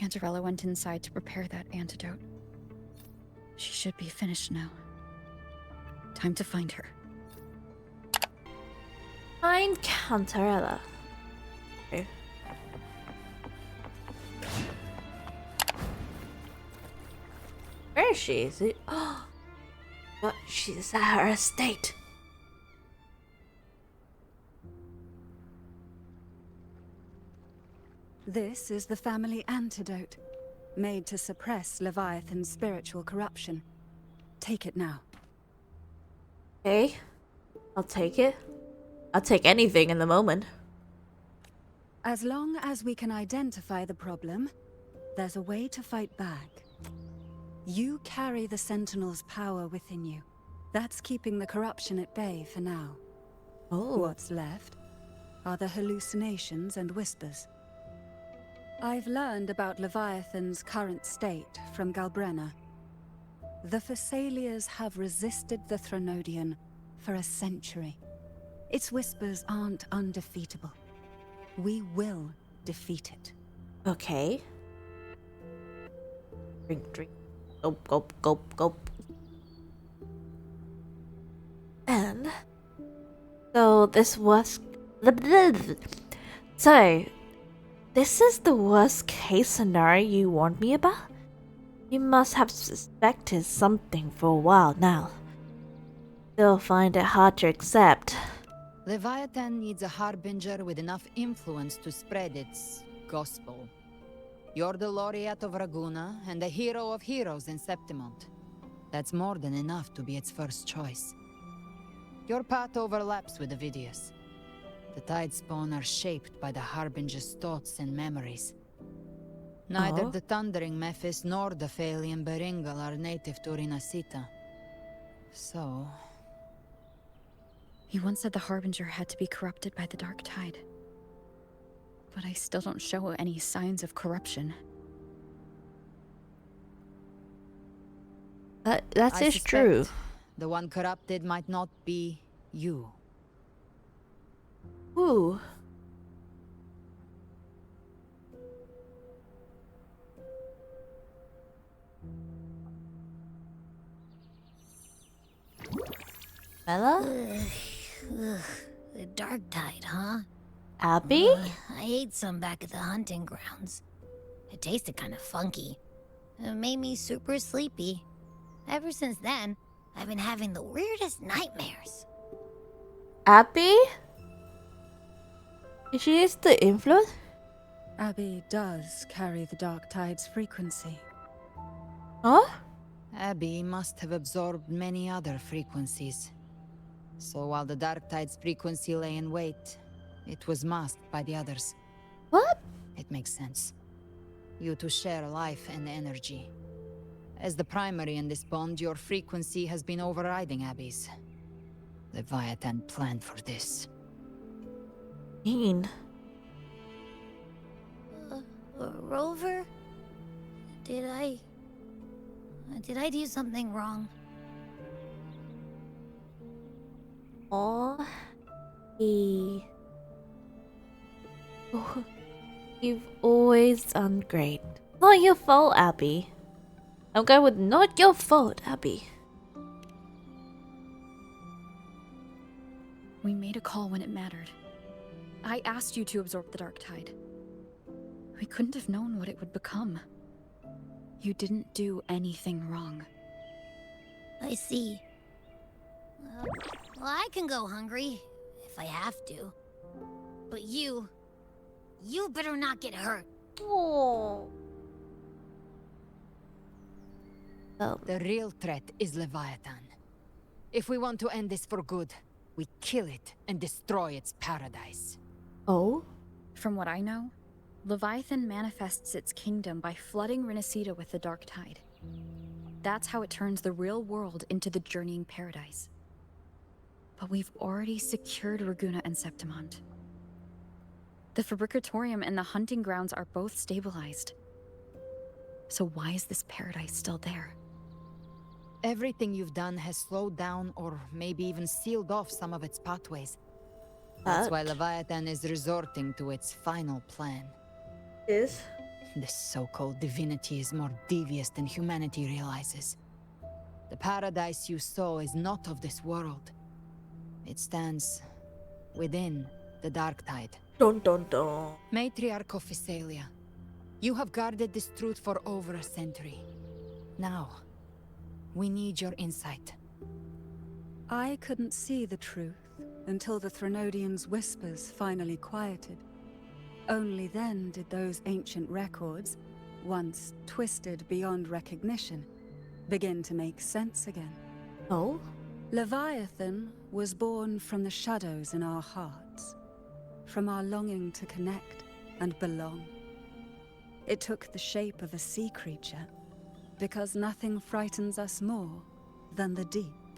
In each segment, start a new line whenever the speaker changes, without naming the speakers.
Cantarella went inside to prepare that antidote. She should be finished now. Time to find her.
Find Cantarella. Okay. Where is she? Is it? Oh, but she's at her estate.
This is the family antidote, made to suppress Leviathan's spiritual corruption. Take it now.
Okay, I'll take it. I'll take anything in the moment.
As long as we can identify the problem, there's a way to fight back. You carry the Sentinel's power within you. That's keeping the corruption at bay for now.
Oh.
What's left are the hallucinations and whispers. I've learned about Leviathan's current state from Galbrenna. The Thessalians have resisted the Threnodian for a century. Its whispers aren't undefeatable. We will defeat it.
Okay. Drink, drink. Gulp, gulp, gulp, gulp. And so this was so this is the worst case scenario you warned me about? You must have suspected something for a while now. Still find it hard to accept.
Leviathan needs a harbinger with enough influence to spread its gospel. You're the laureate of Raguna and the hero of heroes in Septimont. That's more than enough to be its first choice. Your path overlaps with Ovidius. The Tidespawn are shaped by the harbinger's thoughts and memories. Neither the Thundering Mephis nor the Phalian Beringal are native to Rinasita. So...
He once said the Harbinger had to be corrupted by the Dark Tide. But I still don't show any signs of corruption.
That
I
is
suspect
true.
the one corrupted might not be you.
Ooh. Bella?
The Dark Tide, huh?
Abby?
I ate some back at the hunting grounds. It tasted kind of funky. It made me super sleepy. Ever since then, I've been having the weirdest nightmares.
Abby? She is the influence?
Abby does carry the Dark Tide's frequency.
Huh?
Abby must have absorbed many other frequencies. So while the Dark Tide's frequency lay in wait, it was masked by the others.
What?
It makes sense. You two share life and energy. As the primary in this bond, your frequency has been overriding Abby's. Leviathan planned for this.
Mean.
Rover? Did I do something wrong?
Oh, you've always done great. Not your fault, Abby. I'm going with not your fault, Abby.
We made a call when it mattered. I asked you to absorb the Dark Tide. We couldn't have known what it would become. You didn't do anything wrong.
I see. Well, I can go hungry, if I have to. But you better not get hurt.
Oh.
The real threat is Leviathan. If we want to end this for good, we kill it and destroy its paradise.
Oh?
From what I know, Leviathan manifests its kingdom by flooding Rinasita with the Dark Tide. That's how it turns the real world into the journeying paradise. But we've already secured Raguna and Septimont. The Fabricatorium and the hunting grounds are both stabilized. So why is this paradise still there?
Everything you've done has slowed down or maybe even sealed off some of its pathways. That's why
That
Leviathan is resorting to its final plan.
is.
This so-called divinity is more devious than humanity realizes. The paradise you saw is not of this world. It stands within the dark tide.
Dun dun dun.
Matriarch of Physalia, you have guarded this truth for over a century. Now, we need your insight.
I couldn't see the truth until the Threnodians' whispers finally quieted. Only then did those ancient records, once twisted beyond recognition, begin to make sense again.
Oh?
Leviathan was born from the shadows in our hearts, from our longing to connect and belong. It took the shape of a sea creature, because nothing frightens us more than the deep.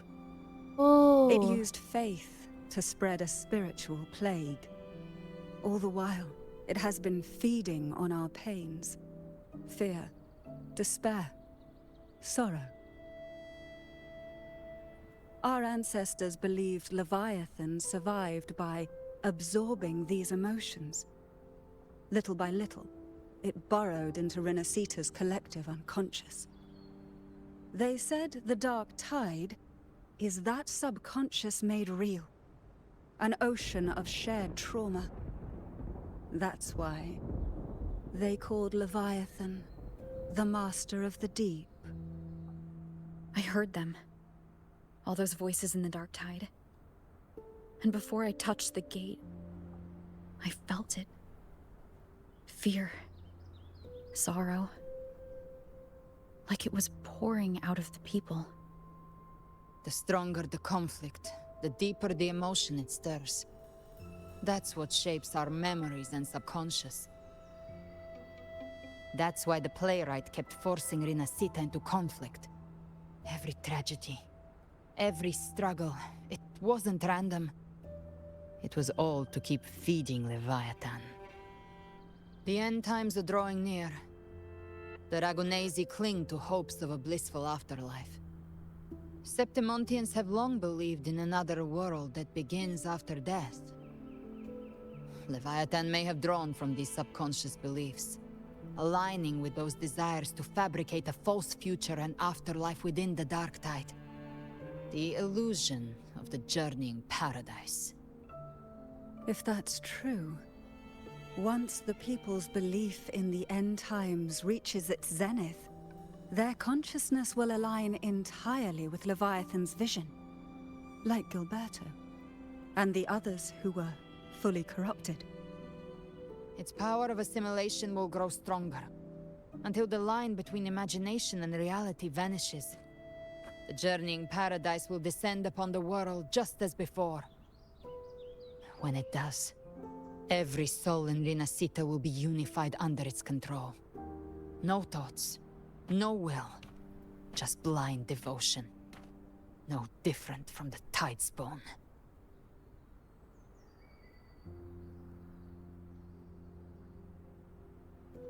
Oh.
It used faith to spread a spiritual plague. All the while, it has been feeding on our pains, fear, despair, sorrow. Our ancestors believed Leviathan survived by absorbing these emotions. Little by little, it burrowed into Renacita's collective unconscious. They said the dark tide is that subconscious made real. An ocean of shared trauma. That's why they called Leviathan the Master of the Deep.
I heard them. All those voices in the dark tide. And before I touched the gate, I felt it. Fear. Sorrow. Like it was pouring out of the people.
The stronger the conflict, the deeper the emotion it stirs. That's what shapes our memories and subconscious. That's why the playwright kept forcing Renacita into conflict. Every tragedy, every struggle, it wasn't random. It was all to keep feeding Leviathan. The end times are drawing near. The Ragunesi cling to hopes of a blissful afterlife. Septimontians have long believed in another world that begins after death. Leviathan may have drawn from these subconscious beliefs, aligning with those desires to fabricate a false future and afterlife within the dark tide. The illusion of the journeying paradise.
If that's true, once the people's belief in the end times reaches its zenith, their consciousness will align entirely with Leviathan's vision, like Gilberto, and the others who were fully corrupted.
Its power of assimilation will grow stronger, until the line between imagination and reality vanishes. The journeying paradise will descend upon the world just as before. When it does, every soul in Renacita will be unified under its control. No thoughts, no will, just blind devotion. No different from the Tidespawn.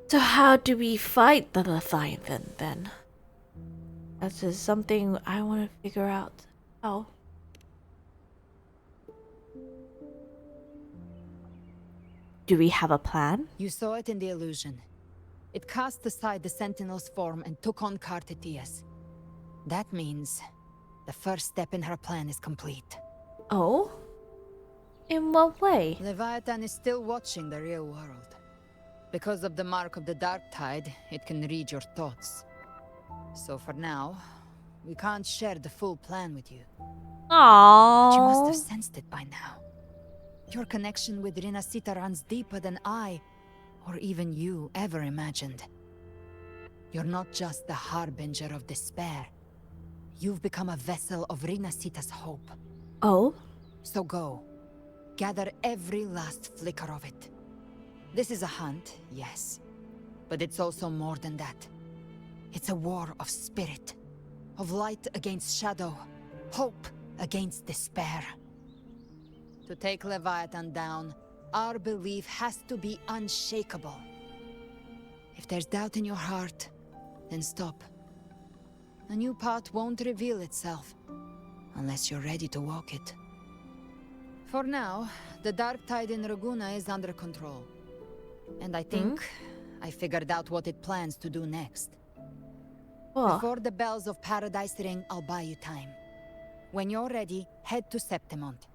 So how do we fight the Leviathan then? That's just something I want to figure out. How? Do we have a plan?
You saw it in the illusion. It cast aside the Sentinel's form and took on Cartetius. That means the first step in her plan is complete.
Oh? In what way?
Leviathan is still watching the real world. Because of the mark of the dark tide, it can read your thoughts. So for now, we can't share the full plan with you. But you must have
Aww.
sensed it by now. Your connection with Renacita runs deeper than I, or even you, ever imagined. You're not just the harbinger of despair. You've become a vessel of Renacita's hope.
Oh?
So go. Gather every last flicker of it. This is a hunt, yes. But it's also more than that. It's a war of spirit. Of light against shadow. Hope against despair. To take Leviathan down, our belief has to be unshakable. If there's doubt in your heart, then stop. a new path won't reveal itself unless you're ready to walk it. For now, the dark tide in Raguna is under control. And I think I figured out what it plans to do next.
Oh,
Before the bells of Paradise ring, I'll buy you time. When you're ready, head to Septimont.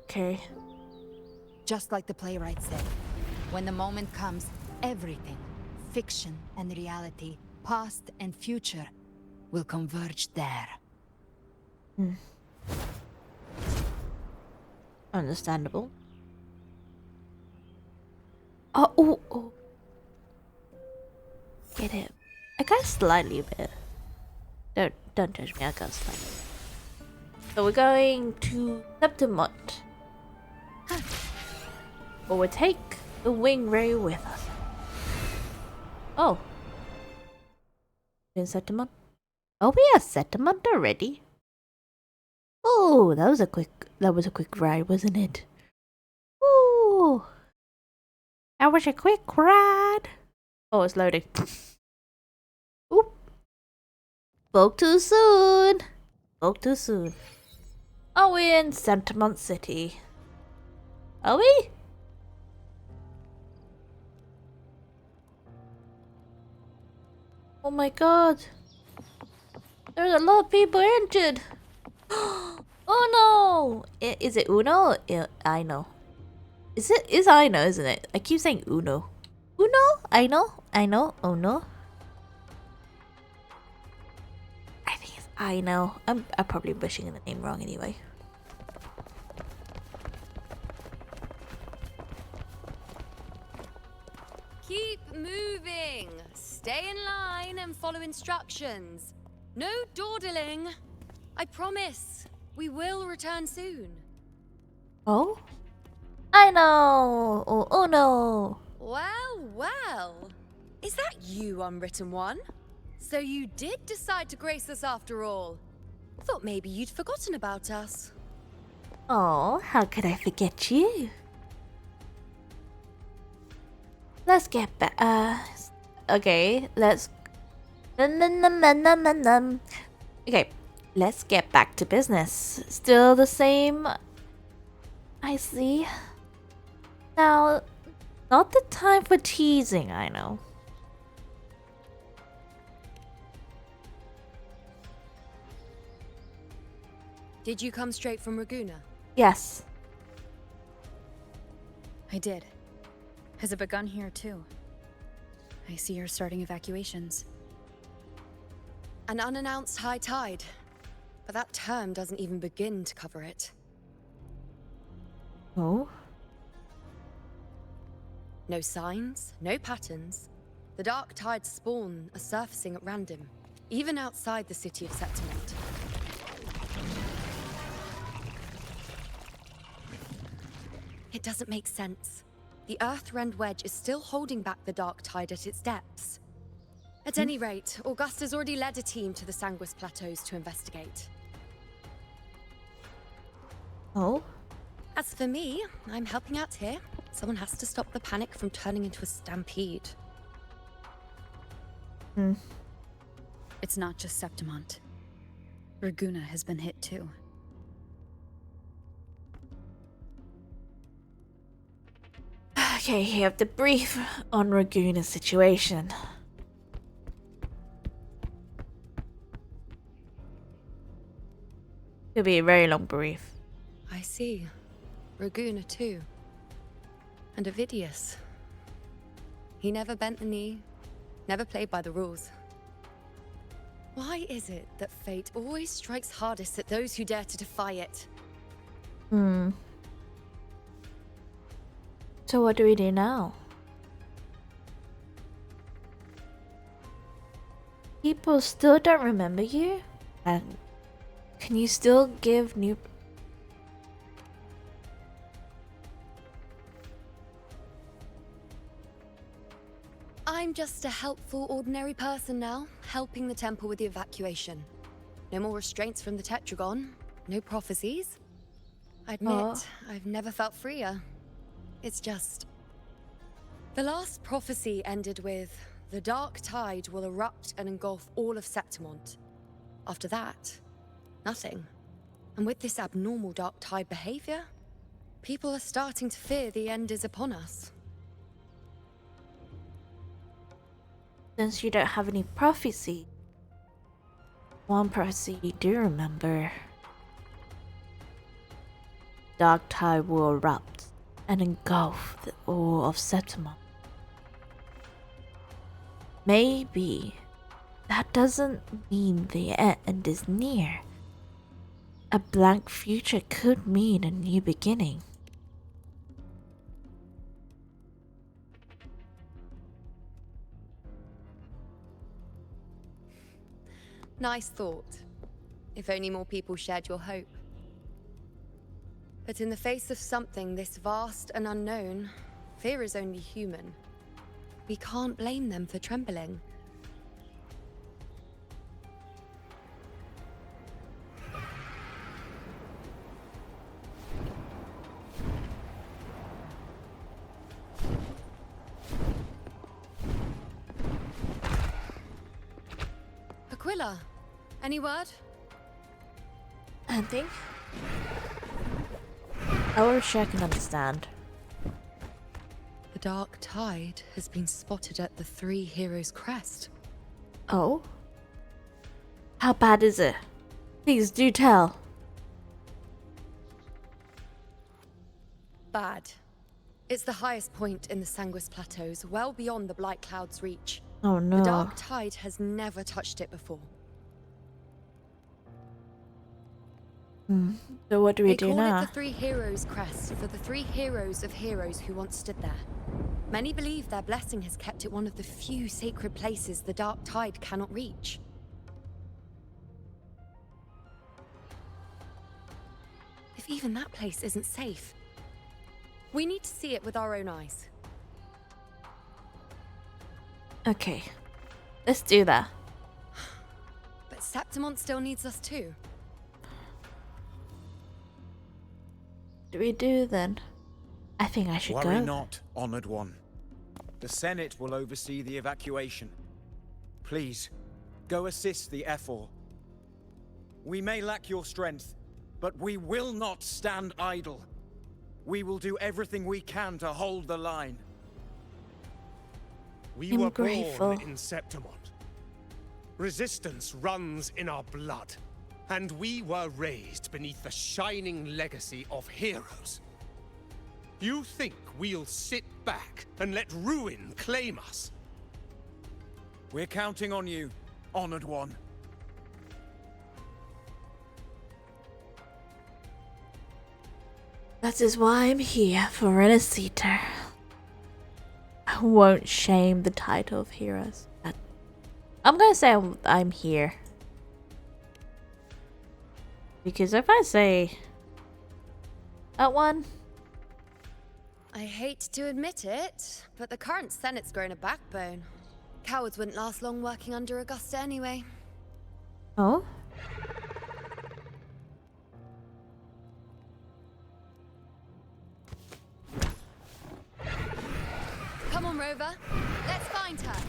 okay.
Just like the playwright said, when the moment comes, everything, fiction and reality, past and future, will converge there.
Understandable. Oh. Get it. I got slightly bit. Don't judge me, I got slightly. So we're going to Septimont. But we'll take the wing ray with us. Oh. In Septimont? Oh, we are Septimont already. Oh, that was a quick ride, wasn't it? Ooh. That was a quick ride. Oh, it's loading. Oop. Spoke too soon. Are we in Septimont City? Are we? Oh my god. There's a lot of people injured. Oh no! Is it Uno? I know. Is I know, isn't it? I keep saying Uno. Uno? I know. Oh no. I think it's I know. I'm probably butchering the name wrong anyway.
Keep moving. Stay in line and follow instructions. No dawdling. I promise. We will return soon.
Oh? I know! Oh no!
Well. Is that you, Unwritten One? So you did decide to grace us after all. Thought maybe you'd forgotten about us.
Oh, how could I forget you? Let's get back. Okay, let's. Okay, let's get back to business. Still the same. I see. Now, not the time for teasing, I know.
Did you come straight from Raguna?
Yes.
I did. Has it begun here too? I see you're starting evacuations.
An unannounced high tide. But that term doesn't even begin to cover it.
Oh?
No signs, no patterns. The dark tides spawn are surfacing at random, even outside the city of Septimont. It doesn't make sense. The Earth-rend wedge is still holding back the dark tide at its depths. At any rate, Augusta's already led a team to the Sanguis Plateaus to investigate.
Oh?
As for me, I'm helping out here. Someone has to stop the panic from turning into a stampede.
It's not just Septimont. Raguna has been hit too.
Okay, you have to brief on Raguna's situation. It'll be a very long brief.
I see. Raguna too. And Ovidius. He never bent the knee, never played by the rules. Why is it that fate always strikes hardest at those who dare to defy it?
So what do we do now? People still don't remember you? And can you still give new...
I'm just a helpful, ordinary person now, helping the temple with the evacuation. No more restraints from the Tetragon, no prophecies. I admit, I've never felt freer. It's just... The last prophecy ended with the dark tide will erupt and engulf all of Septimont. After that, nothing. And with this abnormal dark tide behavior, people are starting to fear the end is upon us.
Since you don't have any prophecy, one prophecy you do remember. Dark tide will erupt and engulf the all of Septimont. Maybe that doesn't mean the end is near. A blank future could mean a new beginning.
Nice thought. If only more people shared your hope. But in the face of something this vast and unknown, fear is only human. We can't blame them for trembling. Aquila, any word?
Anything? I wish I can understand.
The dark tide has been spotted at the Three Heroes' crest.
Oh? How bad is it? Please do tell.
Bad. It's the highest point in the Sanguis Plateaus, well beyond the Blight Cloud's reach.
Oh no.
The dark tide has never touched it before.
So what do we
They
do
call
now?
it the Three Heroes' crest for the three heroes of heroes who once stood there. Many believe their blessing has kept it one of the few sacred places the dark tide cannot reach. If even that place isn't safe, we need to see it with our own eyes.
Okay. Let's do that.
But Septimont still needs us too.
What do we do then? I think I should
Worry
go.
not, honored one. The Senate will oversee the evacuation. Please, go assist the Ephor. We may lack your strength, but we will not stand idle. We will do everything we can to hold the line.
We
I'm
were
grateful.
born in Septimont. Resistance runs in our blood, and we were raised beneath the shining legacy of heroes. You think we'll sit back and let ruin claim us?
We're counting on you, honored one.
That is why I'm here for Renaceter. I won't shame the title of heroes. I'm gonna say I'm here. Because if I say that one,
I hate to admit it, but the current Senate's grown a backbone. Cowards wouldn't last long working under Augusta anyway.
oh,
Come on, Rover. Let's find her.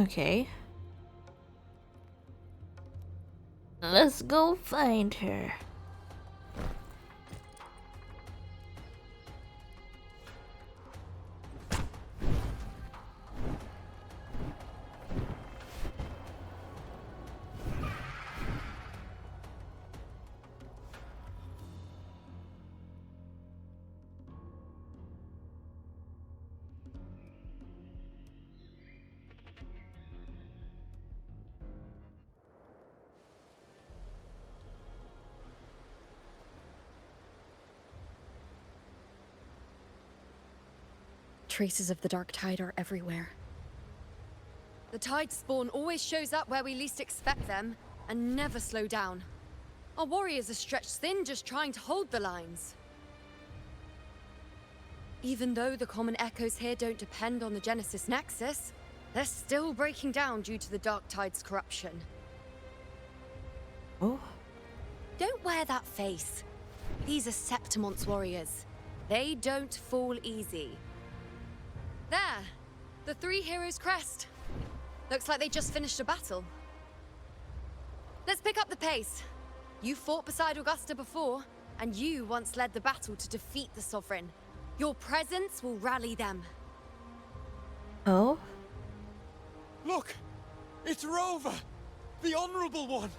okay. Let's go find her.
Traces of the dark tide are everywhere.
The tide spawn always shows up where we least expect them, and never slow down. Our warriors are stretched thin just trying to hold the lines. Even though the common echoes here don't depend on the Genesis Nexus, they're still breaking down due to the dark tide's corruption.
Oh,
Don't wear that face. These are Septimont's warriors. They don't fall easy. There! The Three Heroes Crest. Looks like they just finished a battle. Let's pick up the pace. You fought beside Augusta before, and you once led the battle to defeat the Sovereign. Your presence will rally them.
Oh?
Look! It's Rover! The Honorable One!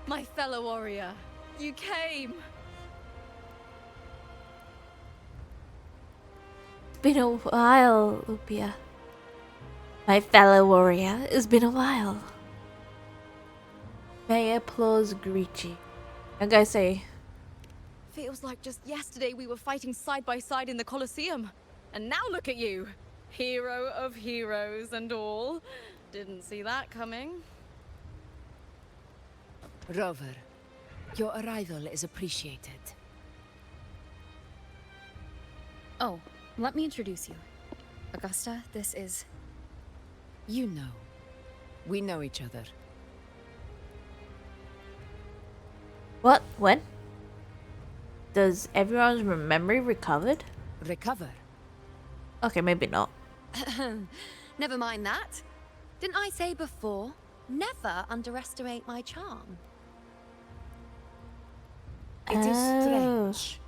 My fellow warrior, you came!
It's been a while, Upia. My fellow warrior, it's been a while. May applause greet you. And guys say,
Feels like just yesterday we were fighting side by side in the Colosseum. And now look at you! Hero of heroes and all. Didn't see that coming.
Rover, your arrival is appreciated.
Oh, let me introduce you. Augusta, this is...
You know. We know each other.
what? When? Does everyone's memory recovered?
Recover.
Okay, maybe not.
Never mind that. Didn't I say before, never underestimate my charm?
It is
Oh.
strange.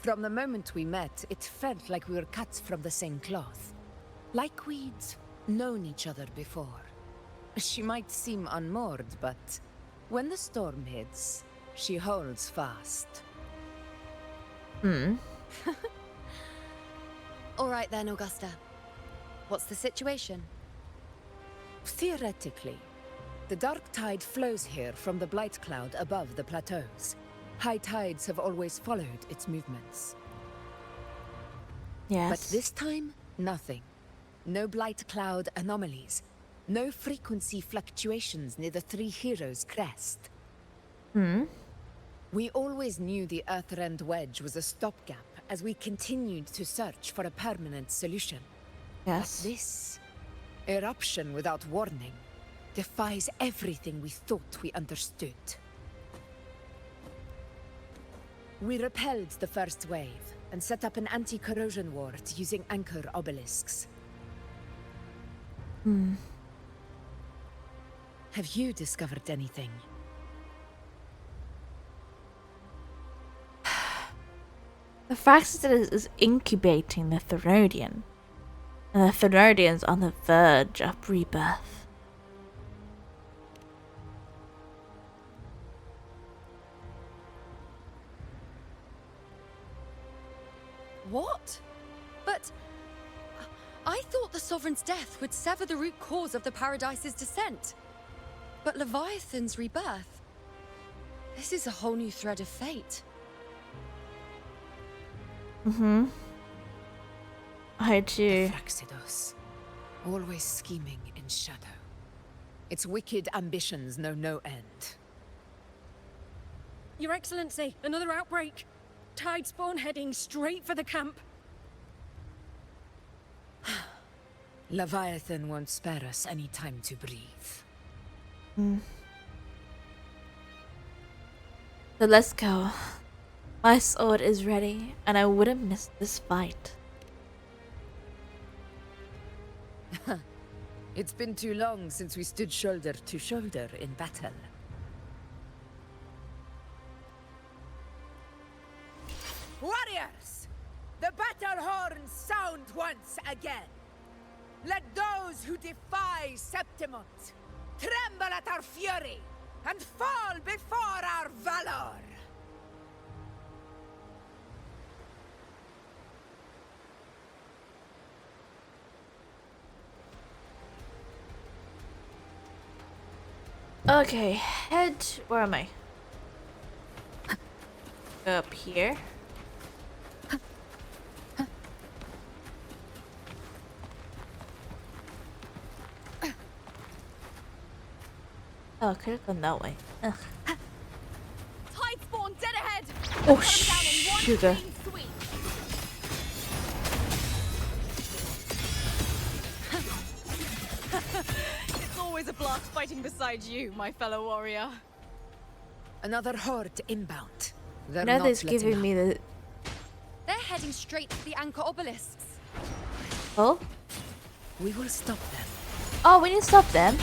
From the moment we met, it felt like we were cut from the same cloth. Like we'd known each other before. She might seem unmoored, but when the storm hits, she holds fast.
All right then, Augusta. What's the situation?
Theoretically, the dark tide flows here from the blight cloud above the plateaus. High tides have always followed its movements.
Yes.
But this time, nothing. No blight cloud anomalies. No frequency fluctuations near the Three Heroes crest. We always knew the Earthrend Wedge was a stopgap as we continued to search for a permanent solution.
Yes.
This eruption without warning defies everything we thought we understood. We repelled the first wave and set up an anti-corrosion ward using anchor obelisks. Have you discovered anything?
The fact that it is incubating the Therodian. And the Therodian's on the verge of rebirth.
What? But... I thought the Sovereign's death would sever the root cause of the Paradise's descent. But Leviathan's rebirth... This is a whole new thread of fate.
I do.
Praxidos. Always scheming in shadow. Its wicked ambitions know no end.
Your Excellency, another outbreak. Tide spawn heading straight for the camp.
Leviathan won't spare us any time to breathe.
So let's go. My sword is ready, and I wouldn't miss this fight.
It's been too long since we stood shoulder to shoulder in battle. Warriors! The battle horns sound once again! Let those who defy Septimont tremble at our fury and fall before our valor!
Okay, head. Where am I? Up here. Oh, I could have gone that way. Ugh.
Tide spawn dead ahead!
Oh, sugar.
It's always a blast fighting beside you, my fellow warrior.
Another horde inbound.
They're
Now
not
that's
letting
giving
up.
me the.
They're heading straight to the anchor obelisks.
Oh?
We will stop them.
Oh, we need to stop them.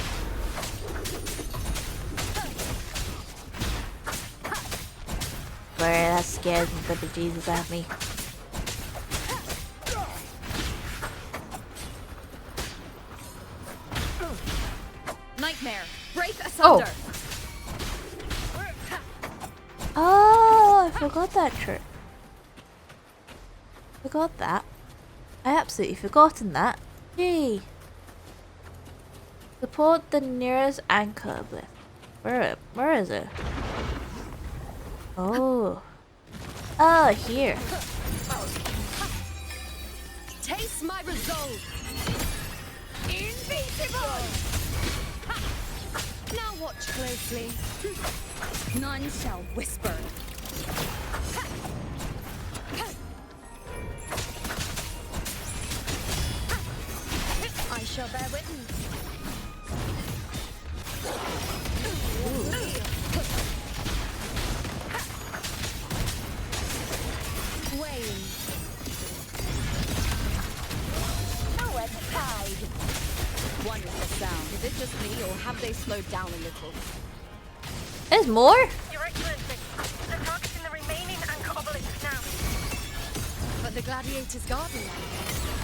Where that scared the bejesus out of me.
Nightmare, break asunder.
Oh, I forgot that trick. Forgot that. I absolutely forgotten that. Gee. Support the nearest anchor obelisk. Where is it? Oh. Oh, here.
Taste my resolve. Invincible. Now watch closely. None shall whisper. I shall bear witness. Wayne. Nowhere to hide. Wonderful sound. Is it just me, or have they slowed down a little?
There's more?
Your Excellency, they're targeting the remaining anchor obelisk now.
But the gladiators' garden now.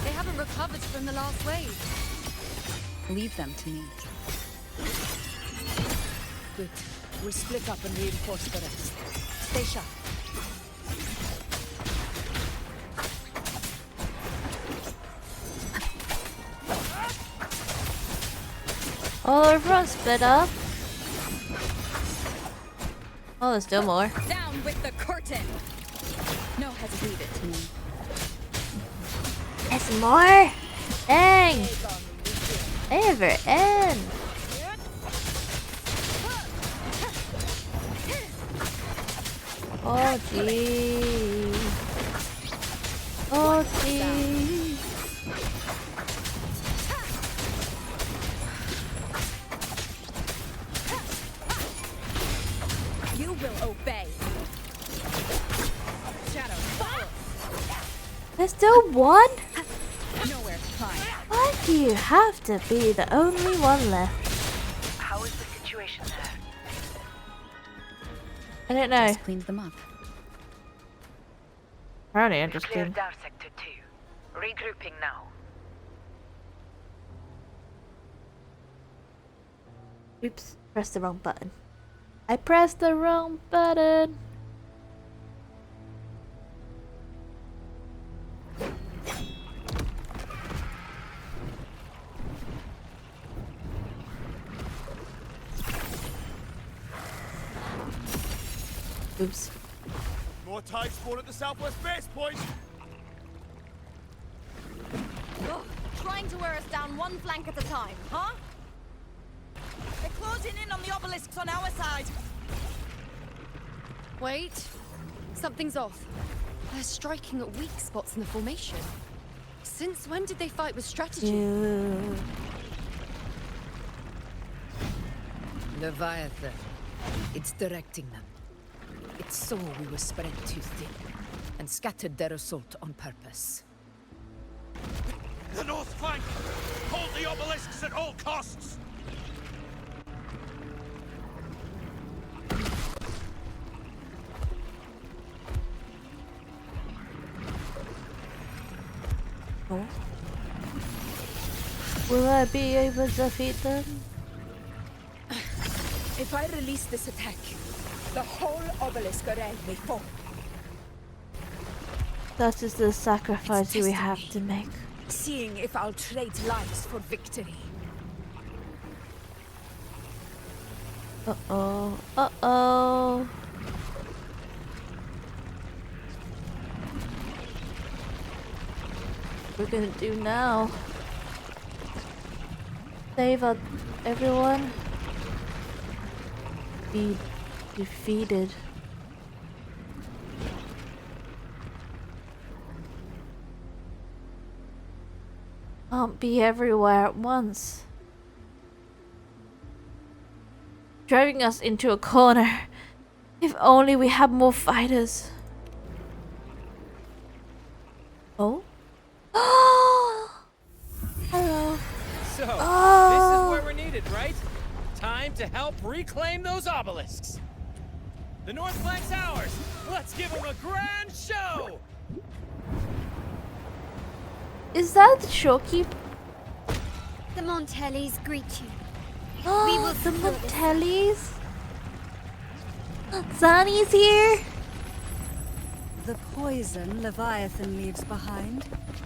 They haven't recovered from the last wave. Leave them to me.
Good. We'll split up and reinforce the rest. Stay sharp.
Oh, everyone's split up. Oh, there's still more.
Down with the curtain! No, has leave it to me.
There's more? Dang! Never end. Oh, gee. Oh, gee.
You will obey. Shadow, follow.
There's still one?
Nowhere to hide.
Why do you have to be the only one left?
How is the situation there?
I don't know.
Just cleaned them up.
Apparently
Clear
interesting.
Dar Sector 2. Regrouping now.
Oops, pressed the wrong button. I pressed the wrong button. Oops.
More tide spawn at the southwest base point!
Ugh, trying to wear us down one flank at a time, huh?
They're closing in on the obelisks on our side.
Wait. Something's off. They're striking at weak spots in the formation. Since when did they fight with strategy?
Ew.
Leviathan. It's directing them. It saw we were spread too thin and scattered their assault on purpose.
The north flank! Hold the obelisks at all costs!
Oh. Will I be able to defeat them?
If I release this attack, the whole obelisk around may fall.
That is the sacrifice we have to make.
Seeing if I'll trade lives for victory.
Uh-oh. Uh-oh. What we're gonna do now? Save everyone? Be defeated. Can't be everywhere at once. Driving us into a corner. If only we had more fighters. Oh? Hello.
So,
Oh.
this is where we're needed, right? Time to help reclaim those obelisks. The North Flank's ours. Let's give them a grand show.
Is that the showkeep?
The Montellis greet you.
Oh, the Montellis. Zani's here.
The poison Leviathan leaves behind.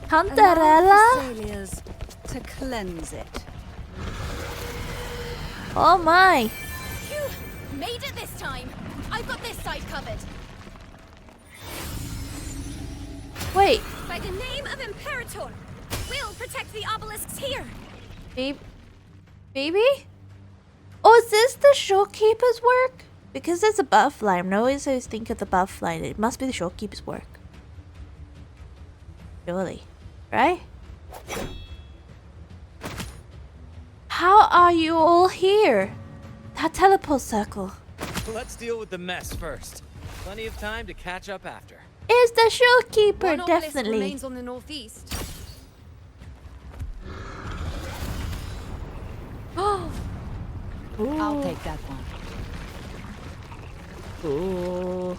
Cantarella.
Failures to cleanse it.
Oh my.
Phew! Made it this time! I've got this side covered.
Wait.
By the name of Imperator, we'll protect the obelisks here.
Baby? Oh, is this the shopkeeper's work? Because there's a butterfly. I always think of the butterfly. It must be the shopkeeper's work. Surely. Right? How are you all here? That teleport circle.
Let's deal with the mess first. Plenty of time to catch up after.
Is the shopkeeper,
One obelisk
definitely.
remains on the northeast.
Oh.
I'll take that one.
Ooh.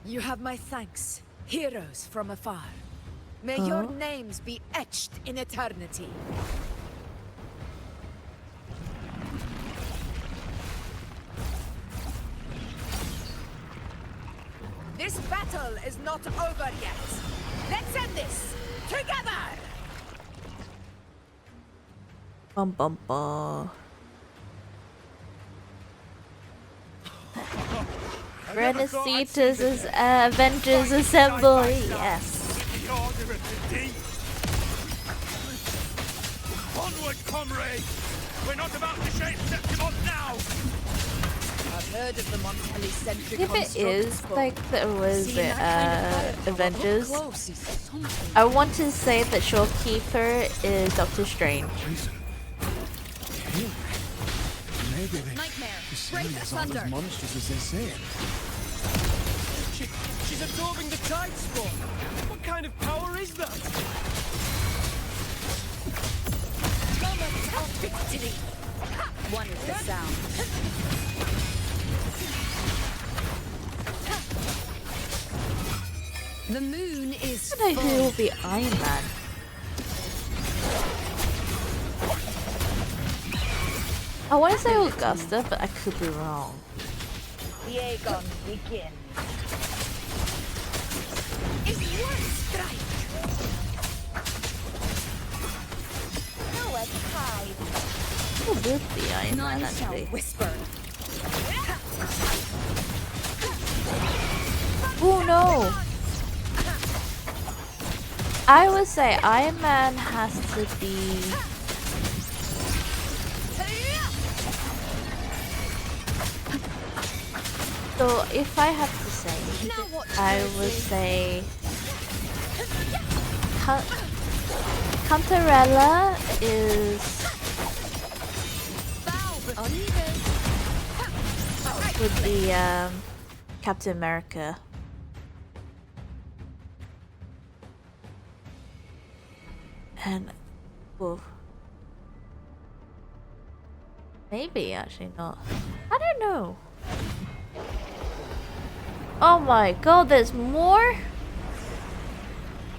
You have my thanks, heroes from afar. May your names be etched in eternity. This battle is not over yet. Let's end this together!
Bum bum bum. Renacetus' Avengers Assemble. Yes.
Onward, comrades! We're not about to shape Septimon now!
I've heard of the Montelli-centric
If it is like there was Avengers,
close.
I want to say that Shopkeeper is Doctor Strange.
Maybe they
Break
the
asunder.
as monstrous as they say it.
She's absorbing the tide spawn. What kind of power is that?
Moment of victory. One is the sound. The moon is
I don't know who will be Iron Man. I want to say Augusta, but I could be wrong.
The Aegon begins.
is one strike.
Noah's tide.
Who would be Iron Man
None shall
actually?
whisper.
Oh no! I would say Iron Man has to be. So if I have to say,
Now what
I
choices?
would say Cantarella is would be Captain America. And well, maybe actually not. I don't know. Oh my god, there's more?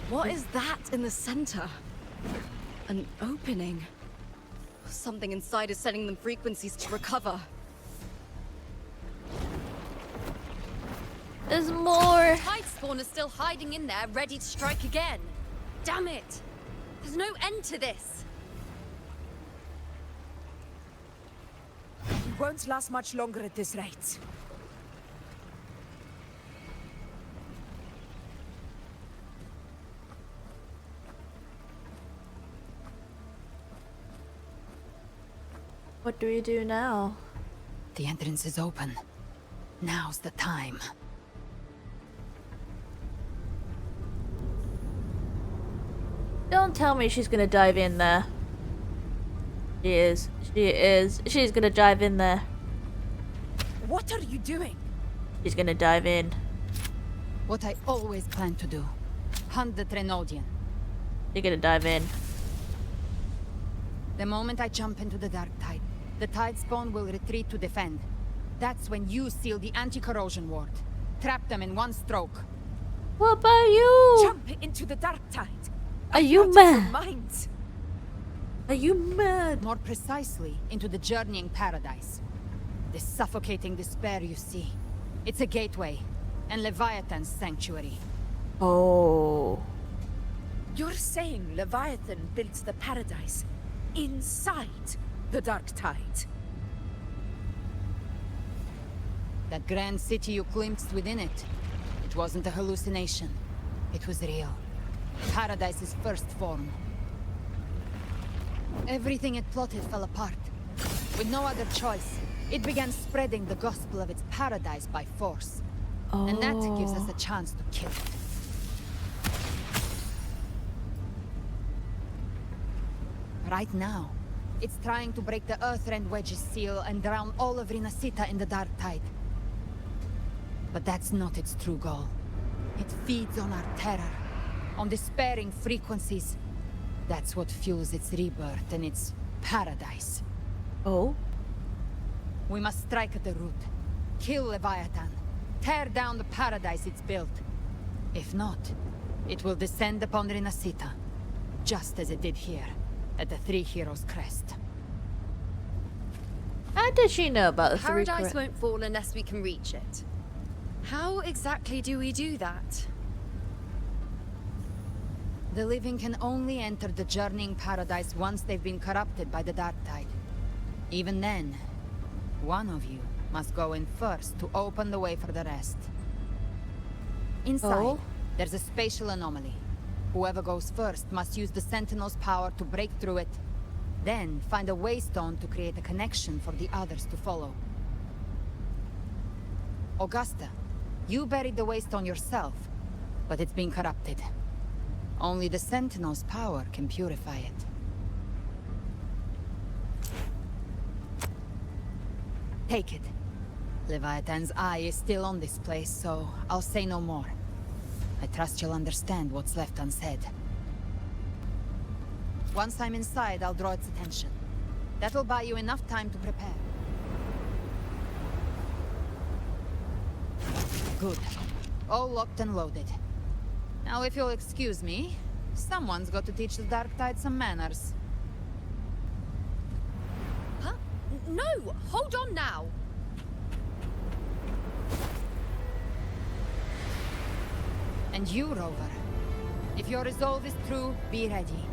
What is that in the center? An opening. Something inside is sending them frequencies to recover.
There's more.
Tide spawn is still hiding in there, ready to strike again. Damn it! There's no end to this.
We won't last much longer at this rate.
What do we do now?
The entrance is open. Now's the time.
Don't tell me she's gonna dive in there. She is. She is. She's gonna dive in there.
What are you doing?
She's gonna dive in.
What I always planned to do. Hunt the Trenodian.
She's gonna dive in.
The moment I jump into the dark tide, the tide spawn will retreat to defend. That's when you seal the anti-corrosion ward. Trap them in one stroke.
What about you?
Jump into the dark tide.
Are you mad? Are you mad?
More precisely, into the journeying paradise. This suffocating despair you see. It's a gateway, and Leviathan's sanctuary.
Oh.
You're saying Leviathan built the paradise inside the dark tide?
That grand city you glimpsed within it, it wasn't a hallucination. It was real. Paradise's first form. Everything it plotted fell apart. With no other choice, it began spreading the gospel of its paradise by force.
Oh.
And that gives us a chance to kill it. Right now, it's trying to break the Earthrend Wedge's seal and drown all of Rinasita in the dark tide. But that's not its true goal. It feeds on our terror, on despairing frequencies. That's what fuels its rebirth and its paradise.
Oh?
We must strike at the root. Kill Leviathan. Tear down the paradise it's built. If not, it will descend upon Rinasita, just as it did here, at the Three Heroes Crest.
How does she know about the three
Paradise
crest?
won't fall unless we can reach it. How exactly do we do that?
The living can only enter the journeying paradise once they've been corrupted by the dark tide. Even then, one of you must go in first to open the way for the rest. Inside, there's a spatial anomaly. Whoever goes first must use the Sentinel's power to break through it, then find a waystone to create a connection for the others to follow. Augusta, you buried the waystone yourself, but it's been corrupted. Only the Sentinel's power can purify it. Take it. Leviathan's eye is still on this place, so I'll say no more. I trust you'll understand what's left unsaid. Once I'm inside, I'll draw its attention. That'll buy you enough time to prepare. Good. All locked and loaded. Now, if you'll excuse me, someone's got to teach the Dark Tide some manners.
Huh? No! Hold on now!
And you, Rover. If your resolve is true, be ready.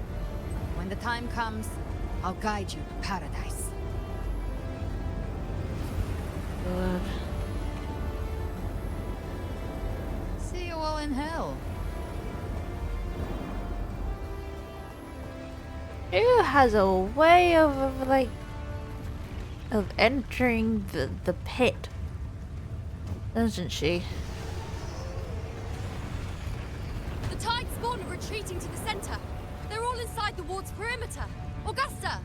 When the time comes, I'll guide you to paradise.
God.
See you all in hell.
She has a way of like of entering the pit, doesn't she?
The tide spawn are retreating to the center. They're all inside the ward's perimeter. Augusta!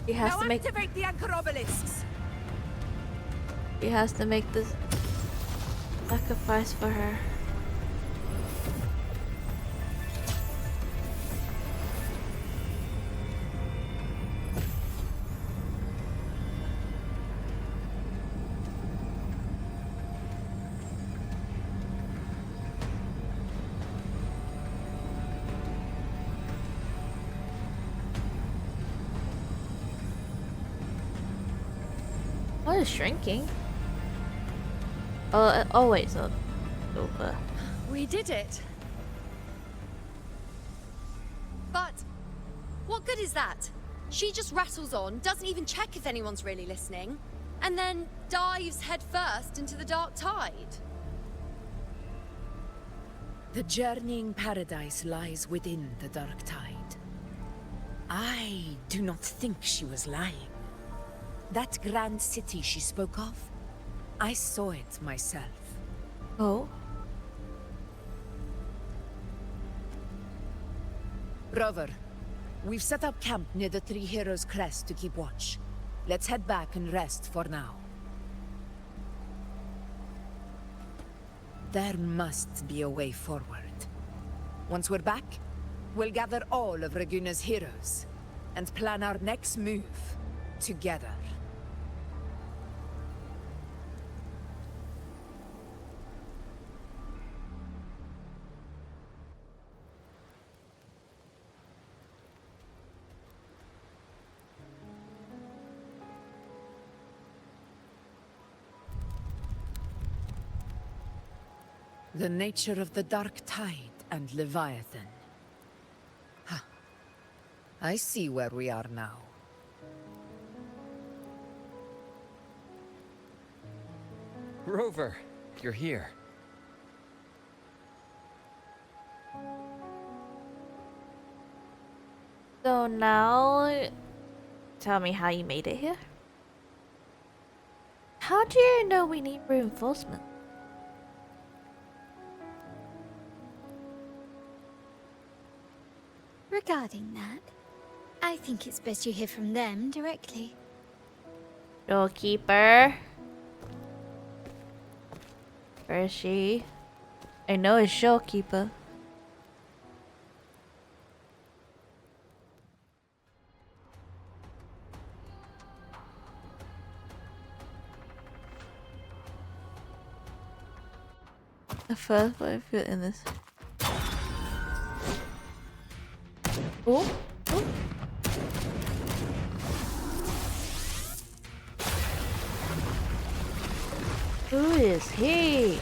He has
Now
to make.
activate the anchor obelisks.
He has to make this sacrifice for her. What is shrinking? Oh wait, it's not over.
We did it. But what good is that? She just rattles on, doesn't even check if anyone's really listening, and then dives headfirst into the dark tide.
The journeying paradise lies within the dark tide. I do not think she was lying. That grand city she spoke of, I saw it myself.
Oh.
Rover, we've set up camp near the Three Heroes Crest to keep watch. Let's head back and rest for now. There must be a way forward. Once we're back, we'll gather all of Raguna's heroes and plan our next move together. The nature of the Dark Tide and Leviathan. Huh. I see where we are now.
Rover, you're here.
So now, tell me how you made it here. How do you know we need reinforcement?
Regarding that, I think it's best you hear from them directly.
Doorkeeper. Where is she? I know it's Showkeeper. The first one I feel in this. Oh, oh. Who is he?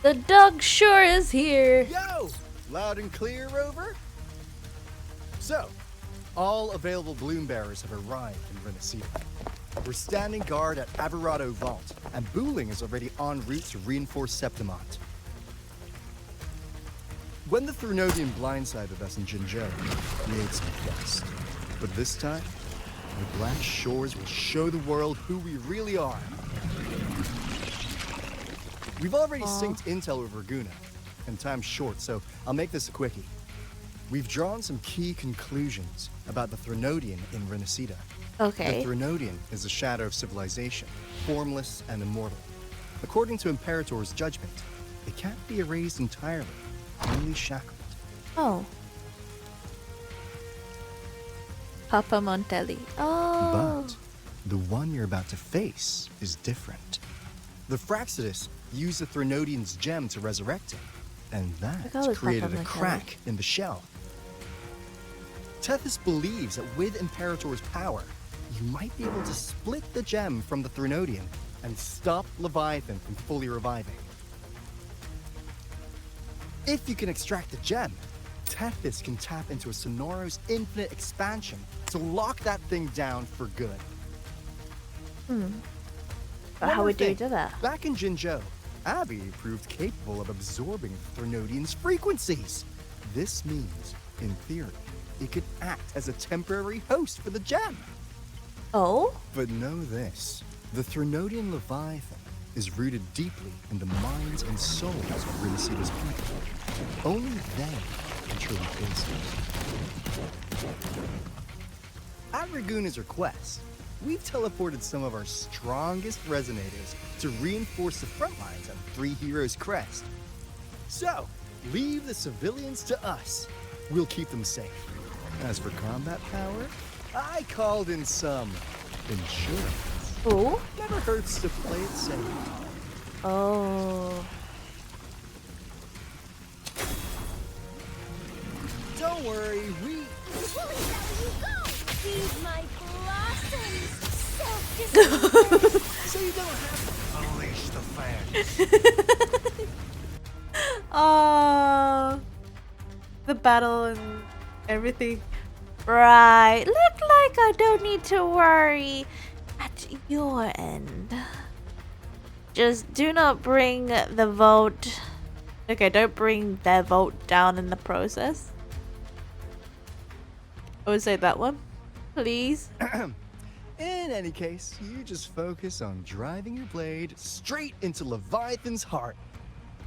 The dog sure is here.
Yo! Loud and clear, Rover? So, all available bloom bearers have arrived in Renacida. We're standing guard at Averado Vault, and Booling is already en route to reinforce Septimont. When the Threnodian blindsided us in Jinzhou, we ate some dust. But this time, the Black Shores will show the world who we really are. We've already synced intel with Raguna, and time's short, so I'll make this a quickie. We've drawn some key conclusions about the Threnodian in Renacida.
Okay.
The Threnodian is a shadow of civilization, formless and immortal. According to Imperator's judgment, it can't be erased entirely, only shackled.
Oh. Papa Montelli. Oh.
But the one you're about to face is different. The Fraxidus used the Threnodian's gem to resurrect him, and that created a crack in the shell. Tethys believes that with Imperator's power, you might be able to split the gem from the Threnodian and stop Leviathan from fully reviving. If you can extract the gem, Tethys can tap into a Sonoros infinite expansion to lock that thing down for good.
But how would you do that?
Back in Jinzhou, Abby proved capable of absorbing the Threnodian's frequencies. This means, in theory, it could act as a temporary host for the gem.
Oh?
But know this, the Threnodian Leviathan is rooted deeply in the minds and souls of Renacida's people. Only they can truly face it. At Raguna's request, we've teleported some of our strongest resonators to reinforce the front lines of Three Heroes Crest. So, leave the civilians to us. We'll keep them safe. As for combat power, I called in some insurance.
Oh?
Never hurts to play it safe.
Oh.
Don't worry, we...
Feed my blossoms! Self-discipline!
So you don't have to unleash the fan.
Oh. The battle and everything. Right. Look like I don't need to worry at your end. Just do not bring the vote. Okay, don't bring their vote down in the process. I would say that one. Please.
In any case, you just focus on driving your blade straight into Leviathan's heart.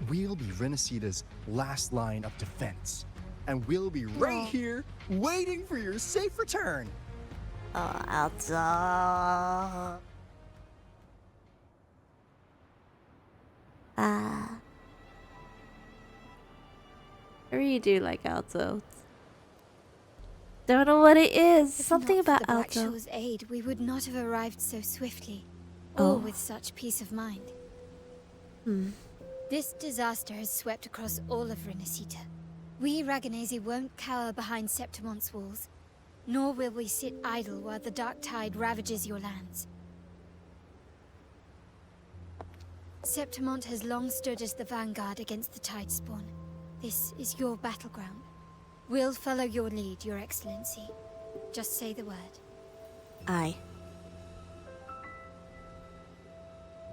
We'll be Renacita's last line of defense. And we'll be right here, waiting for your safe return.
Oh, Alto. I really do like Alto. Don't know what it is.
If
Something
not for
about
the Black
Alto.
Shaw's aid, we would not have arrived so swiftly, or with such peace of mind. This disaster has swept across all of Renacita. We Raganazi won't cower behind Septimon's walls, nor will we sit idle while the dark tide ravages your lands. Septimont has long stood as the vanguard against the tide spawn. This is your battleground. We'll follow your lead, Your Excellency. Just say the word.
Aye.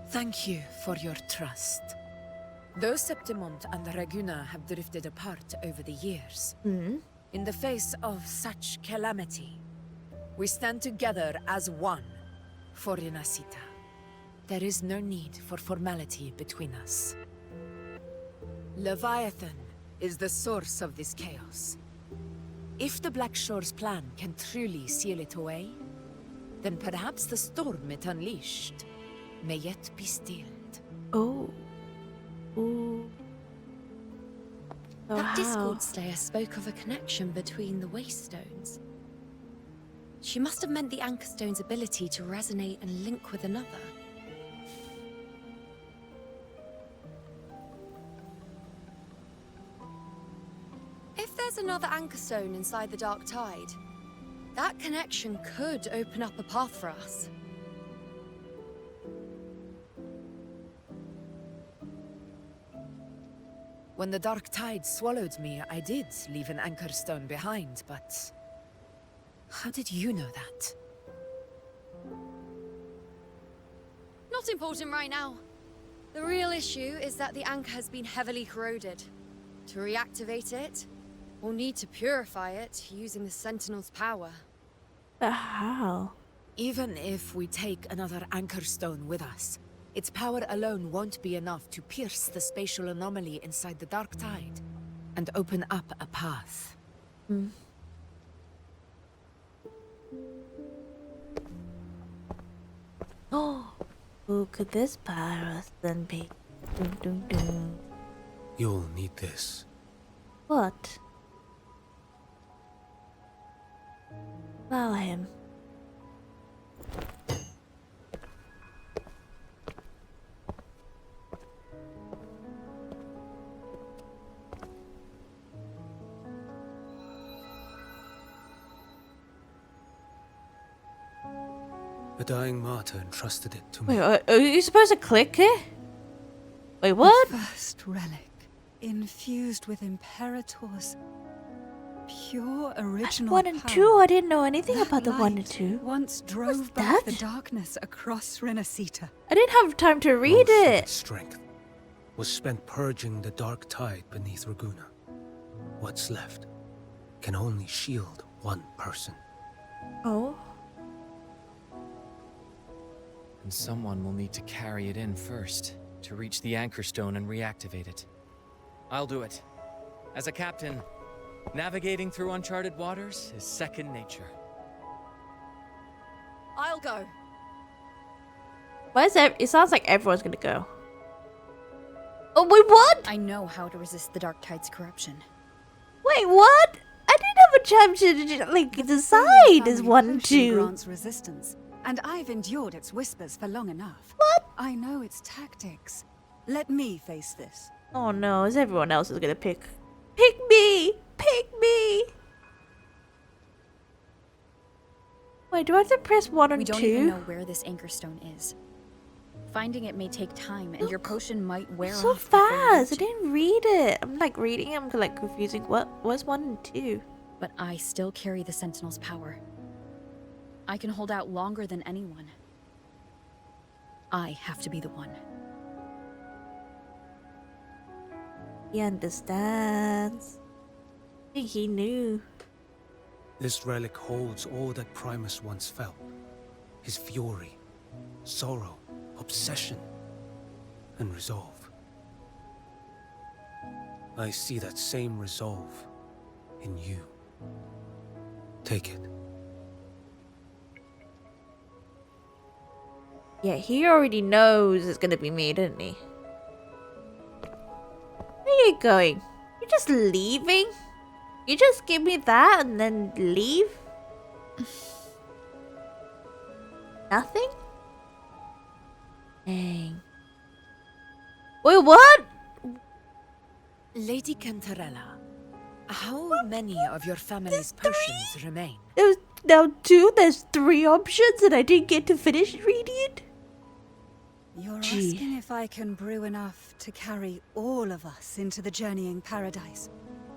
Thank you for your trust. Though Septimont and Raguna have drifted apart over the years, in the face of such calamity, we stand together as one for Renacita. There is no need for formality between us. Leviathan is the source of this chaos. If the Black Shore's plan can truly seal it away, then perhaps the storm it unleashed may yet be stilled.
Oh. Ooh. So
That
how?
Discord Slayer spoke of a connection between the Wastestones. She must have meant the Anchorstone's ability to resonate and link with another. If there's another Anchorstone inside the Dark Tide, that connection could open up a path for us.
When the Dark Tide swallowed me, I did leave an Anchorstone behind, but... how did you know that?
Not important right now. The real issue is that the anchor has been heavily corroded. To reactivate it, we'll need to purify it using the Sentinel's power.
But how?
Even if we take another Anchorstone with us, its power alone won't be enough to pierce the spatial anomaly inside the Dark Tide and open up a path.
Oh, who could this virus then be? Dun, dun, dun.
You'll need this.
What? Allow him.
A dying martyr entrusted it to me.
Wait, are you supposed to click it? Wait, what?
The first relic, infused with Imperator's pure original
1 and
power.
2? I didn't know anything
That
about the 1 and
light
2.
once drove
What's
back the
that?
darkness across Renacita.
I didn't have time to read
Most of
it.
its strength was spent purging the dark tide beneath Raguna. What's left can only shield one person.
Oh.
And someone will need to carry it in first, to reach the Anchorstone and reactivate it. I'll do it. As a captain, navigating through uncharted waters is second nature.
I'll go.
Why is that? It sounds like everyone's gonna go. Oh, wait, what?
I know how to resist the Dark Tide's corruption.
Wait, what? I didn't have a time to, like, decide as 1 and
Potion
2.
grants resistance, and I've endured its whispers for long enough.
What?
I know its tactics. Let me face this.
Oh no, is everyone else is gonna pick? Pick me! Pick me! Wait, do I have to press 1 and
We
2?
don't even know where this Anchorstone is. Finding it may take time, and your potion might wear
So
off before you
fast! I
reach it.
didn't read it. I'm like reading. I'm like confusing. What was 1 and 2?
But I still carry the Sentinel's power. I can hold out longer than anyone. I have to be the one.
He understands. I think he knew.
This relic holds all that Primus once felt. his fury, sorrow, obsession, and resolve. I see that same resolve in you. Take it.
Yeah, he already knows it's gonna be me, doesn't he? Where are you going? You're just leaving? You just give me that and then leave? Nothing? Dang. Wait, what?
Lady Cantarella, how many of your family's potions remain?
There's now 2, there's 3 options and I didn't get to finish reading it?
You're asking if I can brew enough to carry all of us into the journeying paradise?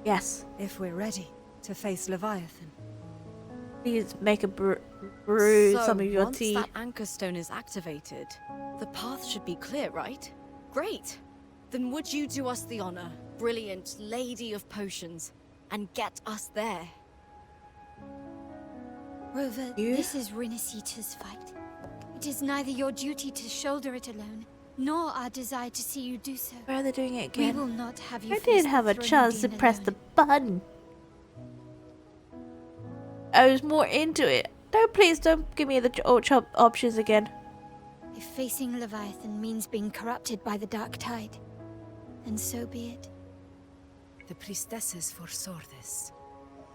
Yes.
If we're ready to face Leviathan.
Please make a brew
So,
some of your
once
tea.
that anchor stone is activated, the path should be clear, right? Great. Then would you do us the honor, brilliant lady of potions, and get us there?
Rover, this is Rinasita's fight. It is neither your duty to shoulder it alone, nor our desire to see you do so.
Why are they doing it again?
We will not have you
I
face
didn't have
the
a chance to
Thronodian
press
alone.
the button. I was more into it. No, please don't give me the options again.
If facing Leviathan means being corrupted by the dark tide, then so be it.
The priestesses foresaw this.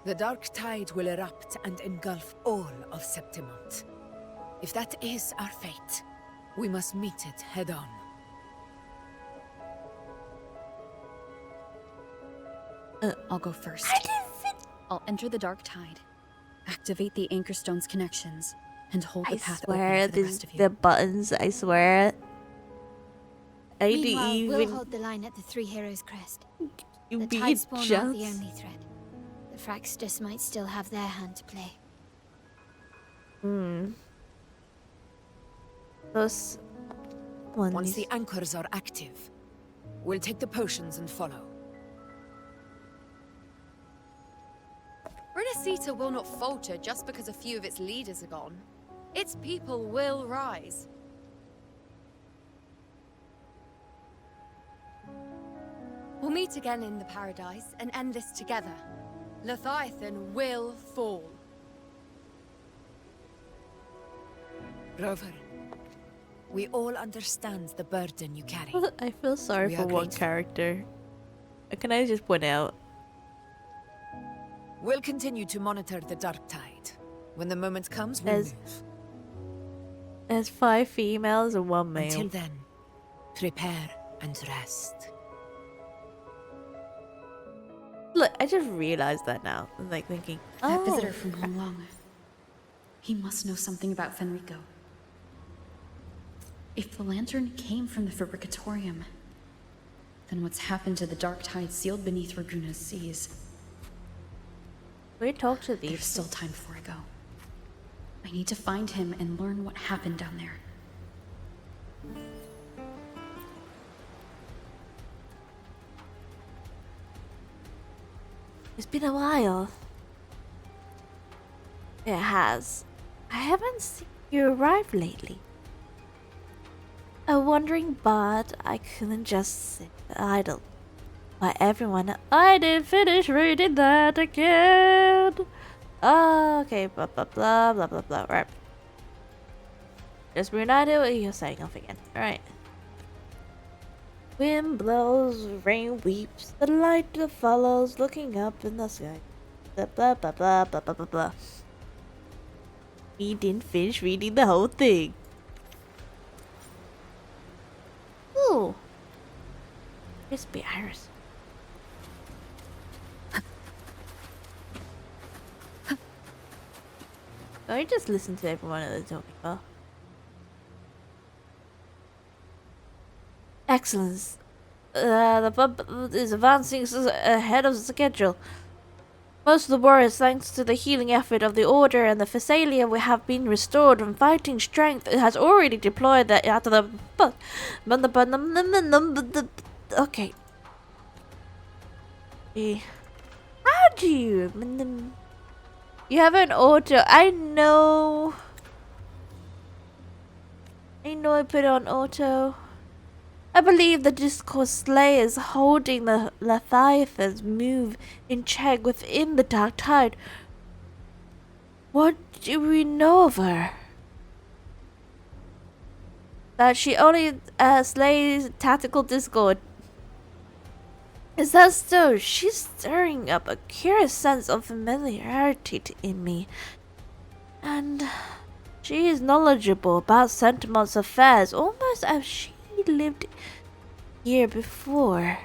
The dark tide will erupt and engulf all of Septimont. If that is our fate, we must meet it head on.
I'll go first. I'll enter the dark tide, activate the anchor stone's connections, and hold the
I
path
swear,
open for the rest of you.
the buttons, I swear. I didn't
Meanwhile,
even...
we'll hold the line at the Three Heroes Crest.
You
The
beat
tide spawn aren't the
just...
only threat. The Fraxters might still have their hand to play.
Those ones.
Once the anchors are active, we'll take the potions and follow.
Renacita will not falter just because a few of its leaders are gone. Its people will rise. We'll meet again in the paradise and end this together. Leviathan will fall.
Rover, we all understand the burden you carry.
I feel sorry
We
for
are
one
grateful.
character. Can I just point out?
We'll continue to monitor the dark tide. When the moment comes, we'll
There's-
move.
There's 5 females and 1 male.
Until then, prepare and rest.
Look, I just realized that now. I'm like thinking,
That
oh,
visitor from Hong Long. He must know something about Fenrico. If the lantern came from the Fabricatorium, then what's happened to the dark tide sealed beneath Raguna's seas?
we talk to
There's
these.
still time before I go. I need to find him and learn what happened down there.
It's been a while. It has. I haven't seen you arrive lately. A wandering bard, I couldn't just sit idle. Why everyone, I didn't finish reading that again. Okay, blah blah blah blah blah blah. Right. Just reunited. You're signing off again. All right. Wind blows, rain weeps, the light that follows, looking up in the sky. Blah blah blah blah blah blah blah blah. We didn't finish reading the whole thing. Ooh. Crispy iris. Can we just listen to everyone that they're talking about? Excellence. The pub is advancing ahead of schedule. Most of the warriors, thanks to the healing effort of the Order and the Phasalia, we have been restored, and fighting strength has already deployed that out of the... Okay. How do you... You have an auto... I know... I know I put it on auto. I believe the Discord Slayer is holding the Leviathan's move in check within the Dark Tide. What do we know of her? That she only slays tactical Discord. Is that so? She's stirring up a curious sense of familiarity in me. And she is knowledgeable about Sentiment's affairs, almost as she lived here before.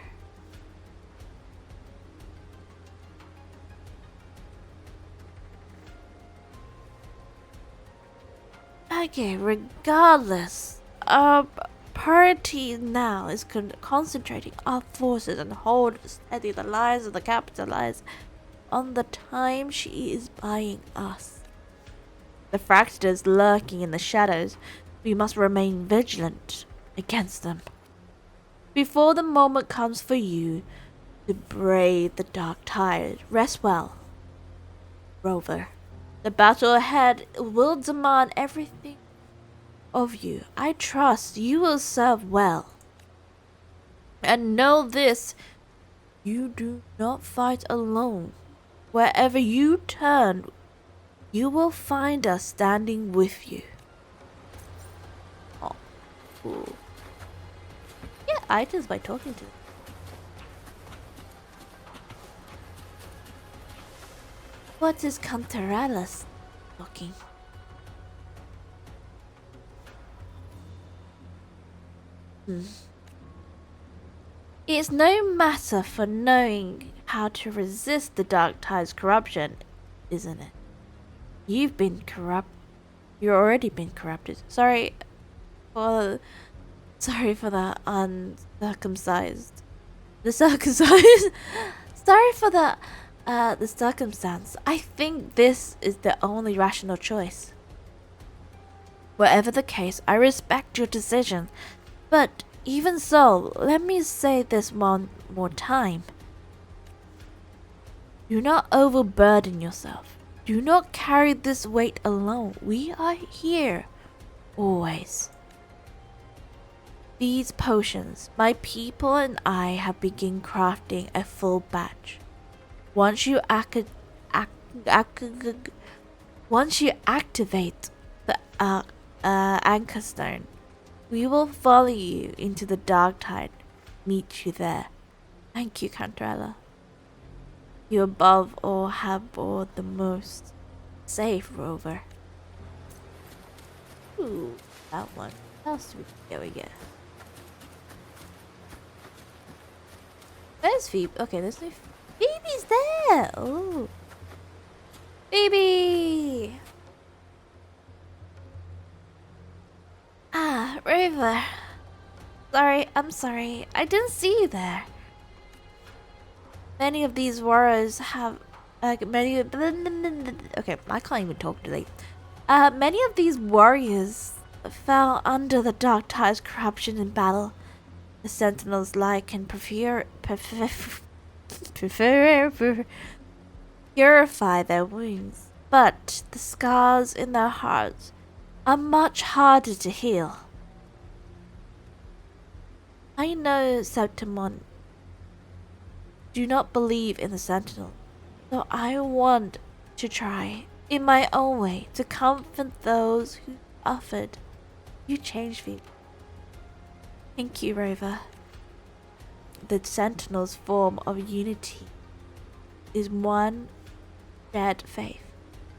Okay, regardless, our party now is concentrating our forces and hold steady the lives of the capitalized on the time she is buying us. The fractors lurking in the shadows, we must remain vigilant against them. Before the moment comes for you to brave the dark tide, rest well, Rover. The battle ahead will demand everything of you. I trust you will serve well. And know this, you do not fight alone. Wherever you turn, you will find us standing with you. Oh, cool. Get items by talking to them. What is Cantarella's talking? It's no matter for knowing how to resist the Dark Tide's corruption, isn't it? You've been corrupt. You've already been corrupted. Sorry for the uncircumcised. The circumcised. Sorry for the circumstance. I think this is the only rational choice. Whatever the case, I respect your decision. But even so, let me say this one more time. Do not overburden yourself. Do not carry this weight alone. We are here, always. These potions, my people and I have begun crafting a full batch. Once you activate the anchor stone, we will follow you into the dark tide. Meet you there. Thank you, Cantarella. You above all have bought the most safe, Rover. Ooh, that one. How sweet. There we go. There's Phoebe. Okay, there's no Phoebe's there. Oh, Phoebe. Ah, Rover. I'm sorry. I didn't see you there. Many of these warriors have okay, I can't even talk today. Many of these warriors fell under the Dark Tide's corruption in battle. The Sentinels lie can purify their wounds, but the scars in their hearts are much harder to heal. I know Septimon do not believe in the Sentinel, so I want to try, in my own way, to comfort those who suffered. You changed me. Thank you, Rover. The Sentinel's form of unity is one shared faith.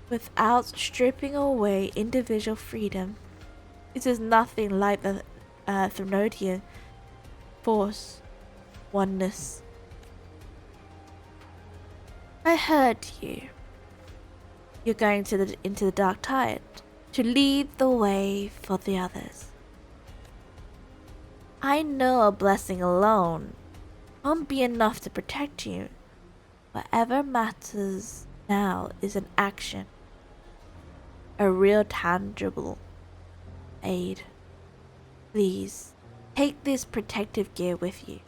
Without stripping away individual freedom, it is nothing like the Thromodian force, oneness. I heard you. You're going into the dark tide to lead the way for the others. I know a blessing alone won't be enough to protect you. Whatever matters now is an action. A real tangible aid. Please, take this protective gear with you.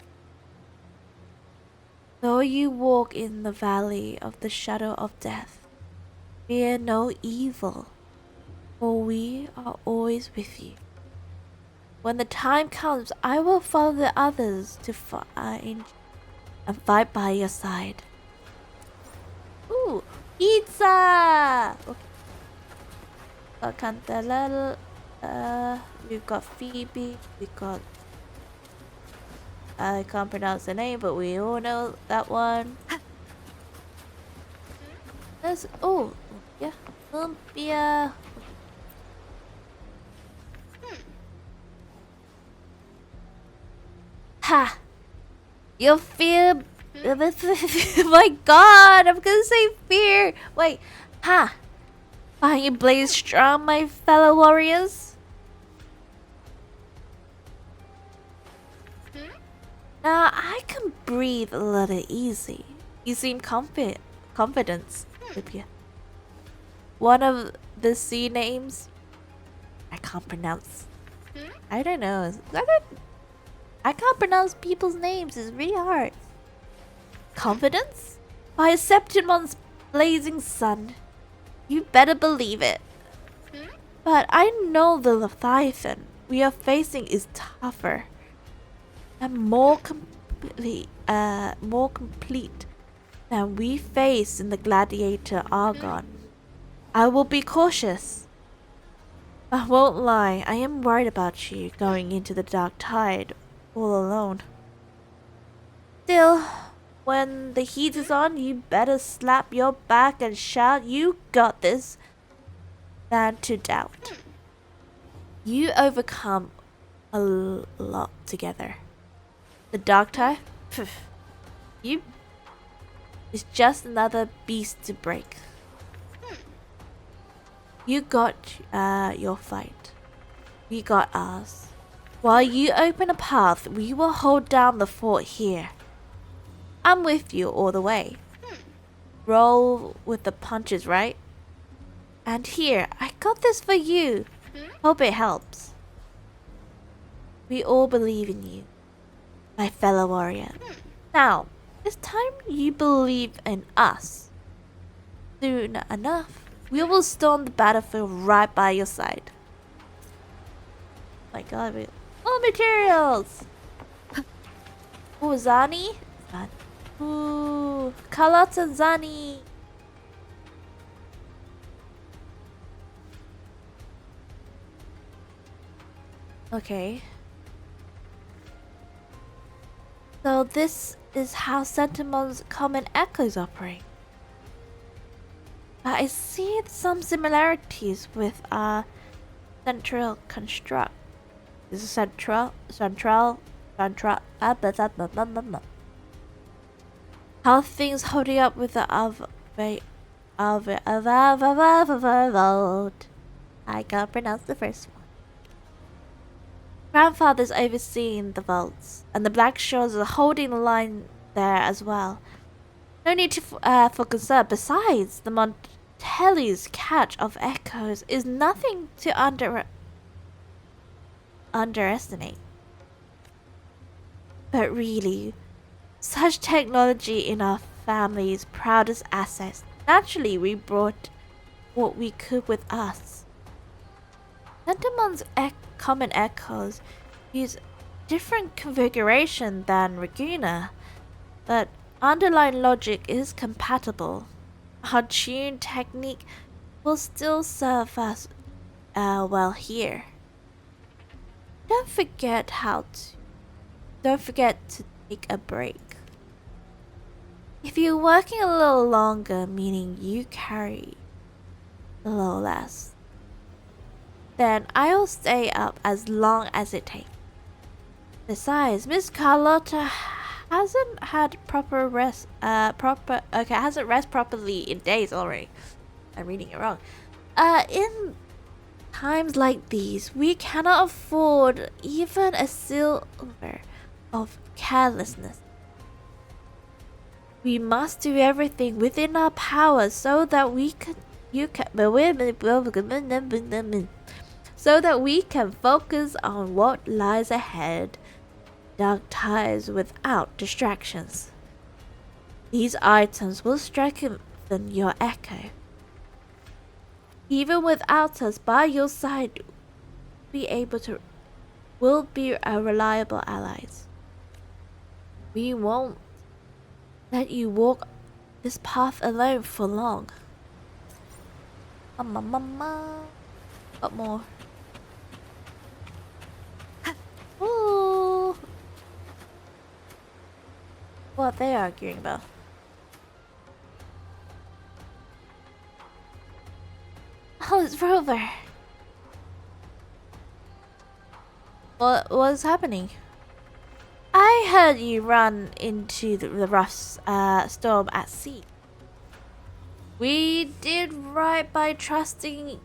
Though you walk in the valley of the shadow of death, fear no evil, for we are always with you. When the time comes, I will follow the others to find and fight by your side. Ooh, pizza! Okay. Got Cantalel. We've got Phoebe. We've got. I can't pronounce the name, but we all know that one. There's. Oh, yeah. Lumpia. Ha! You fear. My god, I'm gonna say fear. Wait, ha! Are you blaze strong, my fellow warriors? Now I can breathe a little easy. You seem confident, Libya. One of the sea names I can't pronounce. I don't know. I can't pronounce people's names. It's really hard. Confidence? By Septimon's blazing sun. You better believe it. But I know the Leviathan we are facing is tougher and more complete than we faced in the Gladiator Argon. I will be cautious. I won't lie, I am worried about you going into the dark tide all alone. Still, when the heat is on, you better slap your back and shout, "You got this," than to doubt. You overcome a lot together. The dark tide? You is just another beast to break. You got your fight. We got ours. While you open a path, we will hold down the fort here. I'm with you all the way. Roll with the punches, right? And here, I got this for you. Hope it helps. We all believe in you, my fellow warrior. Now, it's time you believe in us. Soon enough, we will storm the battlefield right by your side. My god, more materials! Oh, Zani? Ooh, Carlotta Zani! Okay. So this is how Sentimon's common echoes operate. But I see some similarities with our central construct. This is central. How things holding up with the vault. I can't pronounce the first one. Grandfather's overseeing the vaults, and the Black Shores are holding the line there as well. No need for concern. Besides, the Montelli's catch of echoes is nothing to underestimate. But really, such technology in our family's proudest assets. Naturally, we brought what we could with us. Sentimon's common echoes use different configuration than Reguna, but underlying logic is compatible. Our tune technique will still serve us well here. Don't forget to take a break. If you're working a little longer, meaning you carry a little less, then I'll stay up as long as it takes. Besides, Miss Carlotta hasn't had hasn't rest properly in days already. I'm reading it wrong. In times like these, we cannot afford even a silver of carelessness. We must do everything within our power so that we can focus on what lies ahead. Dark ties without distractions. These items will strengthen your echo. Even without us by your side, We'll be our reliable allies. We won't let you walk this path alone for long. Mama. Got more. Ooh. What are they arguing about? Oh, it's Rover. What's happening? I heard you run into the rough storm at sea. We did right by trusting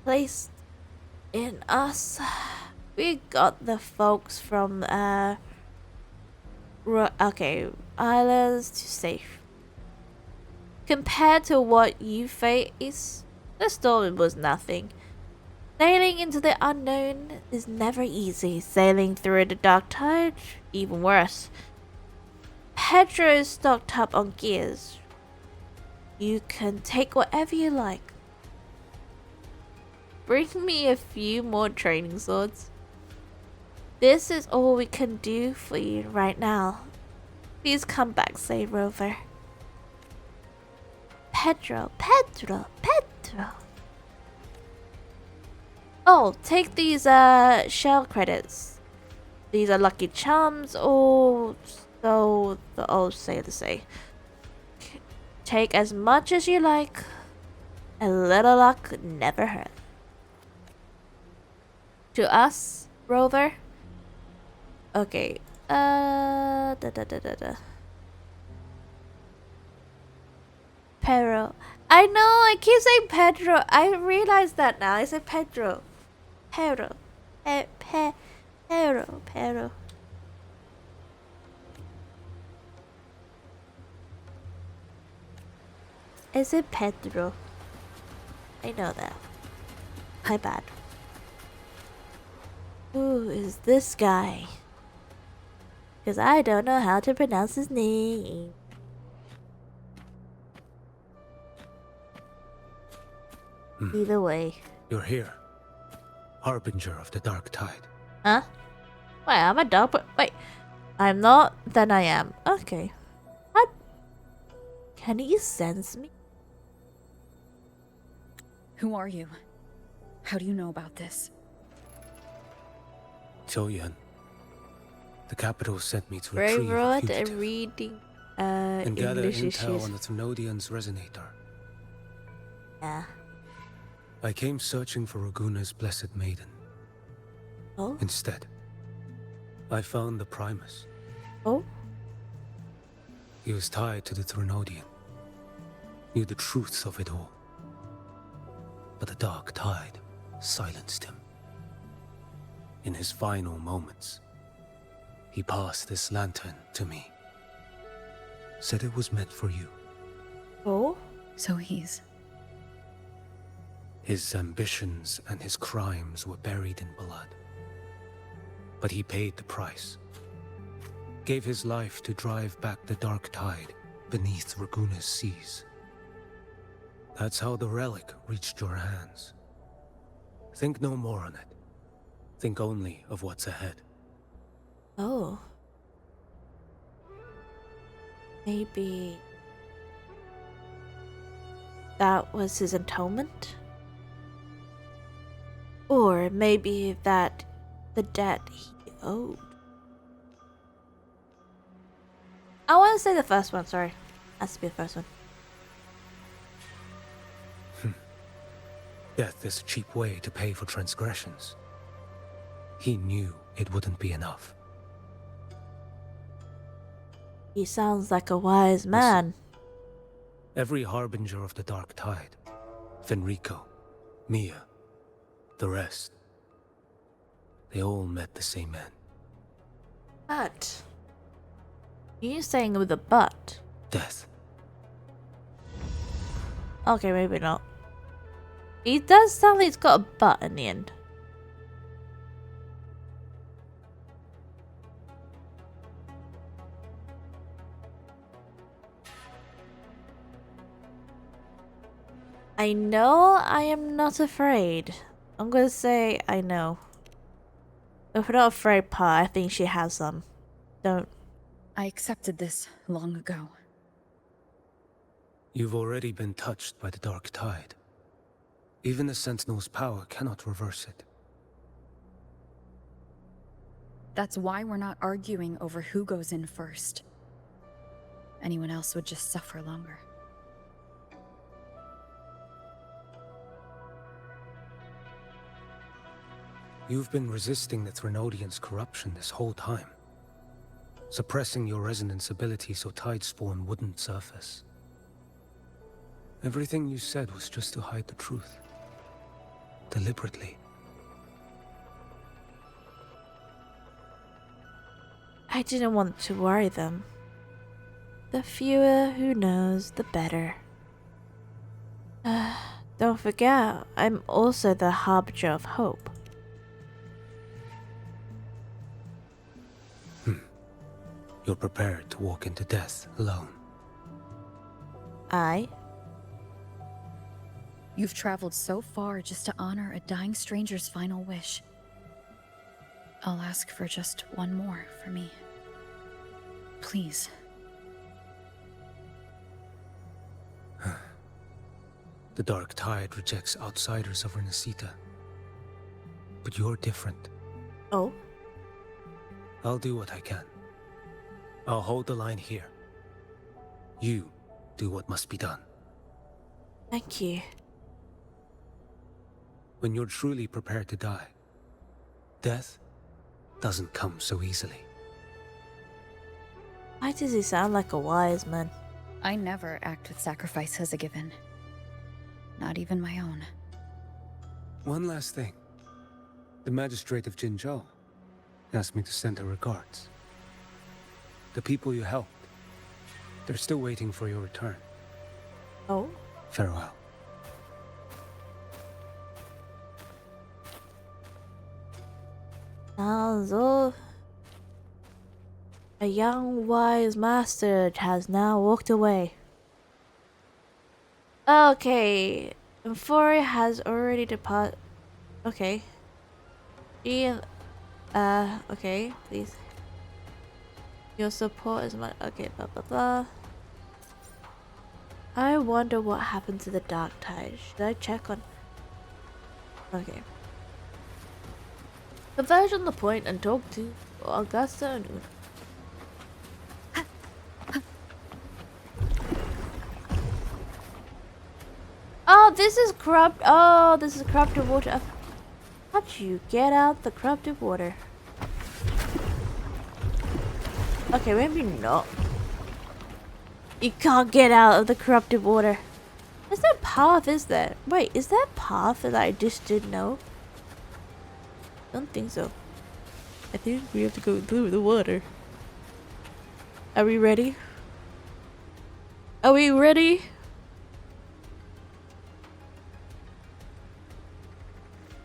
placed in us. We got the folks from islands to safe. Compared to what you face, the storm was nothing. Sailing into the unknown is never easy. Sailing through the dark tide, even worse. Pedro is stocked up on gears. You can take whatever you like. Bring me a few more training swords. This is all we can do for you right now. Please come back safe, Rover. Pedro. Oh, take these shell credits. These are lucky charms, or so the old sailors say. Take as much as you like. A little luck never hurt. To us, Rover. Okay. Pedro. I know, I keep saying Pedro. I realize that now. I say Pedro. Pedro. Pedro. I said Pedro. I know that. My bad. Who is this guy? Because I don't know how to pronounce his name. Either way.
You're here. Harbinger of the Dark Tide.
Huh? Wait, I'm a dog, but wait. I'm not, then I am. Okay. What? Can you sense me?
Who are you? How do you know about this?
Choyan. The capital sent me to
Brave
retrieve a
Rod
fugitive
and reading
and gather
English
intel
issues.
on the Thrunodian's resonator.
Yeah.
I came searching for Raguna's blessed maiden.
Oh?
Instead, I found the Primus.
Oh?
He was tied to the Thrunodian. Knew the truths of it all. But the Dark Tide silenced him. In his final moments, he passed this lantern to me. Said it was meant for you.
Oh?
So he's...
His ambitions and his crimes were buried in blood. But he paid the price. Gave his life to drive back the Dark Tide beneath Raguna's seas. That's how the relic reached your hands. Think no more on it. Think only of what's ahead.
Oh. Maybe... that was his atonement? Or maybe that the debt he owed. I want to say the first one, sorry. Has to be the first one.
Death is a cheap way to pay for transgressions. He knew it wouldn't be enough.
He sounds like a wise man.
Every harbinger of the Dark Tide, Fenrico, Mia, the rest, they all met the same end.
But... you saying with a but?
Death.
Okay, maybe not. He does sound like he's got a but in the end. I know I am not afraid. I'm gonna say I know. If you're not afraid, Pa, I think she has some. Don't.
I accepted this long ago.
You've already been touched by the dark tide. Even the Sentinel's power cannot reverse it.
That's why we're not arguing over who goes in first. Anyone else would just suffer longer.
You've been resisting the Threnodians' corruption this whole time. Suppressing your resonance ability so Tidespawn wouldn't surface. Everything you said was just to hide the truth. Deliberately.
I didn't want to worry them. The fewer who knows, the better. Don't forget, I'm also the harbinger of hope.
You're prepared to walk into death alone.
You've traveled so far just to honor a dying stranger's final wish. I'll ask for just one more for me. Please.
The dark tide rejects outsiders of Renacita. But you're different.
Oh?
I'll do what I can. I'll hold the line here. You do what must be done.
Thank you.
When you're truly prepared to die, death doesn't come so easily.
Why does he sound like a wise man?
I never act with sacrifice as a given. Not even my own.
One last thing. The magistrate of Jinzhou asked me to send her regards. The people you helped, they're still waiting for your return.
Oh?
Farewell.
Also, a young wise master has now walked away. Okay, Euphoria has already departed. Okay. Okay, please. Your support is much. Okay, blah blah blah. I wonder what happened to the dark tide. Should I check on? Okay. Converge on the point and talk to Augusta and Una. Oh, this is corrupt. Oh, this is corrupted water. How'd you get out the corrupted water? Okay, maybe not. You can't get out of the corrupted water. Is there a path, is there? Wait, is there a path that I just didn't know? Don't think so. I think we have to go through the water. Are we ready? Are we ready?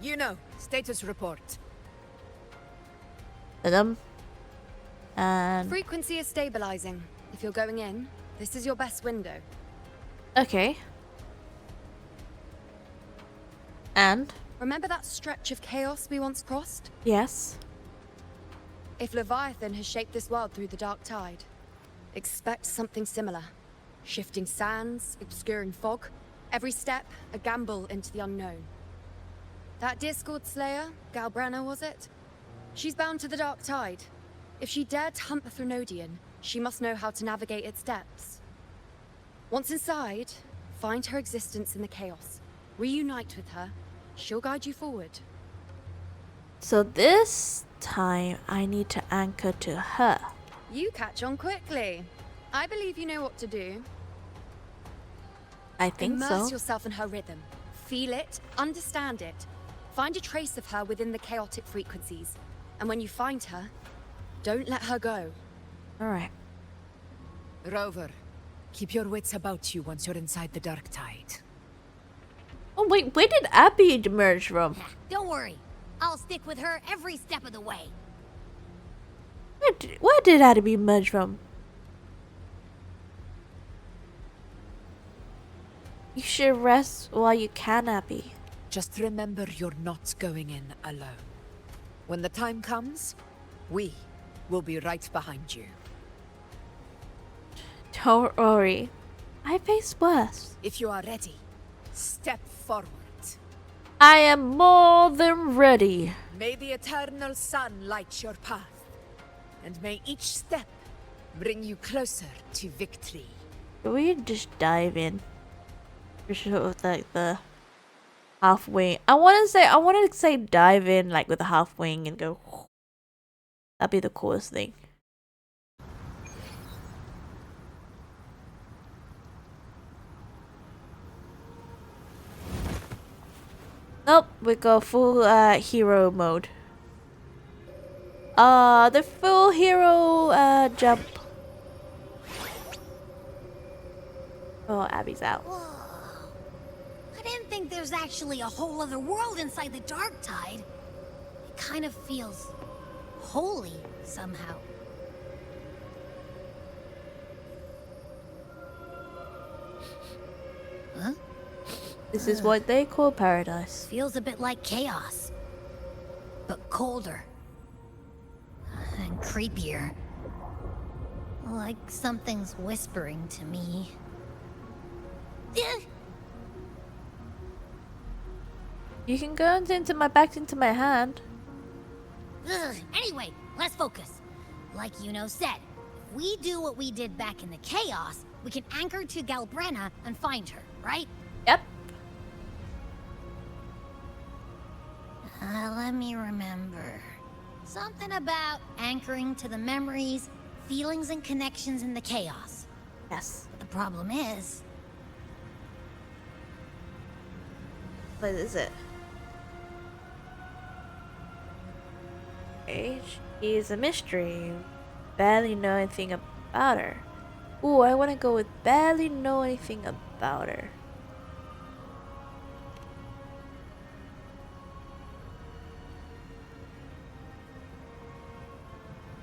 You know, status report.
And
Frequency is stabilizing. If you're going in, this is your best window.
okay. And
Remember that stretch of chaos we once crossed?
yes.
If Leviathan has shaped this world through the dark tide, expect something similar. Shifting sands, obscuring fog, every step a gamble into the unknown. That Discord Slayer, Galbrenna was it? She's bound to the dark tide. If she dared to hunt the Threnodian, she must know how to navigate its depths. Once inside, find her existence in the chaos. Reunite with her. She'll guide you forward.
So this time I need to anchor to her.
You catch on quickly. I believe you know what to do.
I think
Immerse
so.
yourself in her rhythm. Feel it, understand it. Find a trace of her within the chaotic frequencies. And when you find her, don't let her go.
Alright.
Rover, keep your wits about you once you're inside the dark tide.
Oh wait, where did Abby emerge from?
Don't worry. I'll stick with her every step of the way.
Where did Abby emerge from? You should rest while you can, Abby.
Just remember you're not going in alone. When the time comes, we will be right behind you.
Don't worry. I face worse.
If you are ready, step forward.
I am more than ready.
May the eternal sun light your path, and may each step bring you closer to victory.
Can we just dive in? For sure, with like the half wing. I want to say dive in like with a half wing and go. That'd be the coolest thing. Nope, we go full hero mode. The full hero jump. Oh, Abby's out.
Whoa. I didn't think there's actually a whole other world inside the dark tide. It kind of feels holy somehow. Huh?
This is what they call paradise.
Feels a bit like chaos, but colder and creepier. Like something's whispering to me.
You can go into my hand.
Anyway, let's focus. Like Yuno said, if we do what we did back in the chaos, we can anchor to Galbrenna and find her, right?
Yep.
Let me remember. Something about anchoring to the memories, feelings, and connections in the chaos.
Yes.
But the problem is...
What is it? Okay, she is a mystery. Barely know anything about her. Ooh, I want to go with barely know anything about her.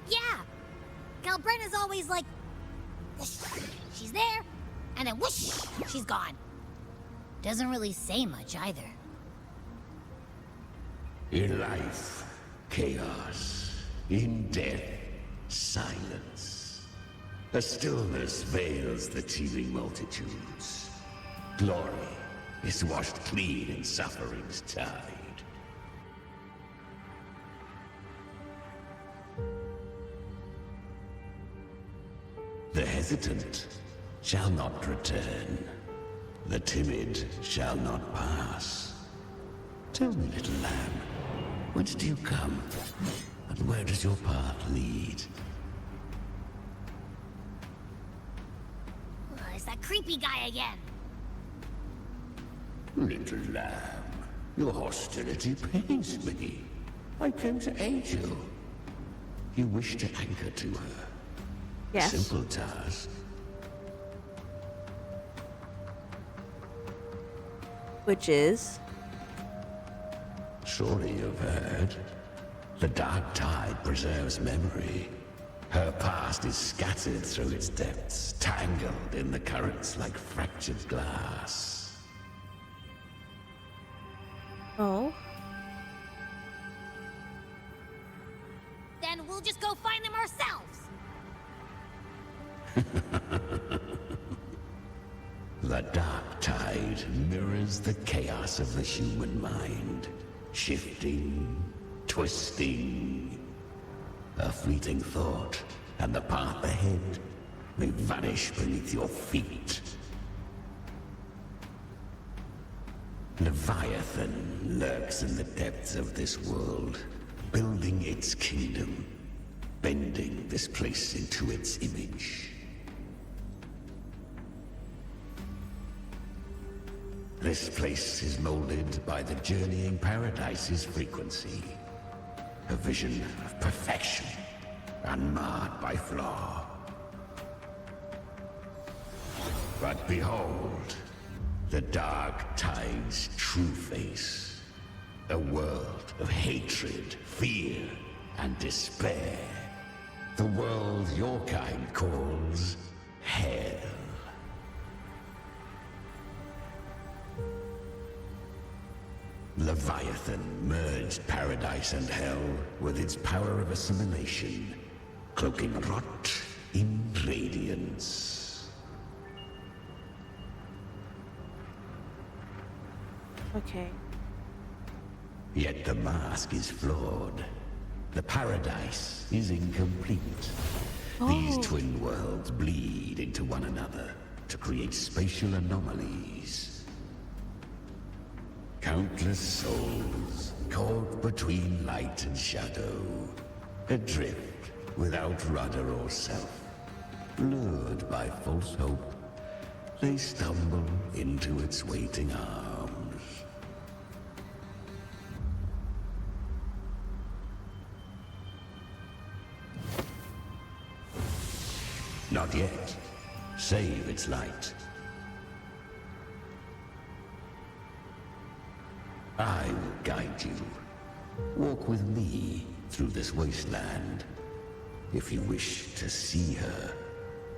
Yeah! Galbrenna's always like... whoosh, she's there, and then whoosh, she's gone. Doesn't really say much either.
In life, chaos. In death, silence. A stillness veils the teeming multitudes. Glory is washed clean in suffering's tide. The hesitant shall not return. The timid shall not pass. Tell me, little lamb, whence do you come? And where does your path lead?
It's that creepy guy again.
Little lamb, your hostility pains me. I came to aid you. You wish to anchor to her.
Yes.
Simple task.
Which is?
Surely you've heard. The dark tide preserves memory. Her past is scattered through its depths, tangled in the currents like fractured glass.
Oh.
Then we'll just go find them ourselves.
The dark tide mirrors the chaos of the human mind. Shifting, twisting. A fleeting thought, and the path ahead may vanish beneath your feet. Leviathan lurks in the depths of this world, building its kingdom, bending this place into its image. This place is molded by the journeying paradise's frequency. A vision of perfection, unmarred by flaw. But behold, the dark tide's true face. A world of hatred, fear, and despair. The world your kind calls hell. Leviathan merged paradise and hell with its power of assimilation, cloaking rot in radiance.
Okay.
Yet the mask is flawed. The paradise is incomplete. These twin worlds bleed into one another to create spatial anomalies. Countless souls caught between light and shadow, adrift without rudder or self. Lured by false hope, they stumble into its waiting arms. Not yet. Save its light. I will guide you. Walk with me through this wasteland. If you wish to see her,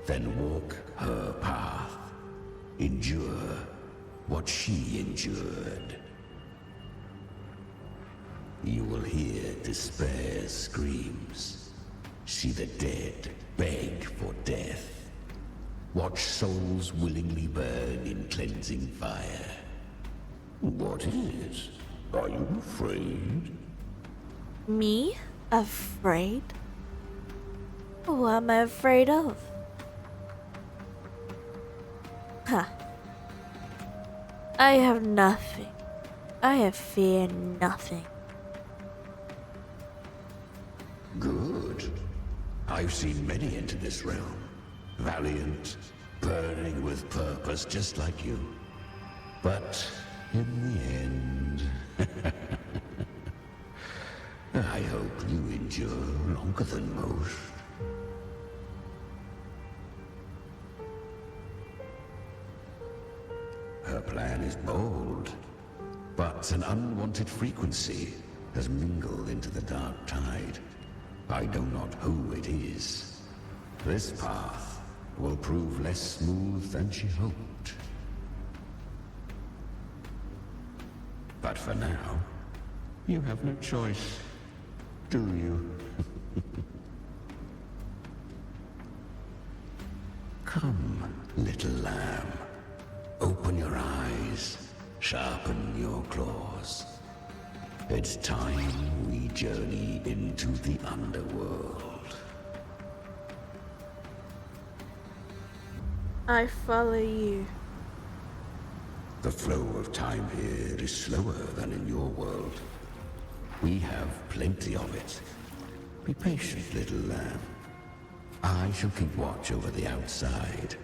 then walk her path. Endure what she endured. You will hear despair's screams. See the dead beg for death. Watch souls willingly burn in cleansing fire. What is? Are you afraid?
Me? Afraid? What am I afraid of? Huh. I have nothing. I have fear nothing.
Good. I've seen many enter this realm. Valiant, burning with purpose just like you. But in the end, I hope you endure longer than most. Her plan is bold, but an unwanted frequency has mingled into the dark tide. I know not who it is. This path will prove less smooth than she hoped. But for now, you have no choice, do you? Come, little lamb. Open your eyes, sharpen your claws. It's time we journey into the underworld.
I follow you.
The flow of time here is slower than in your world. We have plenty of it. Be patient, little lamb. I shall keep watch over the outside.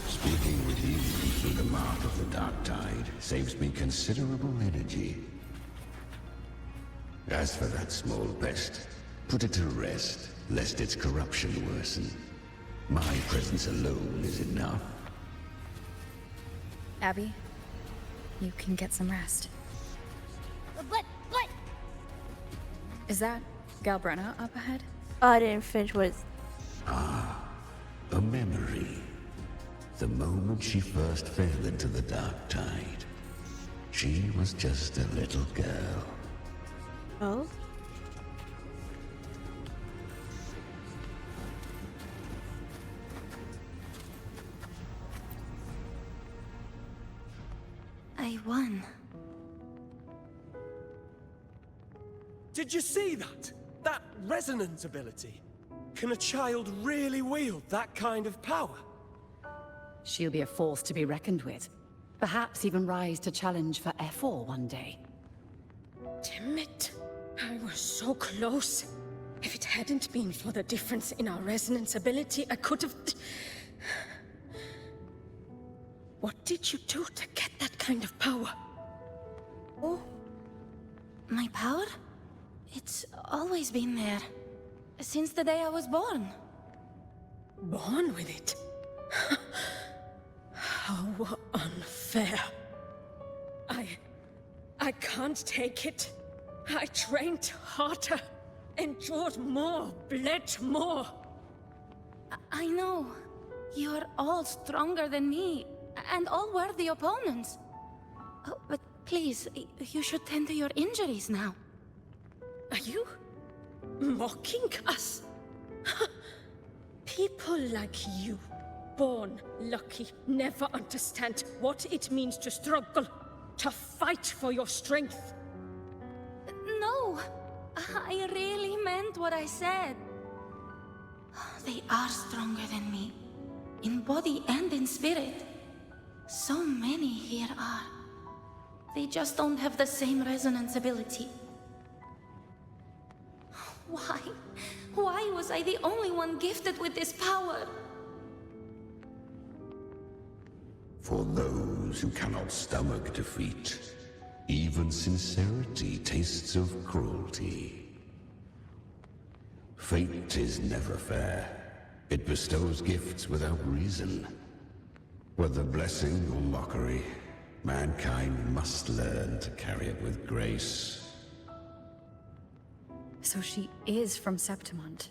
Speaking with you through the mouth of the dark tide saves me considerable energy. As for that small pest, put it to rest, lest its corruption worsen. My presence alone is enough.
Abby, you can get some rest.
But...
Is that Galbrenna up ahead?
I didn't finish with...
A memory. The moment she first fell into the dark tide, she was just a little girl.
Oh?
I won.
Did you see that? That resonance ability? Can a child really wield that kind of power?
She'll be a force to be reckoned with. Perhaps even rise to challenge for F4 one day.
Damn it. I was so close. If it hadn't been for the difference in our resonance ability, I could have... What did you do to get that kind of power?
Oh. My power? It's always been there. Since the day I was born.
Born with it? How unfair. I can't take it. I trained harder, endured more, bled more.
I know. You're all stronger than me, and all worthy opponents. Oh, but
Please, you should tend to your injuries now. Are you mocking us? People like you, born lucky, never understand what it means to struggle, to fight for your strength. No, I really meant what I said. They are stronger than me, in body and in spirit. So many here are. They just don't have the same resonance ability. Why? Why was I the only one gifted with this power?
For those who cannot stomach defeat, even sincerity tastes of cruelty. Fate is never fair. It bestows gifts without reason. Whether blessing or mockery, mankind must learn to carry it with grace.
So she is from Septimont.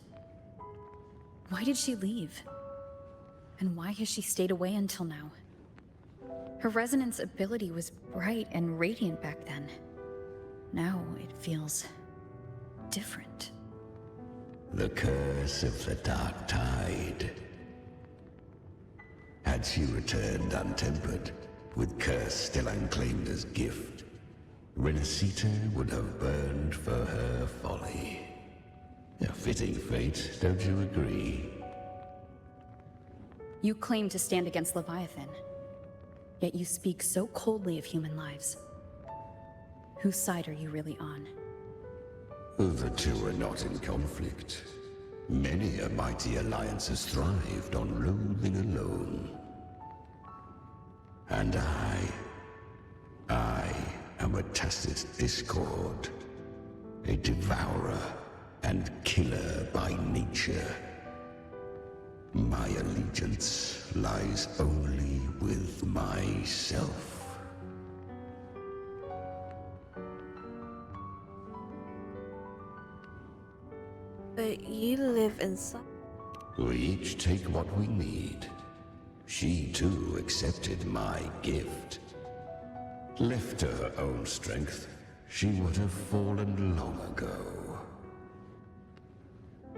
Why did she leave? And why has she stayed away until now? Her resonance ability was bright and radiant back then. Now it feels different.
The curse of the Dark Tide. Had she returned untempered, with curse still unclaimed as gift, Renacita would have burned for her folly. A fitting fate, don't you agree?
You claim to stand against Leviathan, yet you speak so coldly of human lives. Whose side are you really on?
The two are not in conflict. Many a mighty alliance has thrived on loathing alone. And I am a tacit discord, a devourer and killer by nature. My allegiance lies only with myself.
But you live inside.
We each take what we need. She too accepted my gift. Left to her own strength, she would have fallen long ago.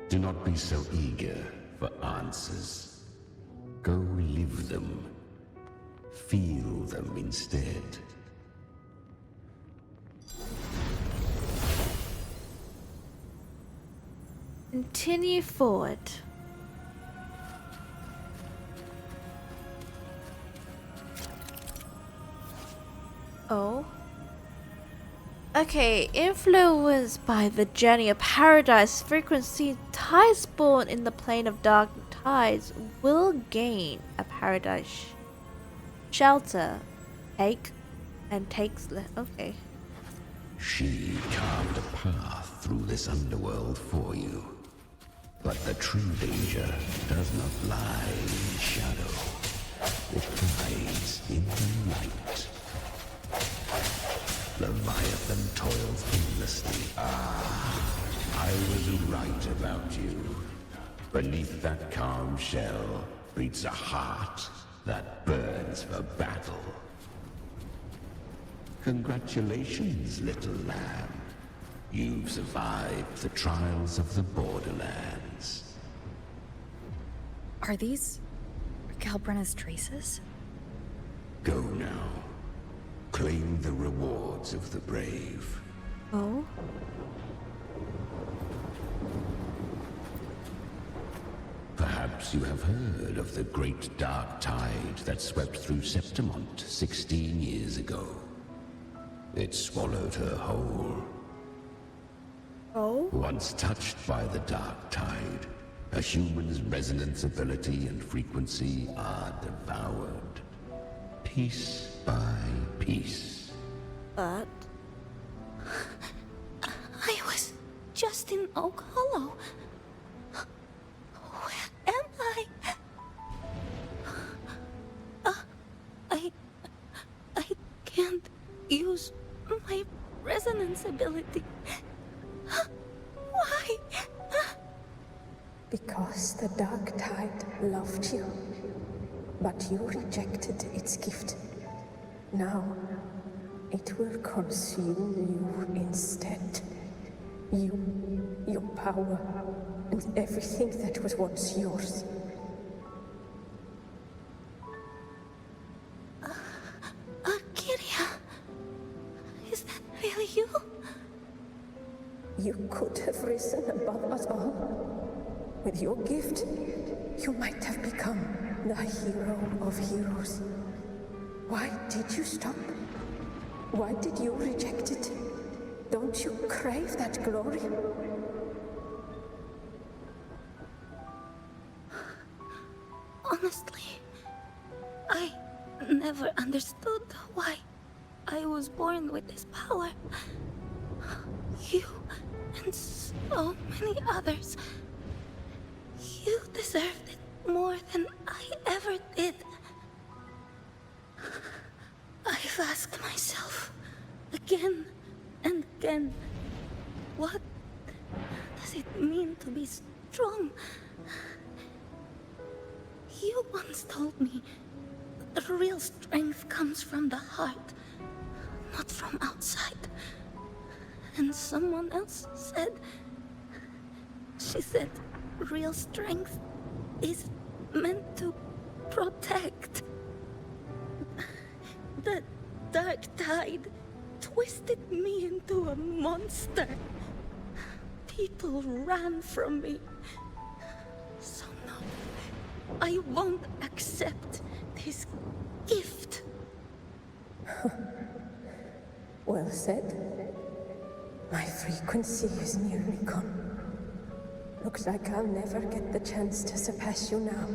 Do not be so eager for answers. Go live them. Feel them instead.
Continue forward. Oh. Okay, influenced by the journey of paradise frequency, tides born in the plane of dark tides will gain a paradise shelter. Okay.
She carved a path through this underworld for you. But the true danger does not lie in the shadow. It hides in the light. Leviathan toils endlessly. I was right about you. Beneath that calm shell beats a heart that burns for battle. Congratulations, little lamb. You've survived the trials of the borderlands.
Are these Galbrenna's traces?
Go now. Claim the rewards of the brave.
Oh?
Perhaps you have heard of the great dark tide that swept through Septimont 16 years ago. It swallowed her whole.
Oh?
Once touched by the dark tide, a human's resonance ability and frequency are devoured. Piece by piece.
But
I was just in Oak Hollow. Where am I? I can't use my resonance ability. Why?
Because the Dark Tide loved you, but you rejected its gift. Now, It will consume you instead. You, your power, and everything that was once yours.
Kiria, is that really you?
You could have risen above us all. With your gift, you might have become the hero of heroes. Why did you stop? Why did you reject it? Don't you crave that glory?
Honestly, I never understood why I was born with this power. You and so many others, you deserved it more than I ever did. I've asked myself again and again, what does it mean to be strong? You once told me that real strength comes from the heart, not from outside. And someone else said, she said, real strength is meant to protect. The dark tide twisted me into a monster. People ran from me. So no, I won't accept this gift.
Well said. My frequency is nearly gone. Looks like I'll never get the chance to surpass you now.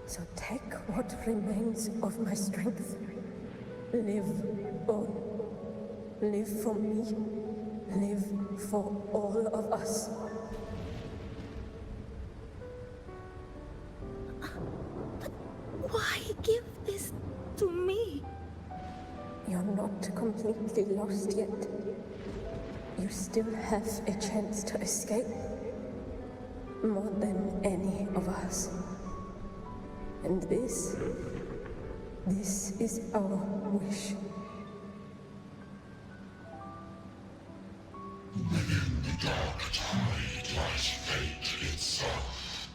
So take what remains of my strength. Live on. Live for me. Live for all of us.
But why give this to me?
You're not completely lost yet. You still have a chance to escape. More than any of us. And this is our wish.
Within the dark tide lies fate itself.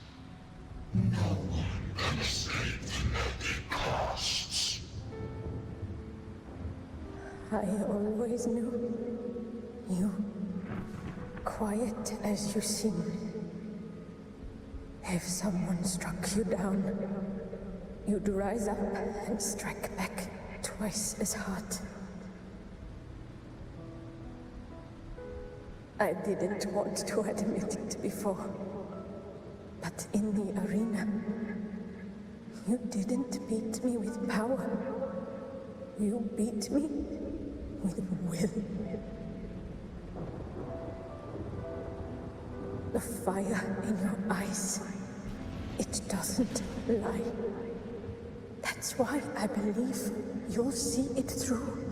No one can escape the net it casts.
I always knew you, quiet as you seem. If someone struck you down, you'd rise up and strike back twice as hard. I didn't want to admit it before, but in the arena, you didn't beat me with power. You beat me with will. The fire in your eyes, it doesn't lie. That's why I believe you'll see it through.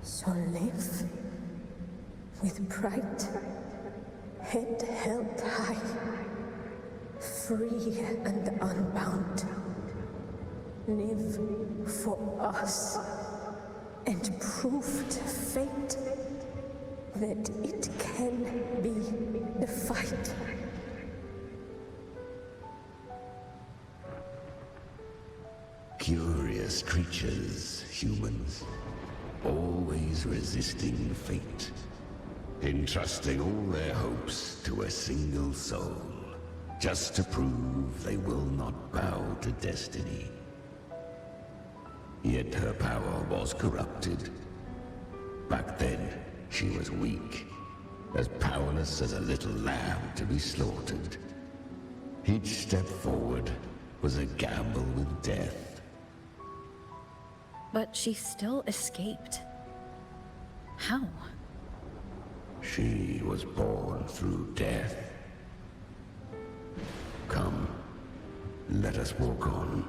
So live with pride, head held high, free and unbound. Live for us and prove to fate that it can be the fight.
Curious creatures, humans, always resisting fate, entrusting all their hopes to a single soul, just to prove they will not bow to destiny. Yet her power was corrupted. Back then, she was weak, as powerless as a little lamb to be slaughtered. Each step forward was a gamble with death.
But she still escaped. How?
She was born through death. Come, let us walk on.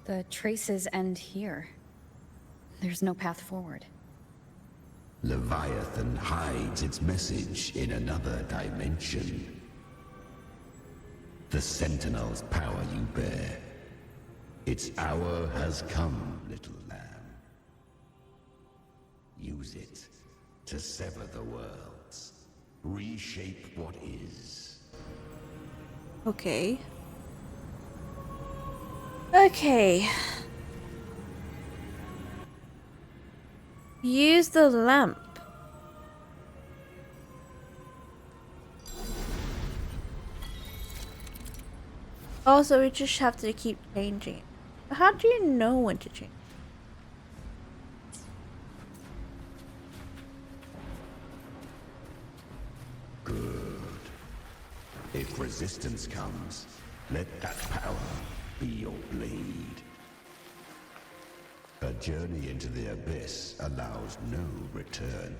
The traces end here. There's no path forward.
Leviathan hides its message in another dimension. The Sentinel's power you bear. Its hour has come, little lamb. Use it to sever the worlds. Reshape what is.
Okay. Okay. Use the lamp. Also, we just have to keep changing it. How do you know when to change?
Good. If resistance comes, let that power be your blade. A journey into the abyss allows no return.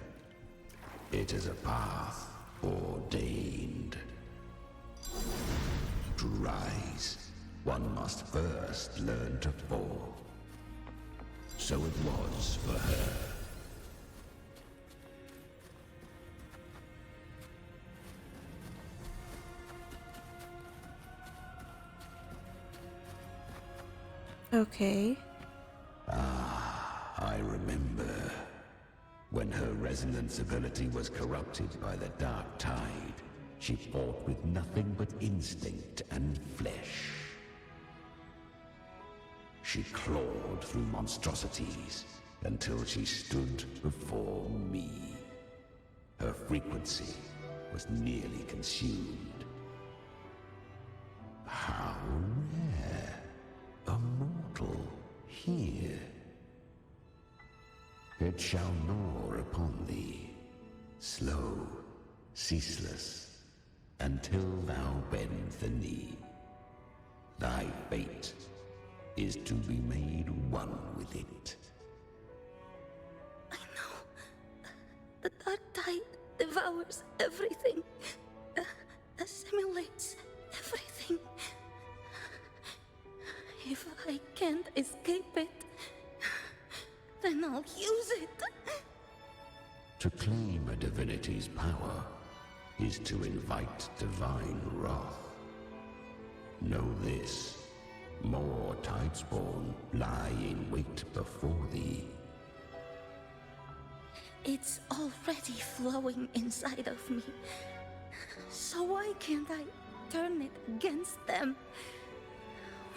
It is a path ordained. To rise, one must first learn to fall. So it was for her.
Okay.
I remember. When her resonance ability was corrupted by the dark tide, she fought with nothing but instinct and flesh. She clawed through monstrosities until she stood before me. Her frequency was nearly consumed. How rare. A mortal here. It shall gnaw upon thee, slow, ceaseless, until thou bend the knee. Thy fate is to be made one with it.
I know. The dark tide devours everything. Assimilates everything. If I can't escape it, then I'll use it.
To claim a divinity's power is to invite divine wrath. Know this. More Tidespawn lie in wait before thee.
It's already flowing inside of me. So why can't I turn it against them?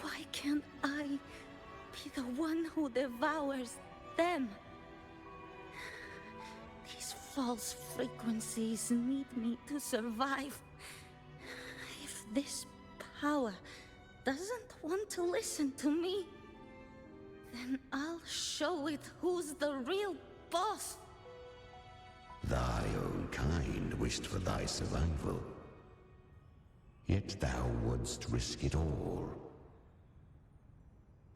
Why can't I be the one who devours them? These false frequencies need me to survive. If this power doesn't want to listen to me, then I'll show it who's the real boss.
Thy own kind wished for thy survival. Yet thou wouldst risk it all.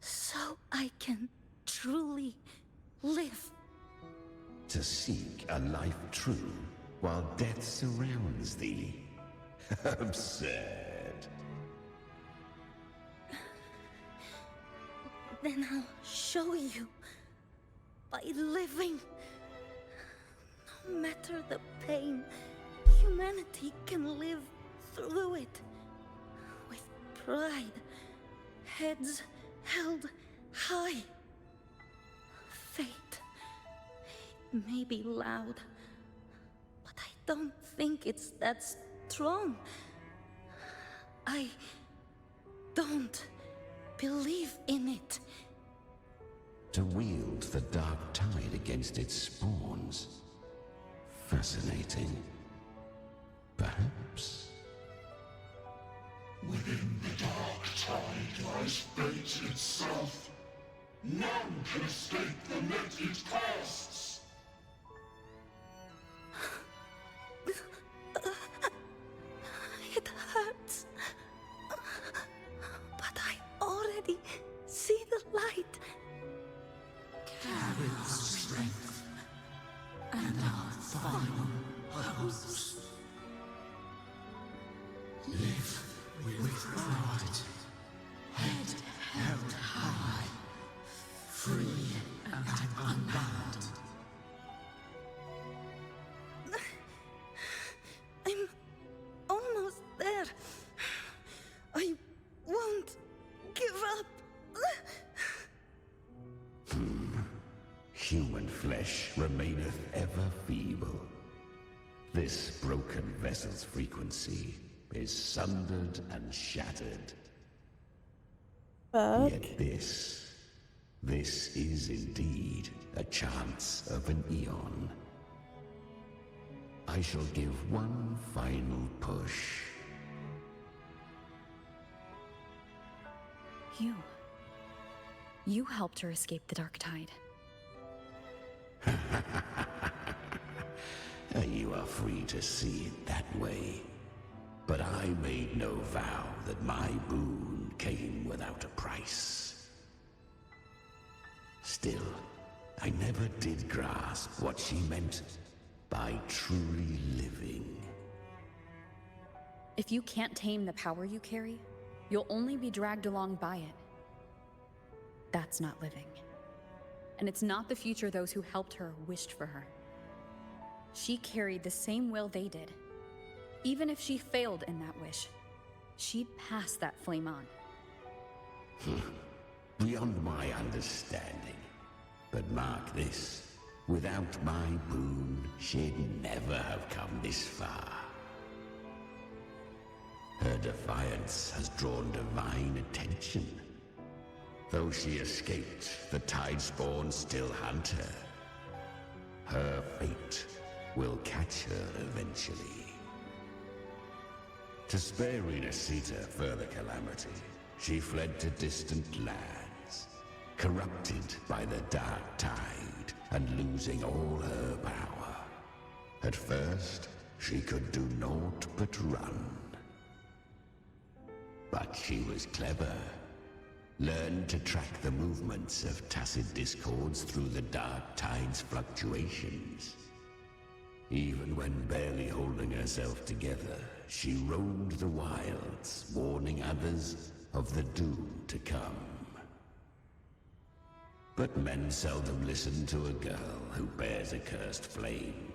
So I can truly live.
To seek a life true while death surrounds thee. Absurd.
Then I'll show you. By living. No matter the pain, humanity can live through it. With pride. Heads held high. Fate. It may be loud, but I don't think it's that strong. I don't believe in it.
To wield the dark tide against its spawns. Fascinating. Perhaps.
Within the dark tide lies fate itself. None can escape the net it casts.
It hurts. But I already see the light.
Carry the strength and our final hopes. Live with pride, head held high.
flesh remaineth ever feeble. This broken vessel's frequency is sundered and shattered. Yet this is indeed a chance of an eon. I shall give one final push.
You helped her escape the Dark Tide.
You are free to see it that way. But I made no vow that my boon came without a price. Still, I never did grasp what she meant by truly living.
If you can't tame the power you carry, you'll only be dragged along by it. That's not living. And it's not the future those who helped her wished for her. She carried the same will they did. Even if she failed in that wish, she'd pass that flame on.
Beyond my understanding. But mark this, without my boon, she'd never have come this far. Her defiance has drawn divine attention. Though she escaped, the Tidespawn still hunt her. Her fate will catch her eventually. To spare Renacita further calamity, she fled to distant lands, corrupted by the Dark Tide and losing all her power. At first, she could do naught but run. But she was clever. Learned to track the movements of tacit discords through the Dark Tide's fluctuations. Even when barely holding herself together, she roamed the wilds, warning others of the doom to come. But men seldom listen to a girl who bears a cursed flame.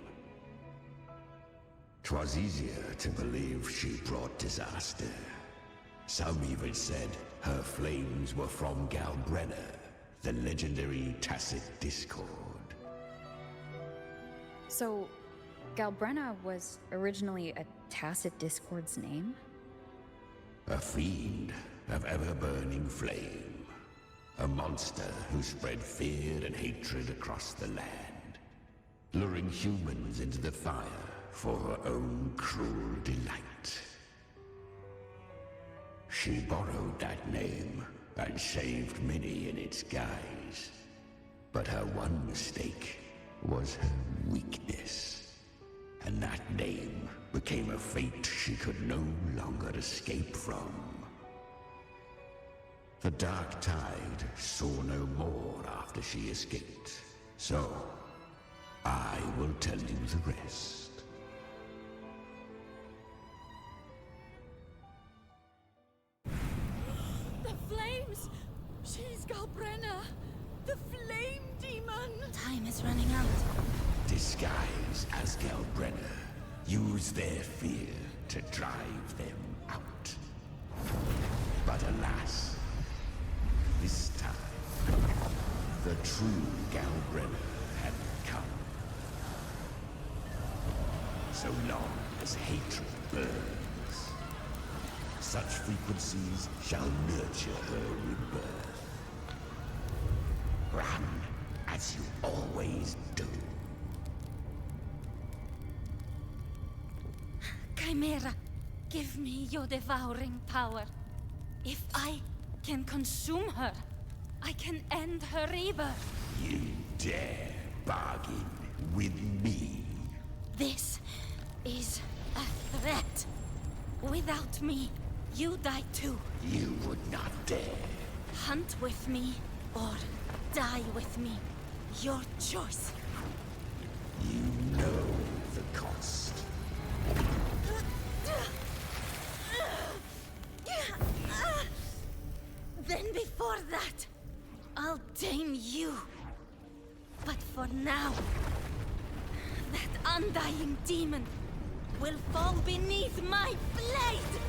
'Twas easier to believe she brought disaster. Some even said her flames were from Galbrenna, the legendary tacit discord.
So, Galbrenna was originally a tacit discord's name?
A fiend of ever-burning flame. A monster who spread fear and hatred across the land, luring humans into the fire for her own cruel delight. She borrowed that name and saved many in its guise. But her one mistake was her weakness. And that name became a fate she could no longer escape from. The Dark Tide saw no more after she escaped. So, I will tell you the rest.
The flames! She's Galbrenna! The flame demon!
Time is running out.
Disguised as Galbrenna, use their fear to drive them out. But alas, this time, the true Galbrenna had come. So long as hatred burns, such frequencies shall nurture her rebirth. Run as you always do.
Chimera, give me your devouring power. If I can consume her, I can end her rebirth.
You dare bargain with me?
This is a threat. Without me, you die too.
You would not dare.
Hunt with me, or die with me. Your choice.
You know the cost.
Then before that, I'll tame you. But for now, that undying demon will fall beneath my blade!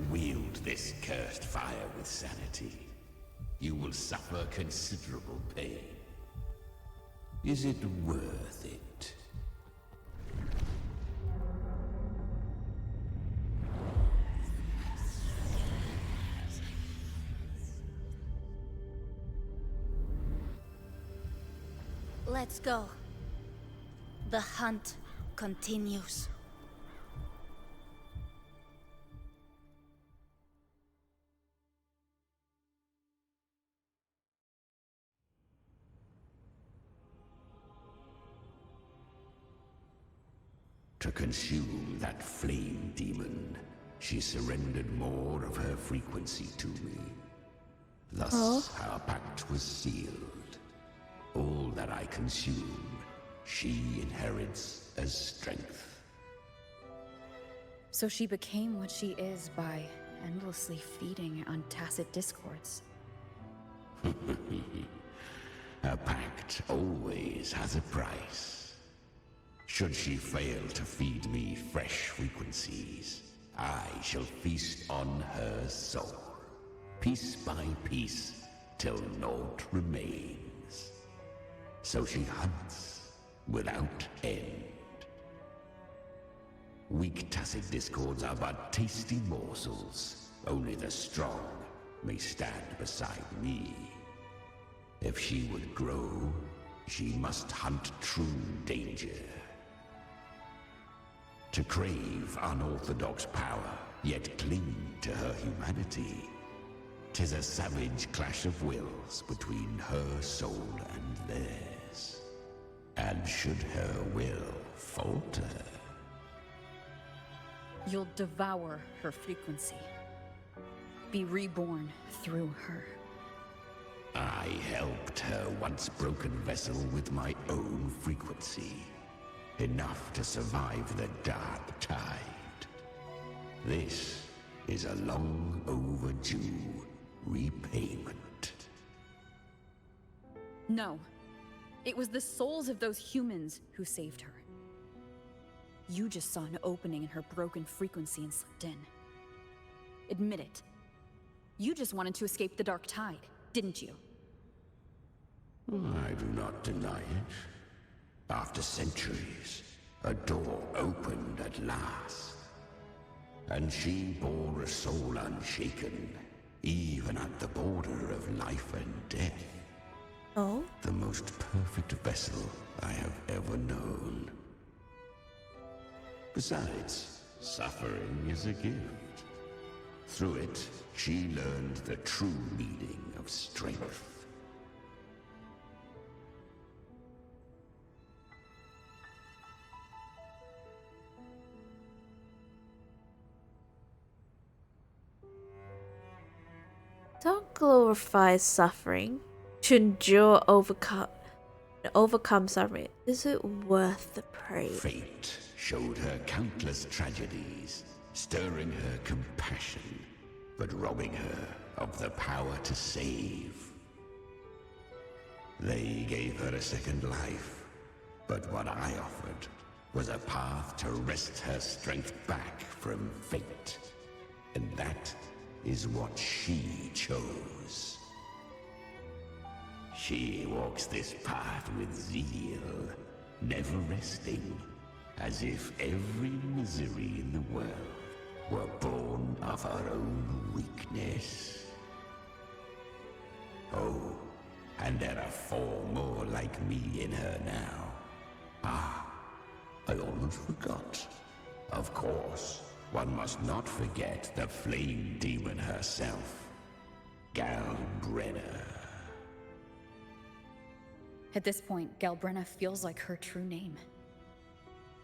wield this cursed fire with sanity, you will suffer considerable pain. Is it worth it?
Let's go. The hunt continues.
To consume that flame demon, she surrendered more of her frequency to me. Thus, our pact was sealed. All that I consume, she inherits as strength.
So she became what she is by endlessly feeding on tacit discords.
A pact always has a price. Should she fail to feed me fresh frequencies, I shall feast on her soul, piece by piece, till naught remains. So she hunts without end. Weak tacit discords are but tasty morsels. Only the strong may stand beside me. If she would grow, she must hunt true danger. To crave unorthodox power, yet cling to her humanity, 'tis a savage clash of wills between her soul and theirs. And should her will falter,
You'll devour her frequency. Be reborn through her.
I helped her once broken vessel with my own frequency. Enough to survive the dark tide. This is a long overdue repayment.
No. It was the souls of those humans who saved her. You just saw an opening in her broken frequency and slipped in. Admit it. You just wanted to escape the dark tide, didn't you?
I do not deny it. After centuries, a door opened at last. And she bore a soul unshaken, even at the border of life and death.
Oh?
The most perfect vessel I have ever known. Besides, suffering is a gift. Through it, she learned the true meaning of strength.
Don't glorify suffering. To endure overcome suffering. Is it worth the praise?
Fate showed her countless tragedies, stirring her compassion, but robbing her of the power to save. They gave her a second life, but what I offered was a path to wrest her strength back from fate. And that is what she chose. She walks this path with zeal, never resting, as if every misery in the world were born of her own weakness. Oh, and there are 4 more like me in her now. Ah, I almost forgot. Of course, one must not forget the flame demon herself, Galbrenna.
At this point, Galbrenna feels like her true name.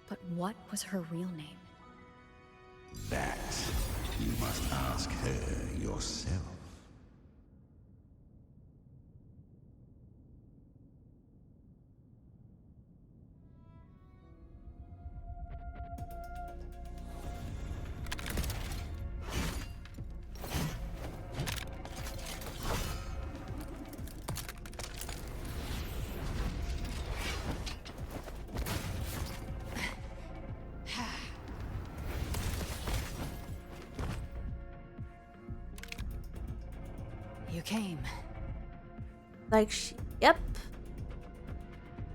But what was her real name?
That you must ask her yourself.
came.
Yep.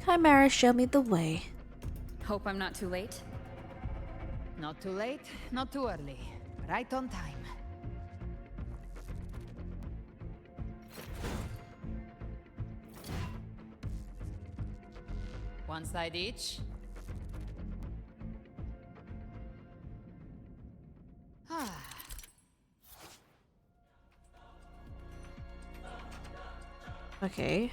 Chimera, show me the way.
Hope I'm not too late.
Not too late, not too early. Right on time. One side each.
Okay.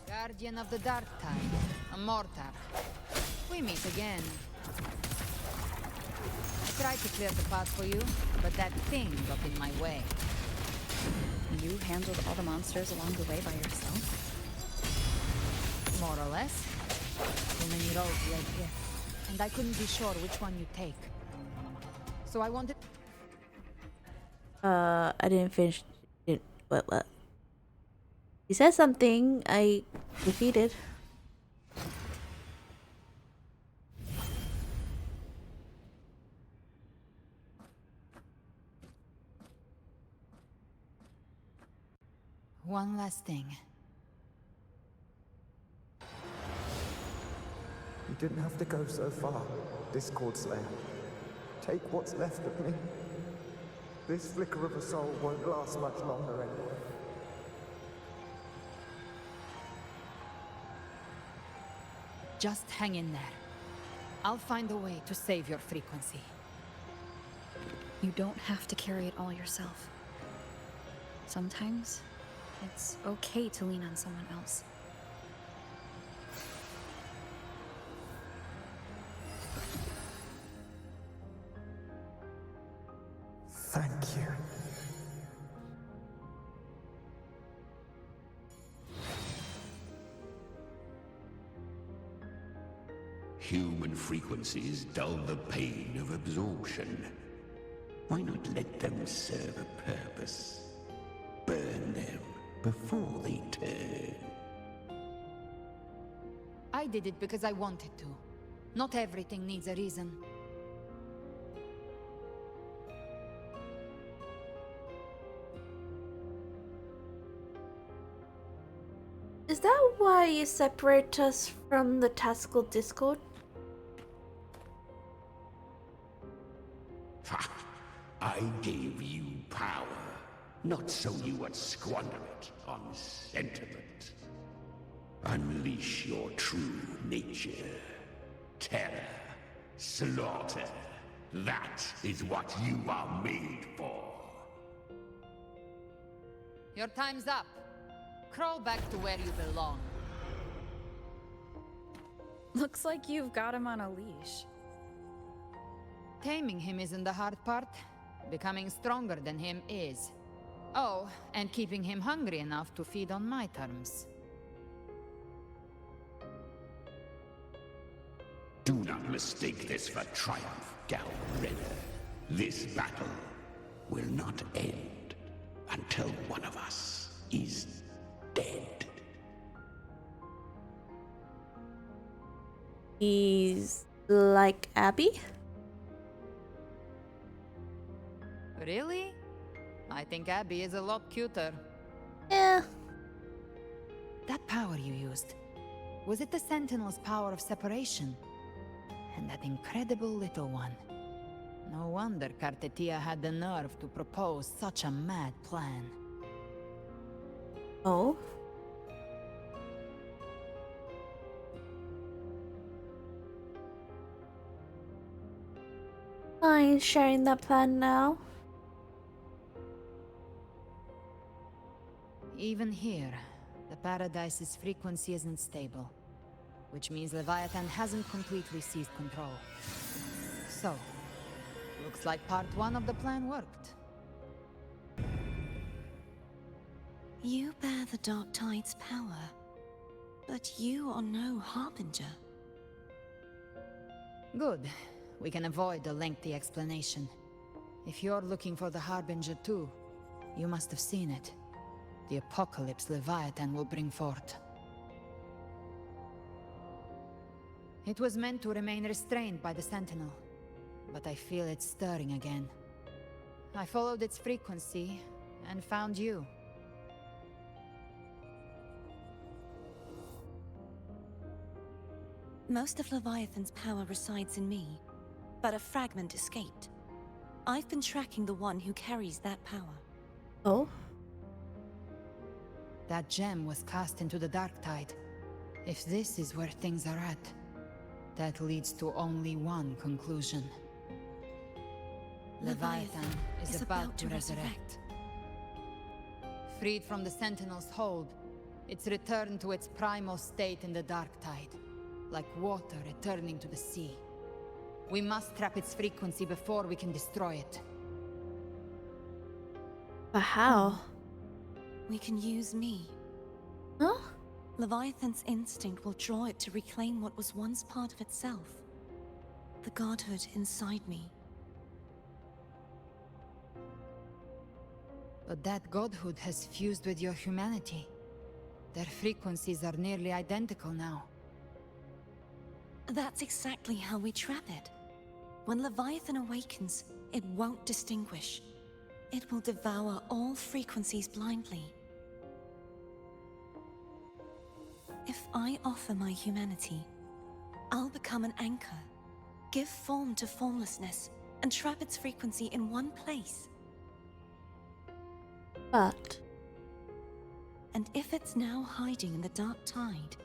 Guardian of the Dark Tide, a Mortar. We meet again. I tried to clear the path for you, but that thing got in my way.
You handled all the monsters along the way by yourself?
More or less. Too many roads led here, and I couldn't be sure which one you'd take. So I wanted...
I didn't finish it. What? He said something. I repeated.
One last thing.
You didn't have to go so far, Discord Slayer. Take what's left of me. This flicker of a soul won't last much longer anyway.
Just hang in there. I'll find a way to save your frequency.
You don't have to carry it all yourself. Sometimes, it's okay to lean on someone else.
Thank you.
Human frequencies dull the pain of absorption. Why not let them serve a purpose? Burn them before they turn.
I did it because I wanted to. Not everything needs a reason.
Is that why you separate us from the tactical Discord?
Ha! I gave you power, not so you would squander it on sentiment. Unleash your true nature. Terror, slaughter. That is what you are made for.
Your time's up. Crawl back to where you belong.
Looks like you've got him on a leash.
Taming him isn't the hard part. Becoming stronger than him is. Oh, and keeping him hungry enough to feed on my terms.
Do not mistake this for triumph, Galbrena. This battle will not end until one of us is dead.
He's like Abby?
Really? I think Abby is a lot cuter.
Yeah.
That power you used, was it the Sentinel's power of separation? And that incredible little one. No wonder Cartetia had the nerve to propose such a mad plan.
Oh? Fine, sharing that plan now.
Even here, the Paradise's frequency isn't stable. Which means Leviathan hasn't completely seized control. So, looks like part 1 of the plan worked.
You bear the Dark Tide's power, but you are no Harbinger.
Good. We can avoid a lengthy explanation. If you're looking for the Harbinger too, you must have seen it. The apocalypse Leviathan will bring forth. It was meant to remain restrained by the Sentinel, but I feel it stirring again. I followed its frequency and found you.
Most of Leviathan's power resides in me, but a fragment escaped. I've been tracking the one who carries that power.
Oh?
That gem was cast into the dark tide. If this is where things are at, that leads to only one conclusion. Leviathan is about to resurrect. Freed from the Sentinel's hold, it's returned to its primal state in the dark tide, like water returning to the sea. We must trap its frequency before we can destroy it.
But how?
We can use me.
Huh?
Leviathan's instinct will draw it to reclaim what was once part of itself. The godhood inside me.
But that godhood has fused with your humanity. Their frequencies are nearly identical now.
That's exactly how we trap it. When Leviathan awakens, it won't distinguish. It will devour all frequencies blindly. If I offer my humanity, I'll become an anchor, give form to formlessness, and trap its frequency in one place.
But...
And if it's now hiding in the dark tide,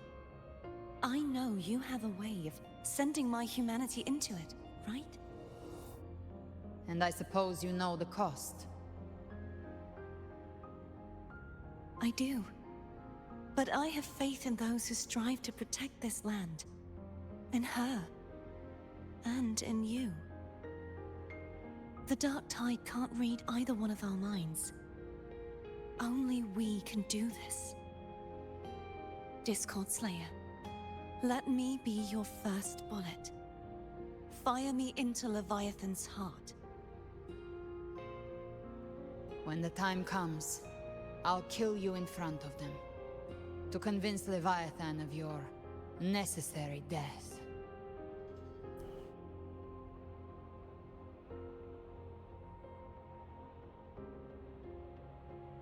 I know you have a way of sending my humanity into it, right?
And I suppose you know the cost.
I do. But I have faith in those who strive to protect this land. In her. And in you. The dark tide can't read either one of our minds. Only we can do this. Discord Slayer, let me be your first bullet. Fire me into Leviathan's heart.
When the time comes, I'll kill you in front of them. To convince Leviathan of your necessary death.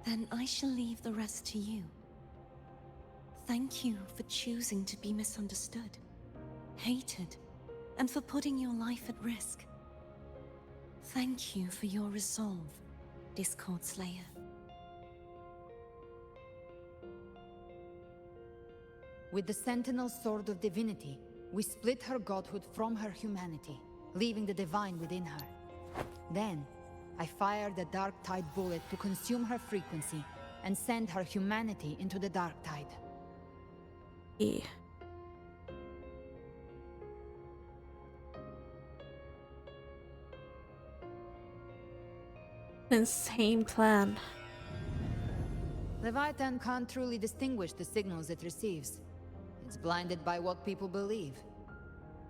Then I shall leave the rest to you. Thank you for choosing to be misunderstood, hated, and for putting your life at risk. Thank you for your resolve, Discord Slayer.
With the Sentinel's Sword of Divinity, we split her godhood from her humanity, leaving the divine within her. Then, I fired the Dark Tide bullet to consume her frequency and send her humanity into the Dark Tide.
Yeah. Insane plan.
Leviathan can't truly distinguish the signals it receives. It's blinded by what people believe.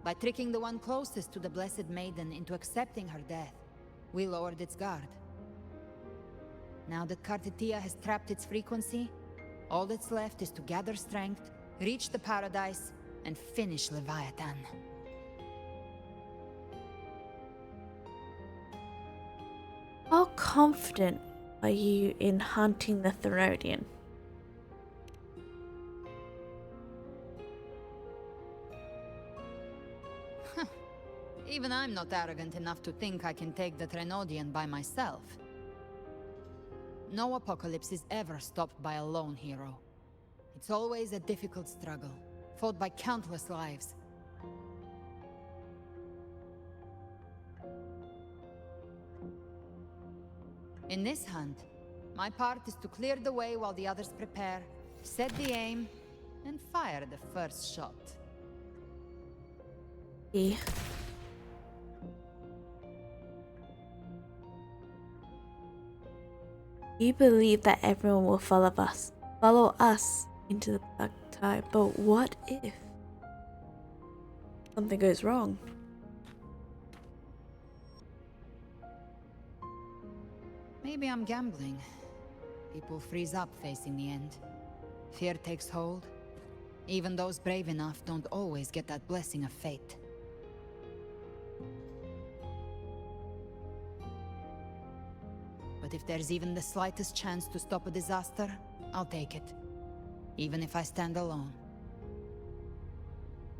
By tricking the one closest to the Blessed Maiden into accepting her death, we lowered its guard. Now that Kartetia has trapped its frequency, all that's left is to gather strength, reach the paradise, and finish Leviathan.
How confident are you in hunting the Therodian?
Even I'm not arrogant enough to think I can take the Trenodian by myself. No apocalypse is ever stopped by a lone hero. It's always a difficult struggle, fought by countless lives. In this hunt, my part is to clear the way while the others prepare, set the aim, and fire the first shot.
Yeah. You believe that everyone will follow us into the black tide, but what if something goes wrong?
Maybe I'm gambling. People freeze up facing the end. Fear takes hold. Even those brave enough don't always get that blessing of fate. But if there's even the slightest chance to stop a disaster, I'll take it. Even if I stand alone.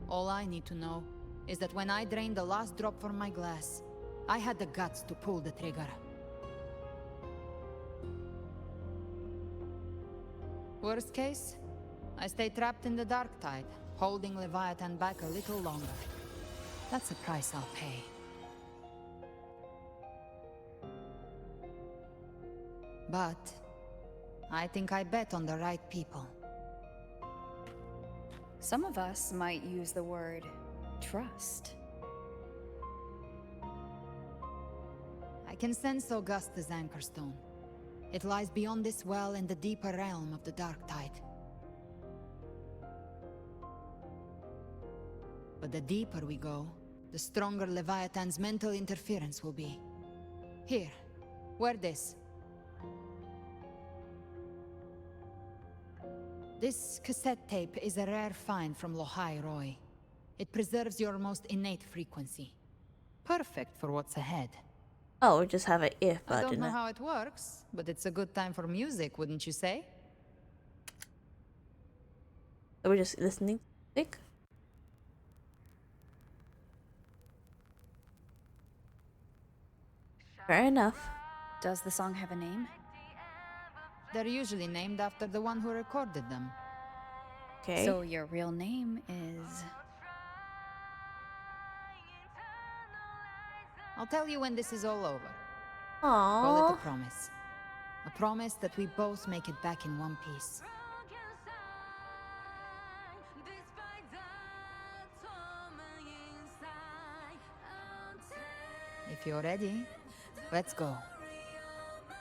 All I need to know is that when I drained the last drop from my glass, I had the guts to pull the trigger. Worst case, I stay trapped in the dark tide, holding Leviathan back a little longer. That's the price I'll pay. But I think I bet on the right people.
Some of us might use the word trust.
I can sense Augusta's Anchorstone. It lies beyond this well in the deeper realm of the dark tide. But the deeper we go, the stronger Leviathan's mental interference will be. Here, wear this. This cassette tape is a rare find from Lohai Roy. It preserves your most innate frequency. Perfect for what's ahead.
Oh, we just have an if
I don't
button.
know how it works, but it's a good time for music, wouldn't you say?
So we're just listening to music? Fair enough.
Does the song have a name?
They're usually named after the one who recorded them.
Okay.
So your real name is...
I'll tell you when this is all over.
Aww.
Call it a promise. A promise that we both make it back in one piece. If you're ready, let's go.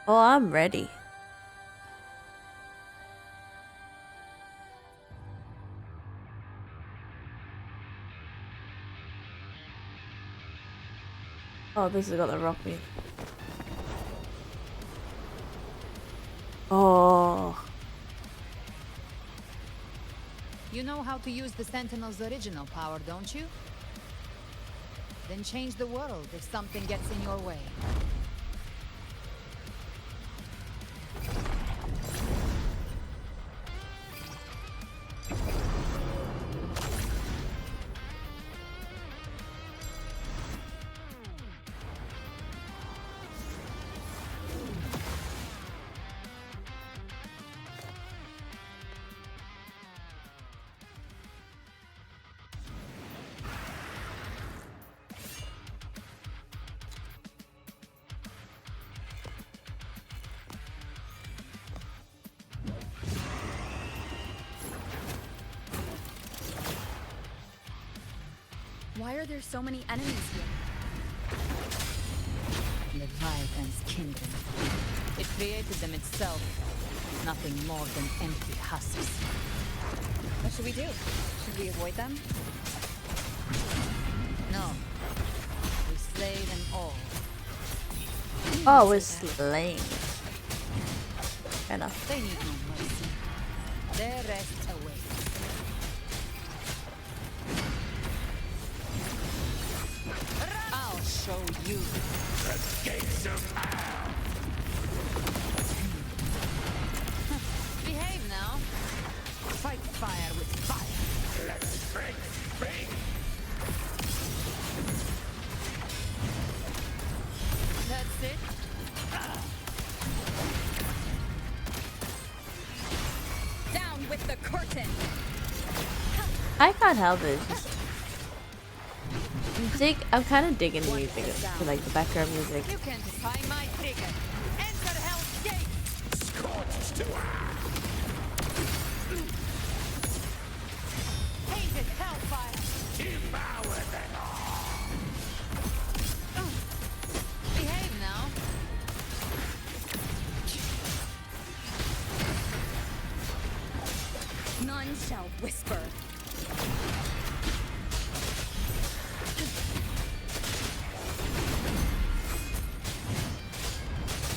Oh, I'm ready. Oh, this has got the rock music. Oh.
You know how to use the Sentinel's original power, don't you? Then change the world if something gets in your way.
Why are there so many enemies here?
Leviathan's kingdom. It created them itself. Nothing more than empty husks.
What should we do? Should we avoid them?
No. We slay them all.
Oh, we're slain. Fair enough.
They need no mercy. Their rest awaits. I'll show you the gates of hell. Behave now. Fight fire with fire. Let's break free. That's it.
Down with the curtain.
I can't help it. I'm kind of digging the music, like the background music.
You can't defy my trigger. Enter Hell's Gate. Scorched to hated hellfire. Devour them all. Behave now.
None shall whisper.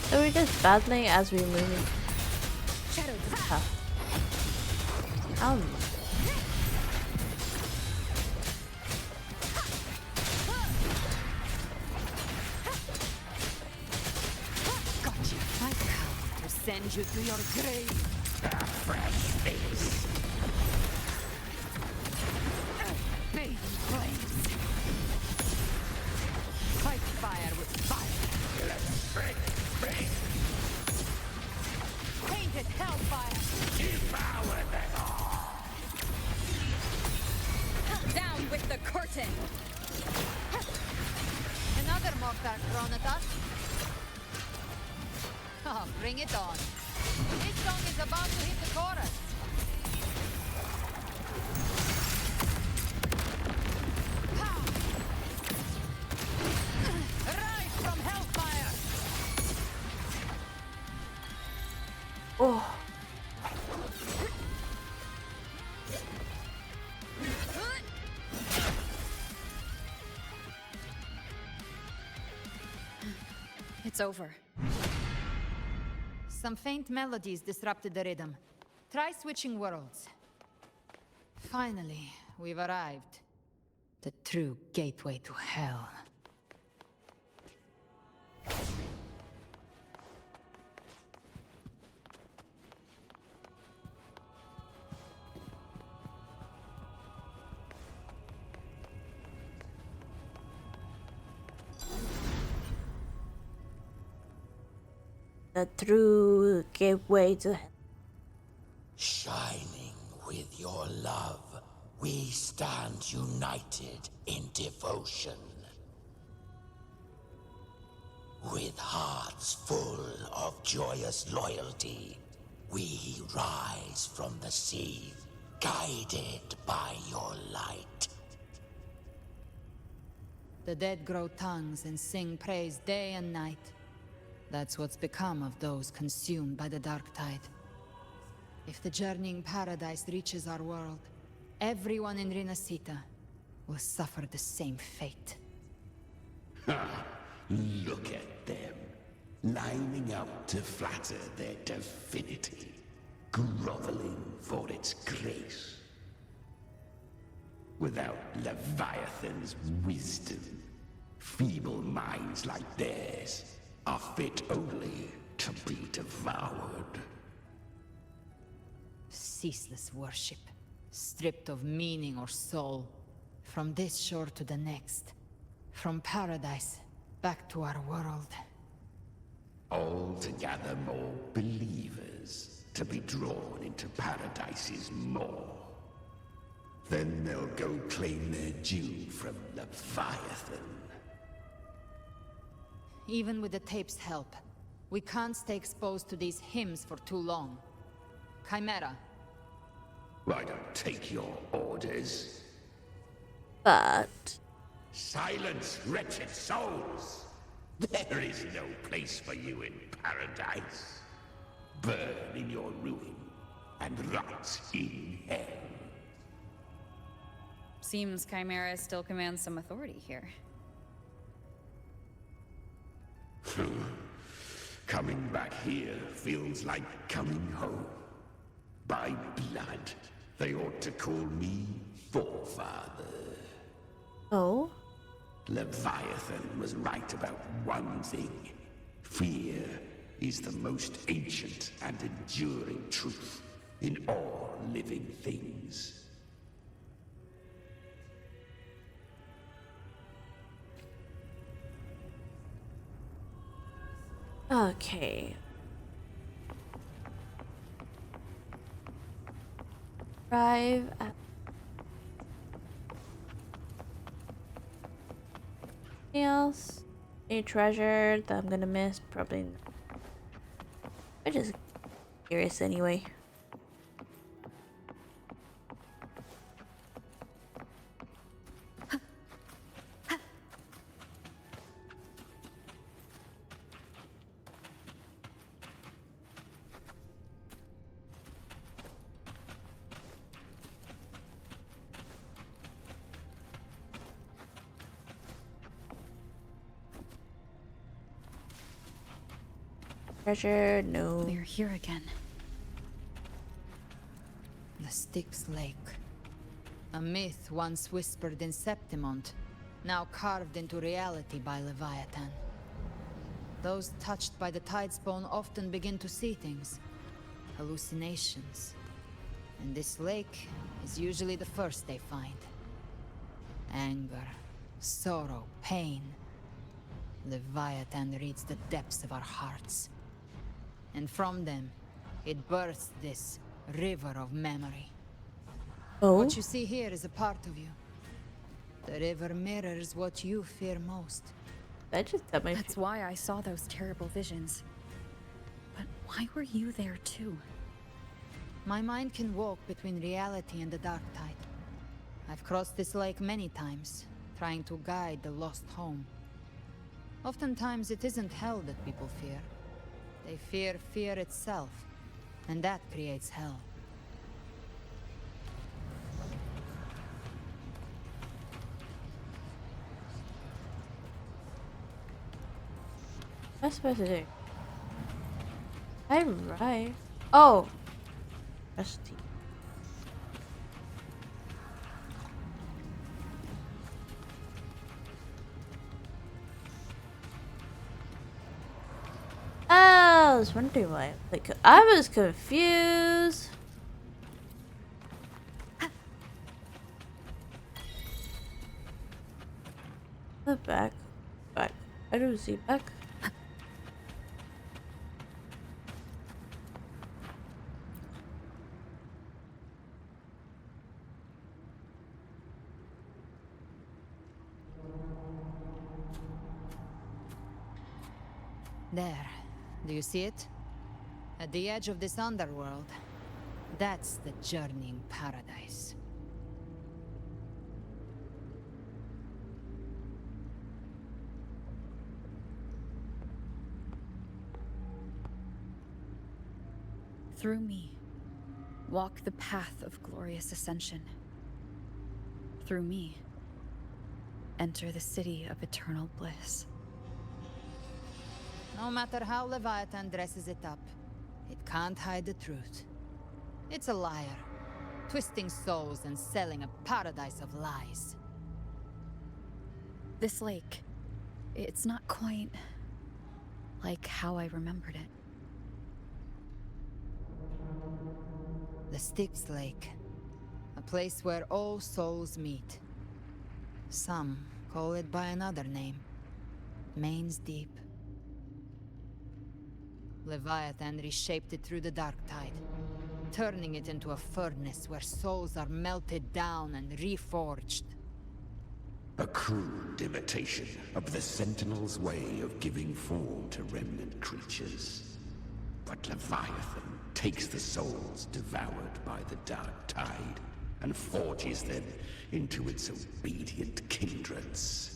So we're just battling as we move.
Gotcha. I send you to your grave.
A fresh face.
Baby flames. Fight fire with fire.
Let's break.
Painted hellfire.
Devour them all.
Down with the curtain!
Another mortar thrown at us. Oh, bring it on. This song is about to hit the chorus. Ha! Rise from hellfire!
Oh.
It's over.
Some faint melodies disrupted the rhythm. Try switching worlds. Finally, we've arrived. The true gateway to hell.
The true gateway to hell.
Shining with your love, we stand united in devotion. With hearts full of joyous loyalty, we rise from the sea, guided by your light.
The dead grow tongues and sing praise day and night. That's what's become of those consumed by the dark tide. If the journeying paradise reaches our world, everyone in Rinasita will suffer the same fate.
Ha! Look at them, lining up to flatter their divinity, groveling for its grace. Without Leviathan's wisdom, feeble minds like theirs are fit only to be devoured.
Ceaseless worship, stripped of meaning or soul. From this shore to the next. From paradise back to our world.
All to gather more believers to be drawn into Paradise's maw. Then they'll go claim their due from Leviathan.
Even with the tape's help, we can't stay exposed to these hymns for too long. Chimera.
I don't take your orders.
But
Silence, wretched souls! There is no place for you in paradise. Burn in your ruin and rot in hell.
Seems Chimera still commands some authority here.
Coming back here feels like coming home. By blood, they ought to call me Forefather.
oh,
Leviathan was right about one thing. Fear is the most ancient and enduring truth in all living things.
okay. Arrive at anything else? Any treasure that I'm gonna miss? Probably not. I'm just curious anyway. Treasure, no.
We're here again.
The Styx Lake. A myth once whispered in Septimont, now carved into reality by Leviathan. Those touched by the Tidespawn often begin to see things. Hallucinations. And this lake is usually the first they find. Anger, sorrow, pain. Leviathan reads the depths of our hearts. And from them, it births this river of memory.
Oh?
What you see here is a part of you. The river mirrors what you fear most.
That's why I saw those terrible visions. But why were you there too?
My mind can walk between reality and the dark tide. I've crossed this lake many times, trying to guide the lost home. Oftentimes it isn't hell that people fear. They fear fear itself, and that creates hell.
What's supposed to do? I'm right. Oh! Press T. I was wondering why. Like, I was confused. The back. Back. I don't see back.
There. Do you see it? At the edge of this underworld. That's the journeying paradise.
Through me, walk the path of glorious ascension. Through me, enter the city of eternal bliss.
No matter how Leviathan dresses it up, it can't hide the truth. It's a liar, twisting souls and selling a paradise of lies.
This lake, it's not quite like how I remembered it.
The Styx Lake. A place where all souls meet. Some call it by another name. Main's Deep. Leviathan reshaped it through the dark tide, turning it into a furnace where souls are melted down and reforged.
A crude imitation of the Sentinel's way of giving form to remnant creatures. But Leviathan takes the souls devoured by the dark tide and forges them into its obedient kindreds.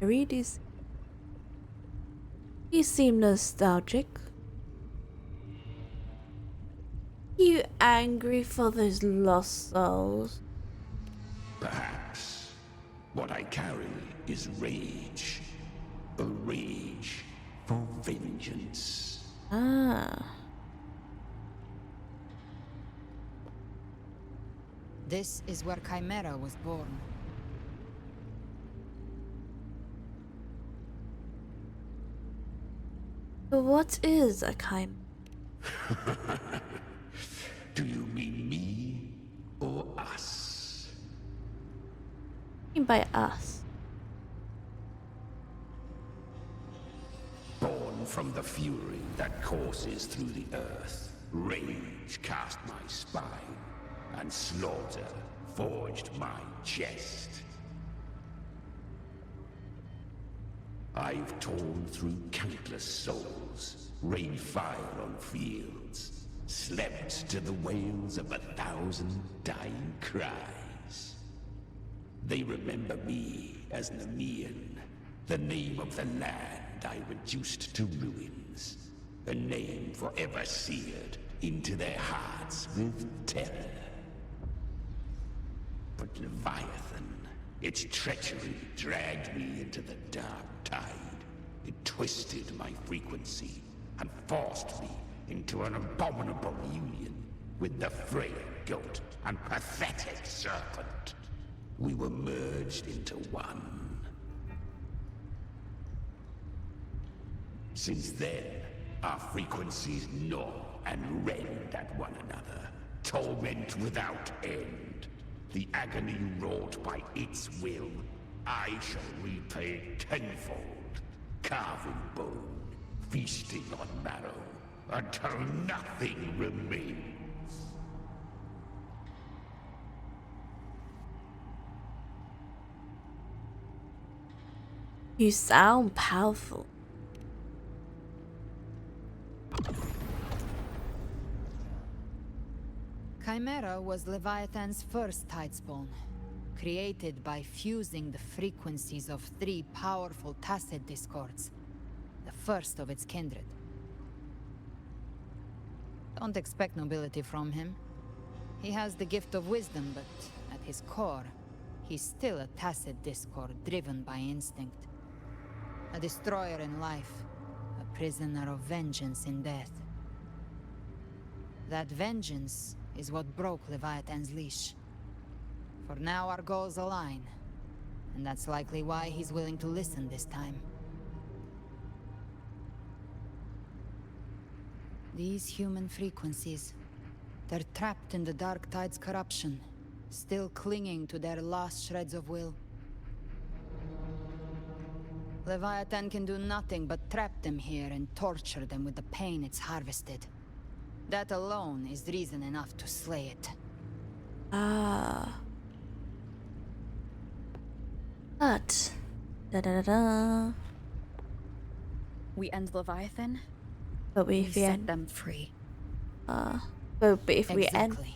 Read these. You seem nostalgic. You angry for those lost souls?
Perhaps. What I carry is rage. A rage for vengeance.
Ah.
This is where Chimera was born.
What is a chimera?
Do you mean me or us?
What do you mean by us?
Born from the fury that courses through the earth, rage cast my spine, and slaughter forged my chest. I've torn through countless souls, rained fire on fields, slept to the wails of 1,000 dying cries. They remember me as Nemean, the name of the land I reduced to ruins, a name forever seared into their hearts with terror. But Leviathan, its treachery dragged me into the dark tide. It twisted my frequency and forced me into an abominable union With the frail goat and pathetic serpent, we were merged into one. Since then, our frequencies gnaw and rend at one another, torment without end. The agony wrought by its will, I shall repay tenfold, carving bone, feasting on marrow, until nothing remains.
You sound powerful.
Chimera was Leviathan's first tidespawn, created by fusing the frequencies of 3 powerful tacit discords, the first of its kindred. Don't expect nobility from him. He has the gift of wisdom, but at his core, he's still a tacit discord driven by instinct. A destroyer in life, a prisoner of vengeance in death. That vengeance is what broke Leviathan's leash. For now our goals align, and that's likely why he's willing to listen this time. These human frequencies, they're trapped in the Dark Tide's corruption, still clinging to their last shreds of will. Leviathan can do nothing but trap them here and torture them with the pain it's harvested. That alone is reason enough to slay it.
Ah. But... Da-da-da-da.
We end Leviathan,
But
we
if we
set
end...
them free.
But if we end...
Exactly.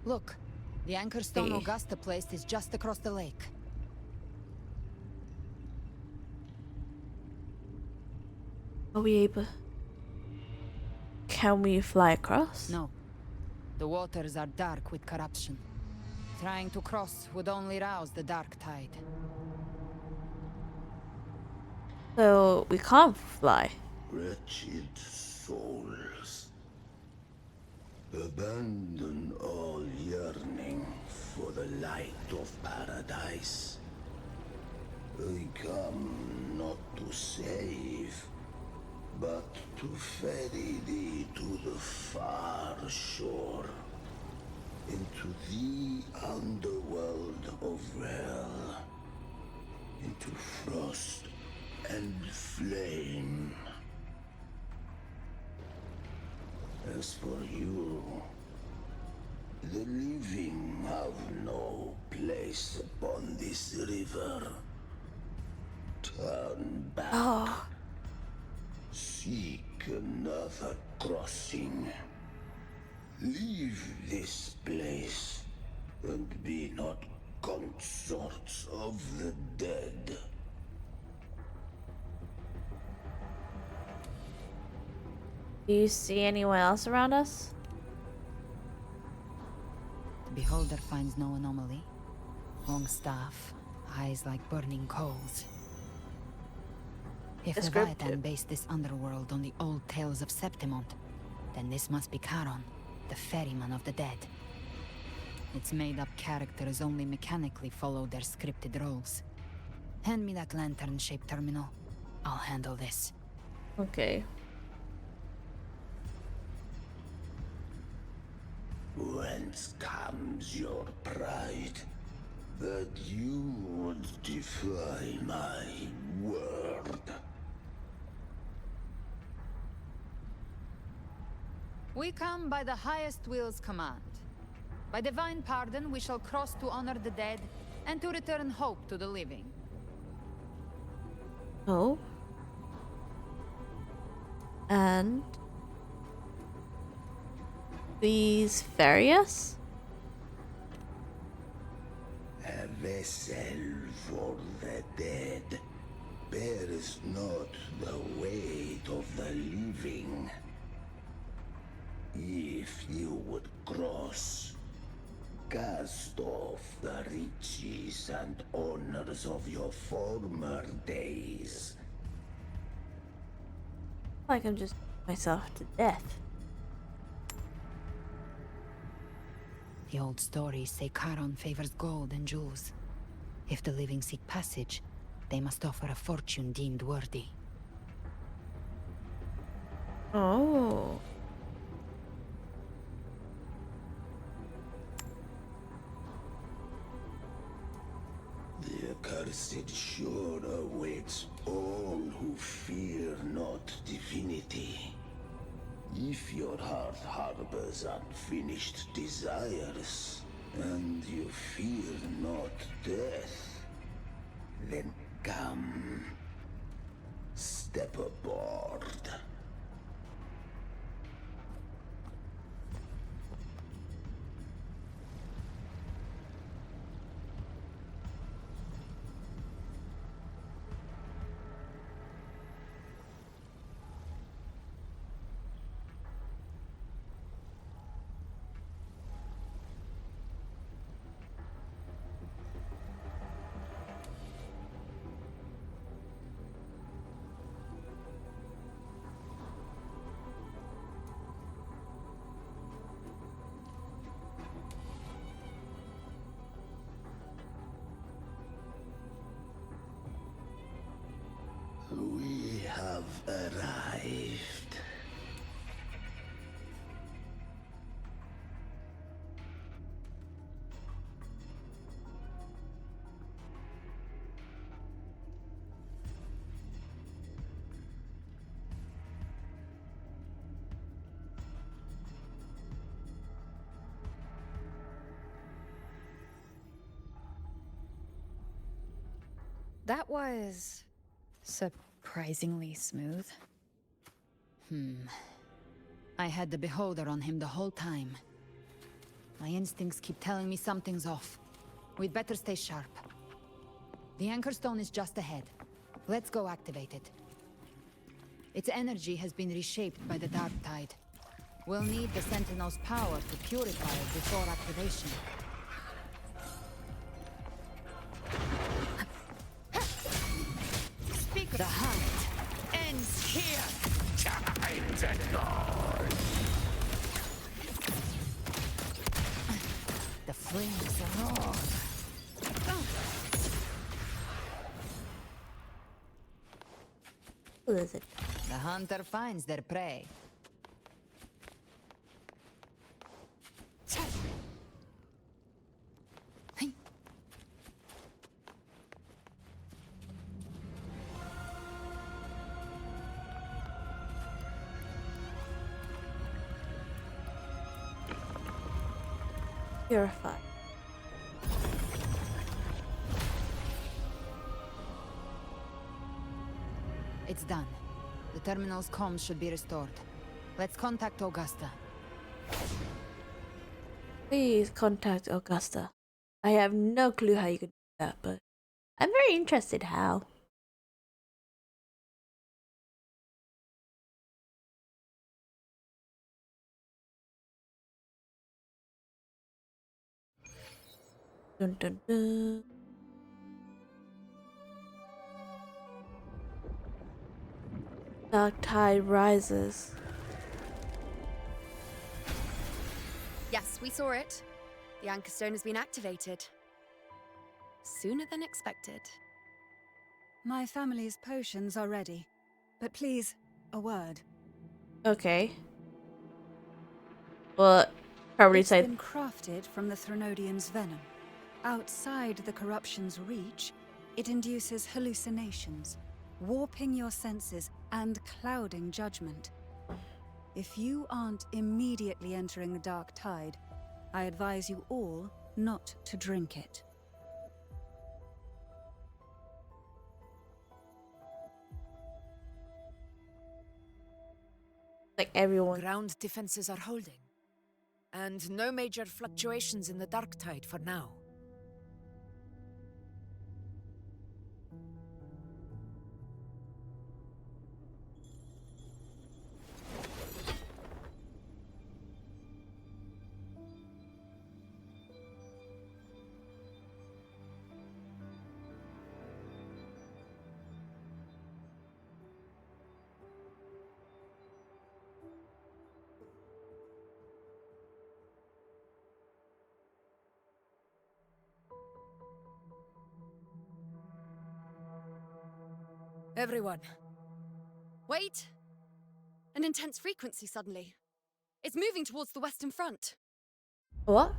Look, the anchor stone Augusta placed is just across the lake.
Are we able... Can we fly across?
No. The waters are dark with corruption. Trying to cross would only rouse the Dark Tide.
So we can't fly.
Wretched souls, abandon all yearning for the light of paradise. I come not to save, but to ferry thee to the far shore, into the underworld of hell, into frost and flame. As for you, the living have no place upon this river. Turn back. Seek another crossing. Leave this place, and be not consorts of the dead.
Do you see anyone else around us?
The beholder finds no anomaly. Long staff, eyes like burning coals. If Leviathan based this underworld on the old tales of Septimont, then this must be Charon, the ferryman of the dead. Its made-up characters only mechanically follow their scripted roles. Hand me that lantern-shaped terminal. I'll handle this.
Okay.
Whence comes your pride that you would defy my word?
We come by the highest will's command. By divine pardon, we shall cross to honor the dead and to return hope to the living.
Oh. And... Please ferry us?
A vessel for the dead bears not the weight of the living. If you would cross, cast off the riches and honors of your former days.
I can just myself to death.
The old stories say Charon favors gold and jewels. If the living seek passage, they must offer a fortune deemed worthy.
Oh.
The accursed shore awaits all who fear not divinity. If your heart harbors unfinished desires, and you fear not death, then come. Step aboard. We have arrived.
That was surprisingly smooth.
I had the beholder on him the whole time. My instincts keep telling me something's off. We'd better stay sharp. The anchor stone is just ahead. Let's go activate it. Its energy has been reshaped by the dark tide. We'll need the Sentinel's power to purify it before activation. Speak of the hunt ends here!
Time to go!
The flames roar.
Who is it?
The hunter finds their prey.
Purify.
It's done. The terminal's comms should be restored. Let's contact Augusta.
Please contact Augusta. I have no clue how you could do that, but I'm very interested how. Dun dun dun. Dark tide rises.
Yes, we saw it. The anchor stone has been activated. Sooner than expected.
My family's potions are ready. But please, a word.
Okay. Well, probably
It's
say
been crafted from the Threnodian's venom. Outside the corruption's reach, it induces hallucinations, warping your senses and clouding judgment. If you aren't immediately entering the dark tide, I advise you all not to drink it.
like everyone.
Ground defenses are holding. And no major fluctuations in the dark tide for now.
Everyone. Wait! An intense frequency suddenly. It's moving towards the Western Front.
What?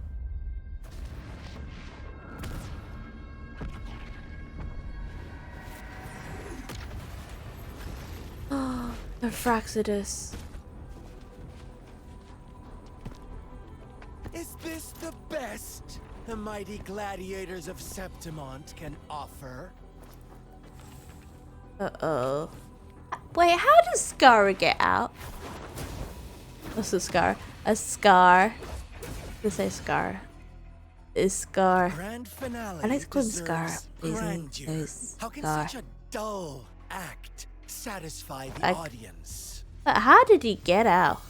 Oh, the Fraxidus.
Is this the best the mighty gladiators of Septimont can offer?
Uh-oh. Wait, how does Scar get out? What's a scar? A scar. Let's say scar. Is scar.
Grand finale.
I like to call him Scar.
deserves
Please,
grandeur.
Scar.
How can such a dull act satisfy the audience?
But how did he get out?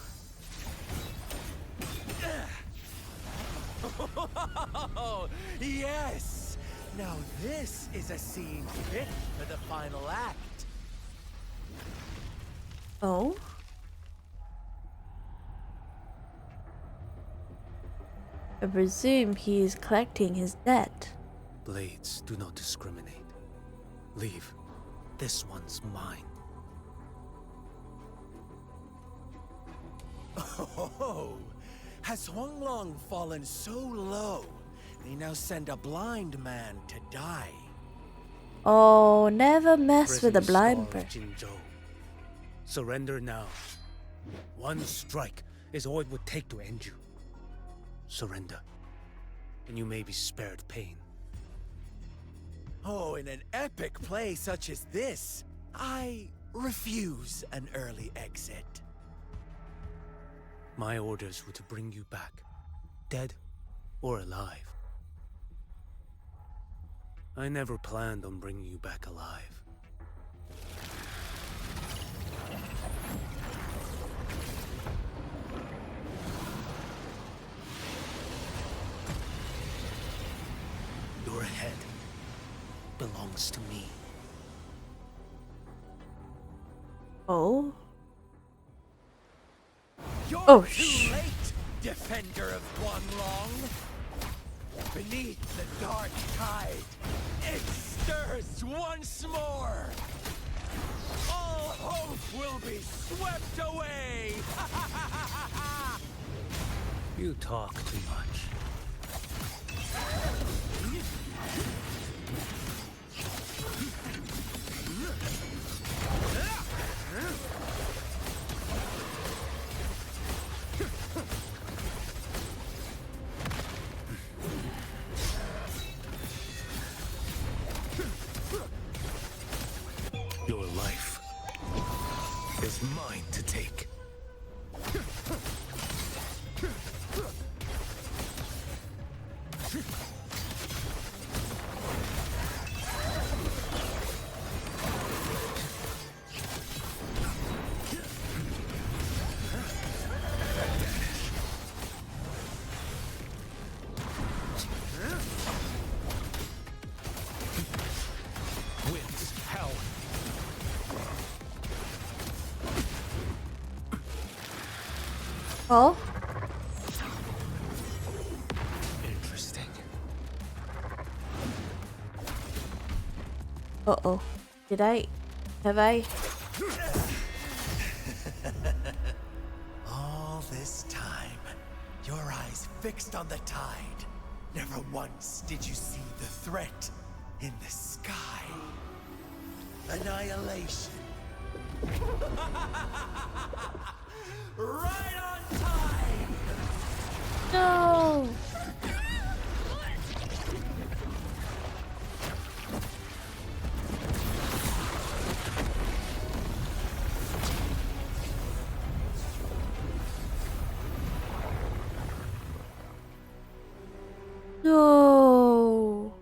Oh, yes! Now this is a scene fit for the final act.
Oh? I presume he is collecting his debt.
Blades do not discriminate. Leave. This one's mine.
Oh, has Huanglong fallen so low, they now send a blind man to die?
Oh, never mess with a
Prison
blind
star of
person.
Jinzhou. Surrender now. One strike is all it would take to end you. Surrender, and you may be spared pain.
Oh, in an epic play such as this, I refuse an early exit.
My orders were to bring you back, dead or alive. I never planned on bringing you back alive. Your head belongs to me.
Oh?
You're
Oh,
too late, defender of Huanglong. Beneath the dark tide, it stirs once more. All hope will be swept away.
You talk too much. Your life is mine to take. Winds howl.
Oh?
Interesting.
Uh-oh. Did I? Have I?
All this time, your eyes fixed on the tide. Never once did you see the threat in the sky. Annihilation. Right on time!
No! No!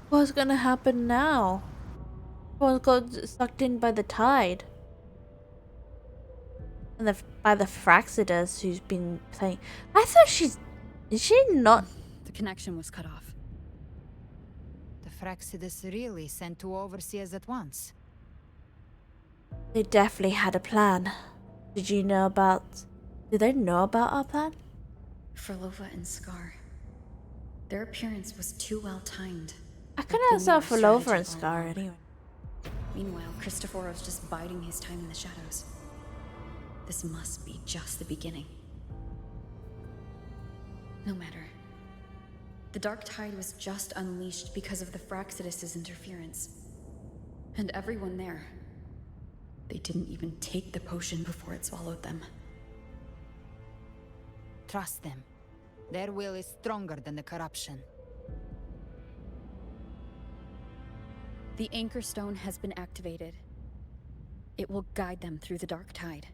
What's gonna happen now? Well, got sucked in by the tide. And by the Fraxidus who's been playing. I thought she's... Is she not?
The connection was cut off.
The Fraxidus really sent two overseers at once.
They definitely had a plan. Did you know about... Did they know about our plan?
Frolova and Scar. Their appearance was too well timed.
I couldn't understand Frolova and Scar anyway.
Meanwhile, Christophorov's just biding his time in the shadows. This must be just the beginning. No matter. The Dark Tide was just unleashed because of the Fraxidus' interference. And everyone there, they didn't even take the potion before it swallowed them.
Trust them. Their will is stronger than the corruption.
The Anchor Stone has been activated. It will guide them through the Dark Tide.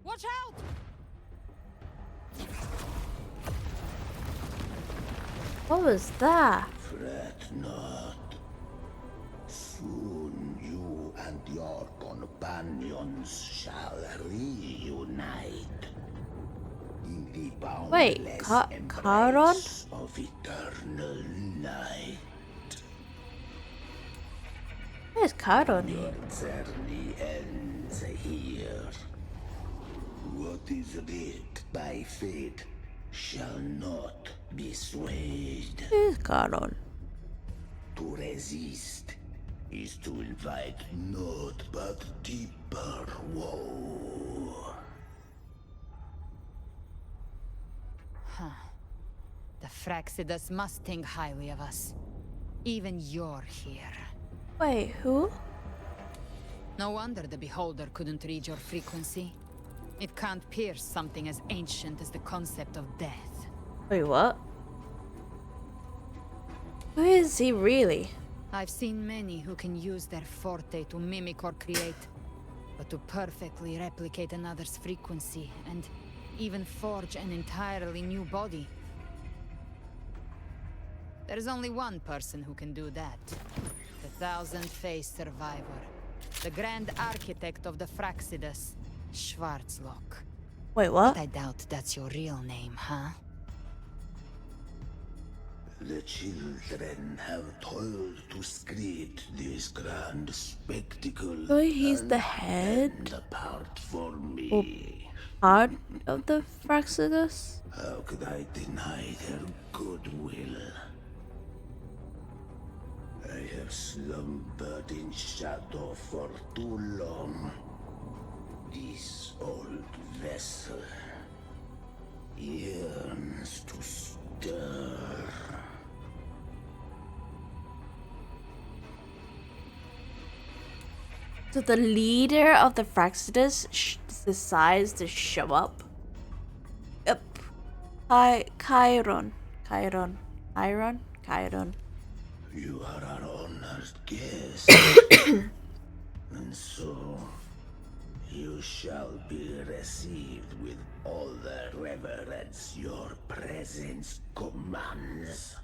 Watch out!
What was that?
Fret not. Soon you and your companions shall reunite in the boundless embrace of eternal night.
Where's Charon?
Your journey ends here. What is writ by fate shall not be swayed.
Where's Charon?
To resist is to invite naught but deeper woe.
Huh. The Fraxidus must think highly of us. Even you're here.
Wait, who?
No wonder the Beholder couldn't read your frequency. It can't pierce something as ancient as the concept of death.
Wait, what? Who is he really?
I've seen many who can use their forte to mimic or create, but to perfectly replicate another's frequency and even forge an entirely new body. There's only one person who can do that. The thousand-faced survivor. The grand architect of the Fraxidus, Schwarzlock.
Wait, what?
But I doubt that's your real name, huh?
The children have toiled to create this grand spectacle.
So he's the head?
Apart for me.
Or part of the Fraxidus?
How could I deny their goodwill? I have slumbered in shadow for too long. This old vessel yearns to stir.
So the leader of the Fraxidus decides to show up. Yep. Chiron.
You are our honored guest. And so, you shall be received with all the reverence your presence commands.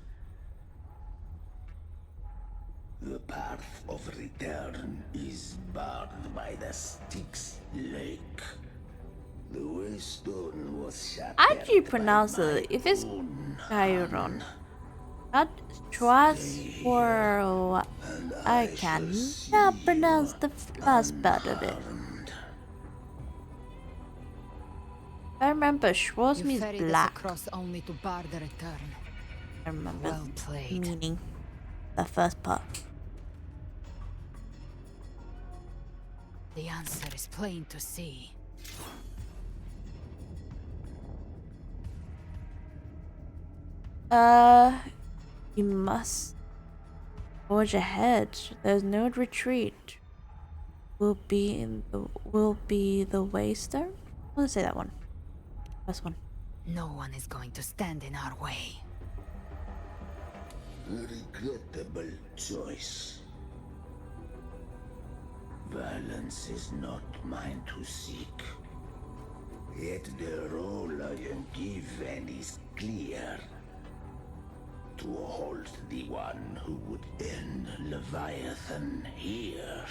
The path of return is barred by the Styx Lake. The waystone was shattered.
How do you pronounce it? If it's Chiron. Not Schwarz or I cannot pronounce the last part of it. I remember Schwarz means black.
Across only to bar the return.
I remember
well played.
Meaning the first part.
The answer is plain to see.
You must forge ahead. There's no retreat. Will be the waystone? I want to say that one. First one.
No one is going to stand in our way.
Regrettable choice. Violence is not mine to seek. Yet the role I am given is clear. To hold the one who would end Leviathan here.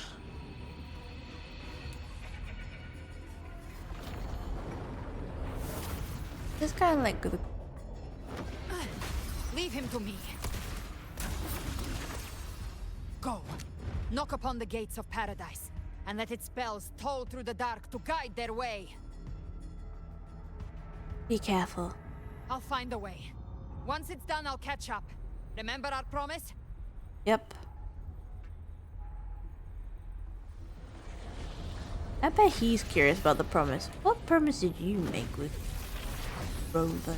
This guy like the...
Leave him to me. Go. Knock upon the gates of paradise. and let its spells toll through the dark to guide their way.
Be careful.
I'll find a way. Once it's done, I'll catch up. Remember our promise?
Yep. I bet he's curious about the promise. What promise did you make with Rover?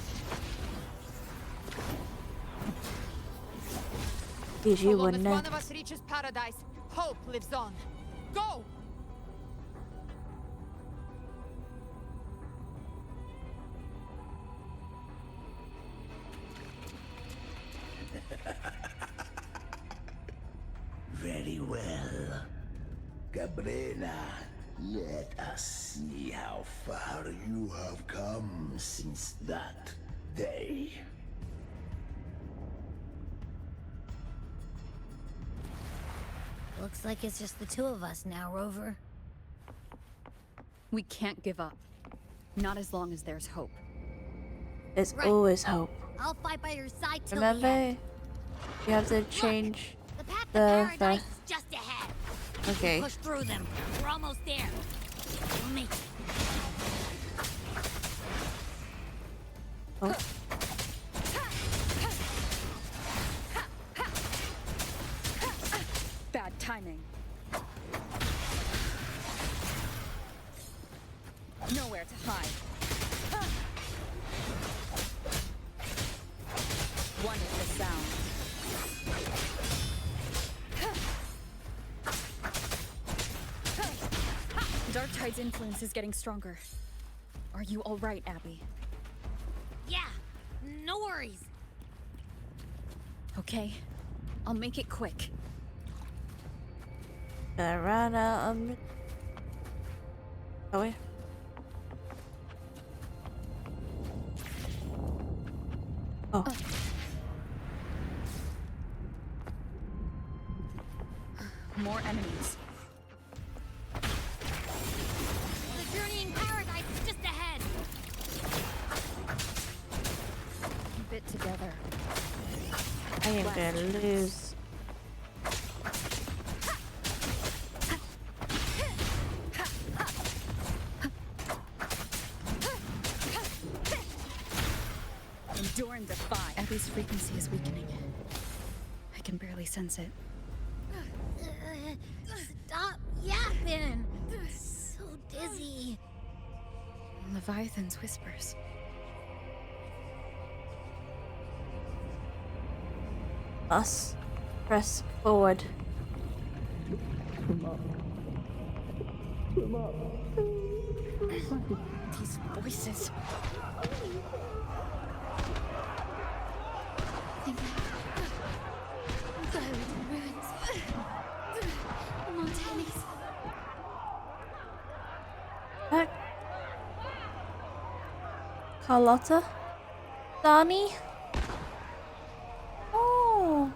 Because you wouldn't know.
One of us reaches paradise, hope lives on. Go!
Very well. Cabrera, let us see how far you have come since that day.
Looks like it's just the two of us now, Rover.
We can't give up. Not as long as there's hope.
There's always hope.
I'll fight by your side till
Remember,
the end.
you have to change
The path to
the
paradise is just ahead.
Okay.
Push through them. We're almost there. We'll make it.
Oh.
Bad timing. Nowhere to hide. One is the sound. Darktide's influence is getting stronger. Are you all right, Abby?
Yeah, no worries.
Okay, I'll make it quick.
I ran out of... Oh, wait. Oh.
More enemies.
The journey in paradise is just ahead.
Keep it together.
I am gonna lose.
Endure and defy. Abby's frequency is weakening. I can barely sense it.
Stop yapping. So dizzy.
Leviathan's whispers.
Us. Press forward.
These voices.
Back. Carlotta? Donnie? Oh.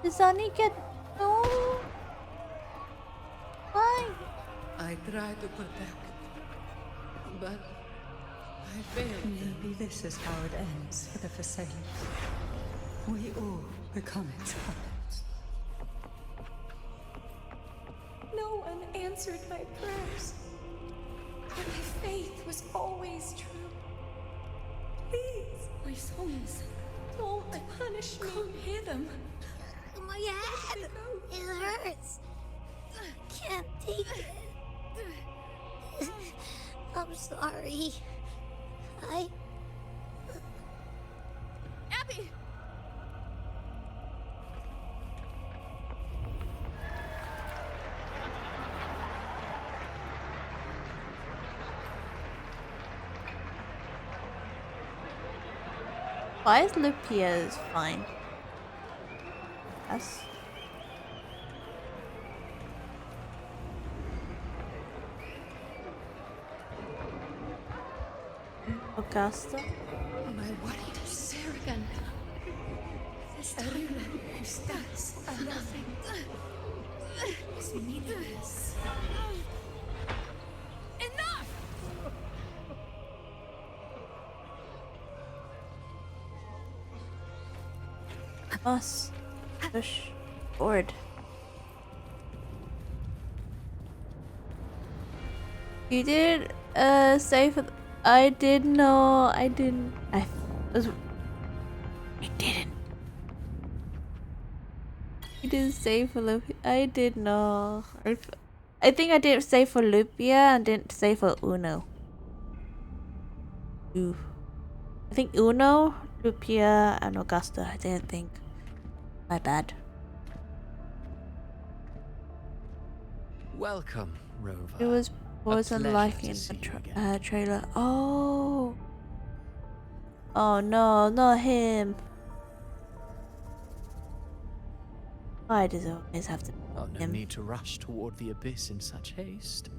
Did Donnie get... Oh. Why?
I tried to protect, but I failed.
Maybe this is how it ends for the Fessales. We all become its puppets.
No one answered my prayers. But my faith was always true. Please, my souls, don't punish me. Can't hear them.
My head! It hurts. Can't take it. I'm sorry.
Abby!
Why is Lupia's fine? Yes. Augusta?
Am I worried of Saragan? This time, who stands for nothing is meaningless.
Enough!
Us. Push forward. You did say for I did know I didn't I was I didn't. You didn't say for Lupia. I did know. I think I didn't say for Lupia and didn't say for Uno. Ooh. I think Uno, Lupia, and Augusta. I didn't think. My bad.
Welcome, Rover.
It was
pleasure
like
to
in
see you
the
again.
trailer. Oh. Oh no, not him. Why does it always have to be
Oh, no
him?
need to rush toward the abyss in such haste.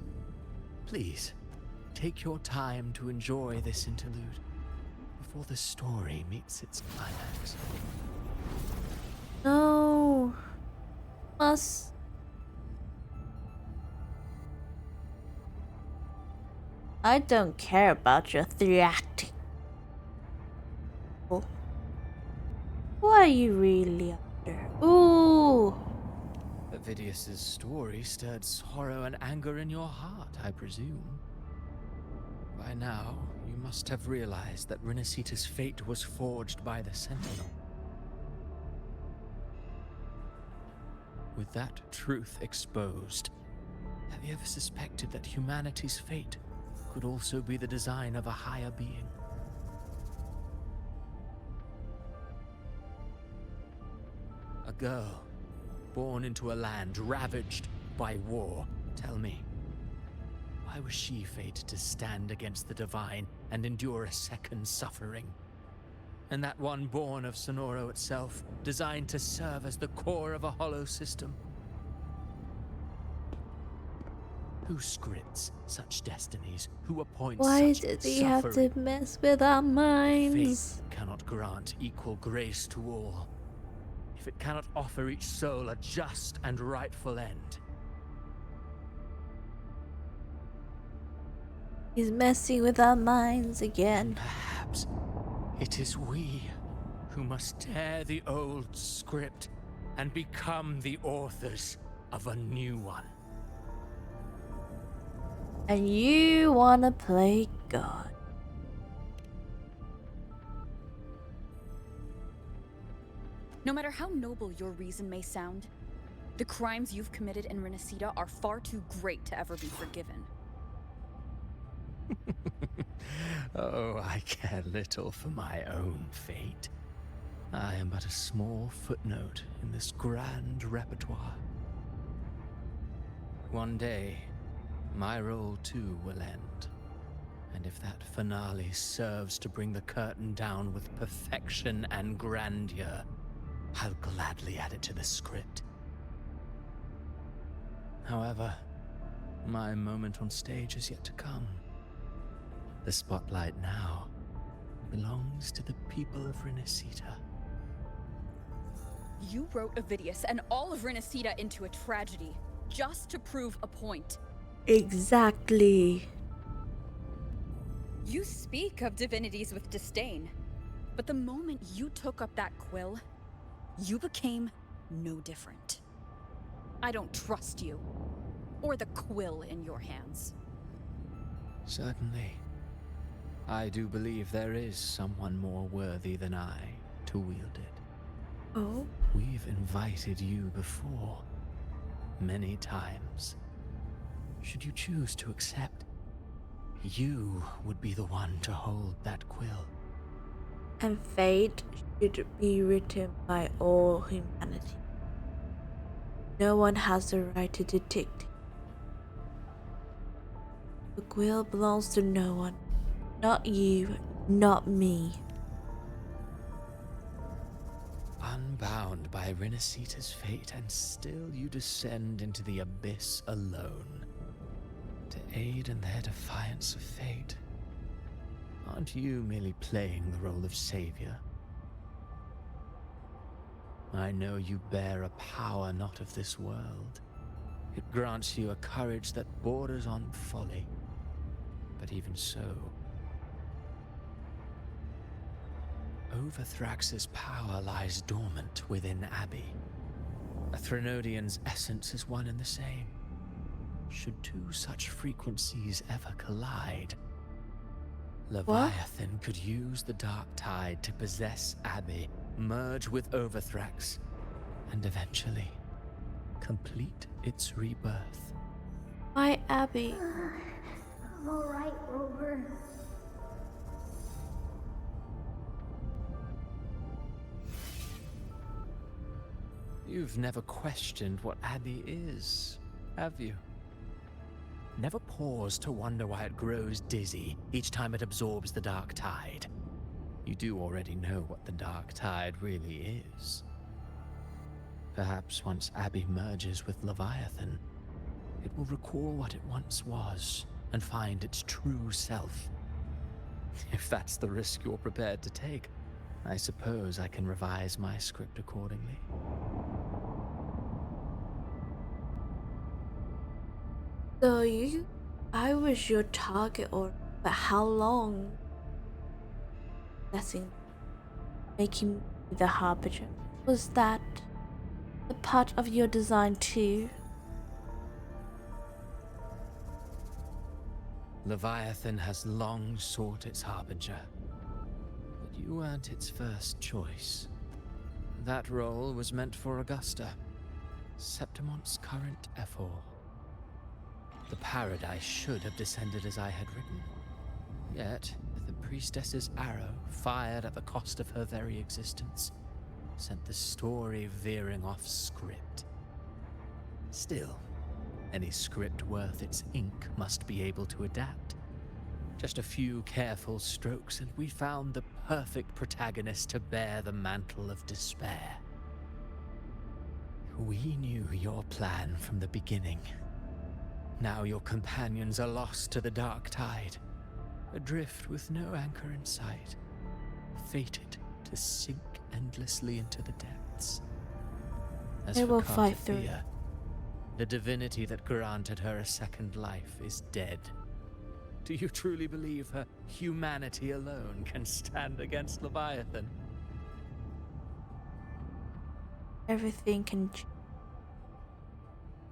Please, take your time to enjoy this interlude before the story meets its climax.
No. Must. I don't care about your theatrical. What are you really after? Ooh.
Avidius's story stirred sorrow and anger in your heart, I presume. By now, you must have realized that Renacita's fate was forged by the Sentinel. With that truth exposed, have you ever suspected that humanity's fate could also be the design of a higher being? A girl, born into a land ravaged by war. Tell me, why was she fated to stand against the divine and endure a second suffering? And that one born of Sonoro itself, designed to serve as the core of a hollow system? Who scripts such destinies? Who appoints
Why
such
did he
suffering?
have to mess with our minds?
Fate cannot grant equal grace to all, if it cannot offer each soul a just and rightful end.
He's messing with our minds again.
Perhaps it is we who must tear the old script and become the authors of a new one.
And you wanna play God.
No matter how noble your reason may sound, the crimes you've committed in Renacita are far too great to ever be forgiven.
Oh, I care little for my own fate. I am but a small footnote in this grand repertoire. One day, my role too will end. And if that finale serves to bring the curtain down with perfection and grandeur, I'll gladly add it to the script. However, my moment on stage is yet to come. The spotlight now belongs to the people of Renacita.
You wrote Avidius and all of Renacita into a tragedy, just to prove a point.
Exactly.
You speak of divinities with disdain, but the moment you took up that quill, you became no different. I don't trust you, or the quill in your hands.
Certainly. I do believe there is someone more worthy than I to wield it.
Oh?
We've invited you before, many times. Should you choose to accept, you would be the one to hold that quill.
And fate should be written by all humanity. No one has the right to dictate. The quill belongs to no one. Not you, not me.
Unbound by Renacita's fate, and still you descend into the abyss alone, to aid in their defiance of fate. Aren't you merely playing the role of savior? I know you bear a power not of this world. It grants you a courage that borders on folly. But even so, Overthrax's power lies dormant within Abbey. A Threnodian's essence is one and the same. should two such frequencies ever collide. Leviathan could use the dark tide to possess Abby, merge with Overthrax, and eventually complete its rebirth.
Why Abby?
I'm alright, Rover.
You've never questioned what Abby is, have you? Never paused to wonder why it grows dizzy each time it absorbs the dark tide. You do already know what the dark tide really is. Perhaps once Abby merges with Leviathan, it will recall what it once was and find its true self. If that's the risk you're prepared to take, I suppose I can revise my script accordingly.
So I was your target, or but how long? Guessing, making me the Harbinger. Was that a part of your design too?
Leviathan has long sought its Harbinger, but you weren't its first choice. That role was meant for Augusta, Septimont's current Ephor. The paradise should have descended as I had written. Yet, the priestess's arrow, fired at the cost of her very existence, sent the story veering off script. Still, any script worth its ink must be able to adapt. Just a few careful strokes and we found the perfect protagonist to bear the mantle of despair. We knew your plan from the beginning. Now your companions are lost to the dark tide, adrift with no anchor in sight, fated to sink endlessly into the depths. As
They
for
will fight through.
Cartathea, the divinity that granted her a second life is dead. Do you truly believe her humanity alone can stand against Leviathan?
Everything can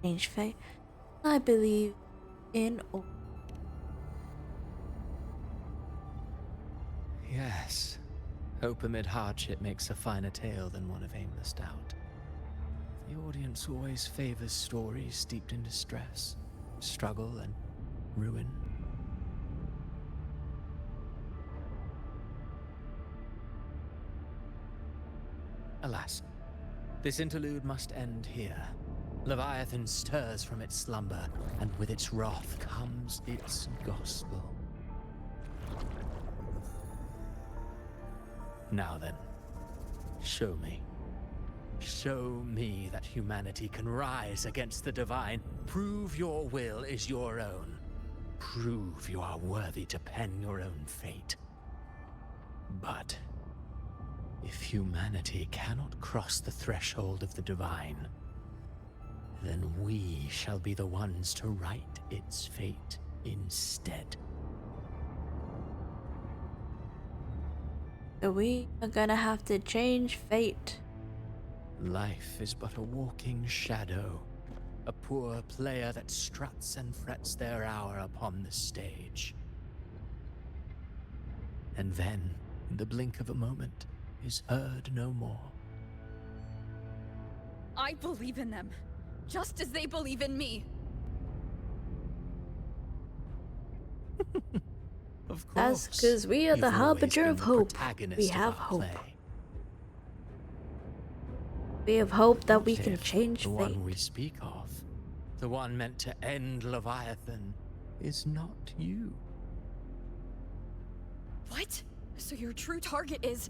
change fate. I believe in all.
Yes. Hope amid hardship makes a finer tale than one of aimless doubt. The audience always favors stories steeped in distress, struggle, and ruin. Alas, this interlude must end here. Leviathan stirs from its slumber, and with its wrath comes its gospel. Now then, show me. Show me that humanity can rise against the divine. Prove your will is your own. Prove you are worthy to pen your own fate. But if humanity cannot cross the threshold of the divine, then we shall be the ones to write its fate instead.
So we are gonna have to change fate.
Life is but a walking shadow, a poor player that struts and frets their hour upon the stage. And then, in the blink of a moment, is heard no more.
I believe in them, just as they believe in me.
Of course.
That's because we are the
You've always
harbinger
been
of
the
hope.
protagonist
We
of
have
our
hope.
play.
We have hope that we
What
can
if
change
the
fate.
one we speak of, the one meant to end Leviathan, is not you?
What? So your true target is...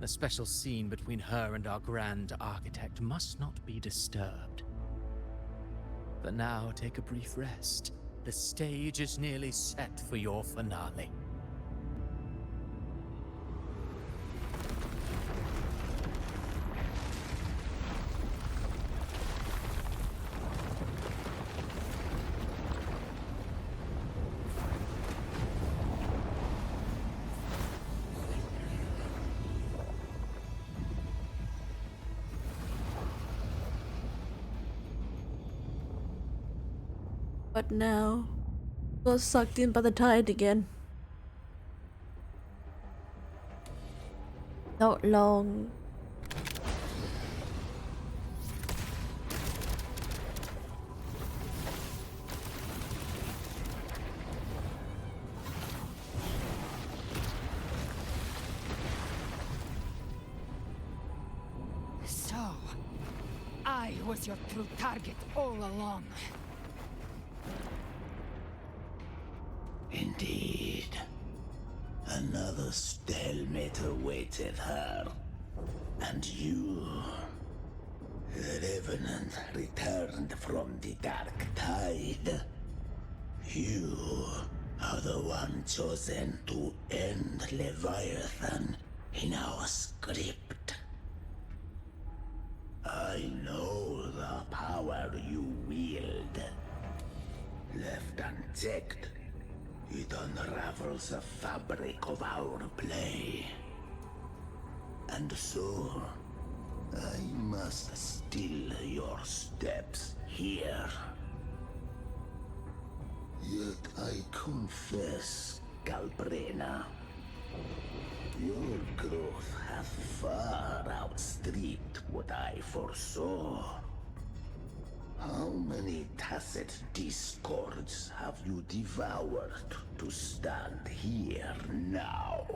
The special scene between her and our grand architect must not be disturbed. But now take a brief rest. The stage is nearly set for your finale.
But now, got sucked in by the tide again. Not long.
So, I was your true target all along.
Indeed. Another stalemate awaited her. And you... The Revenant returned from the Dark Tide. You are the one chosen to end Leviathan in our script. I know the power you wield. Left unchecked, it unravels the fabric of our play. And so, I must still your steps here. Yet I confess, Galbrena, your growth hath far outstripped what I foresaw. How many tacit discords have you devoured to stand here now?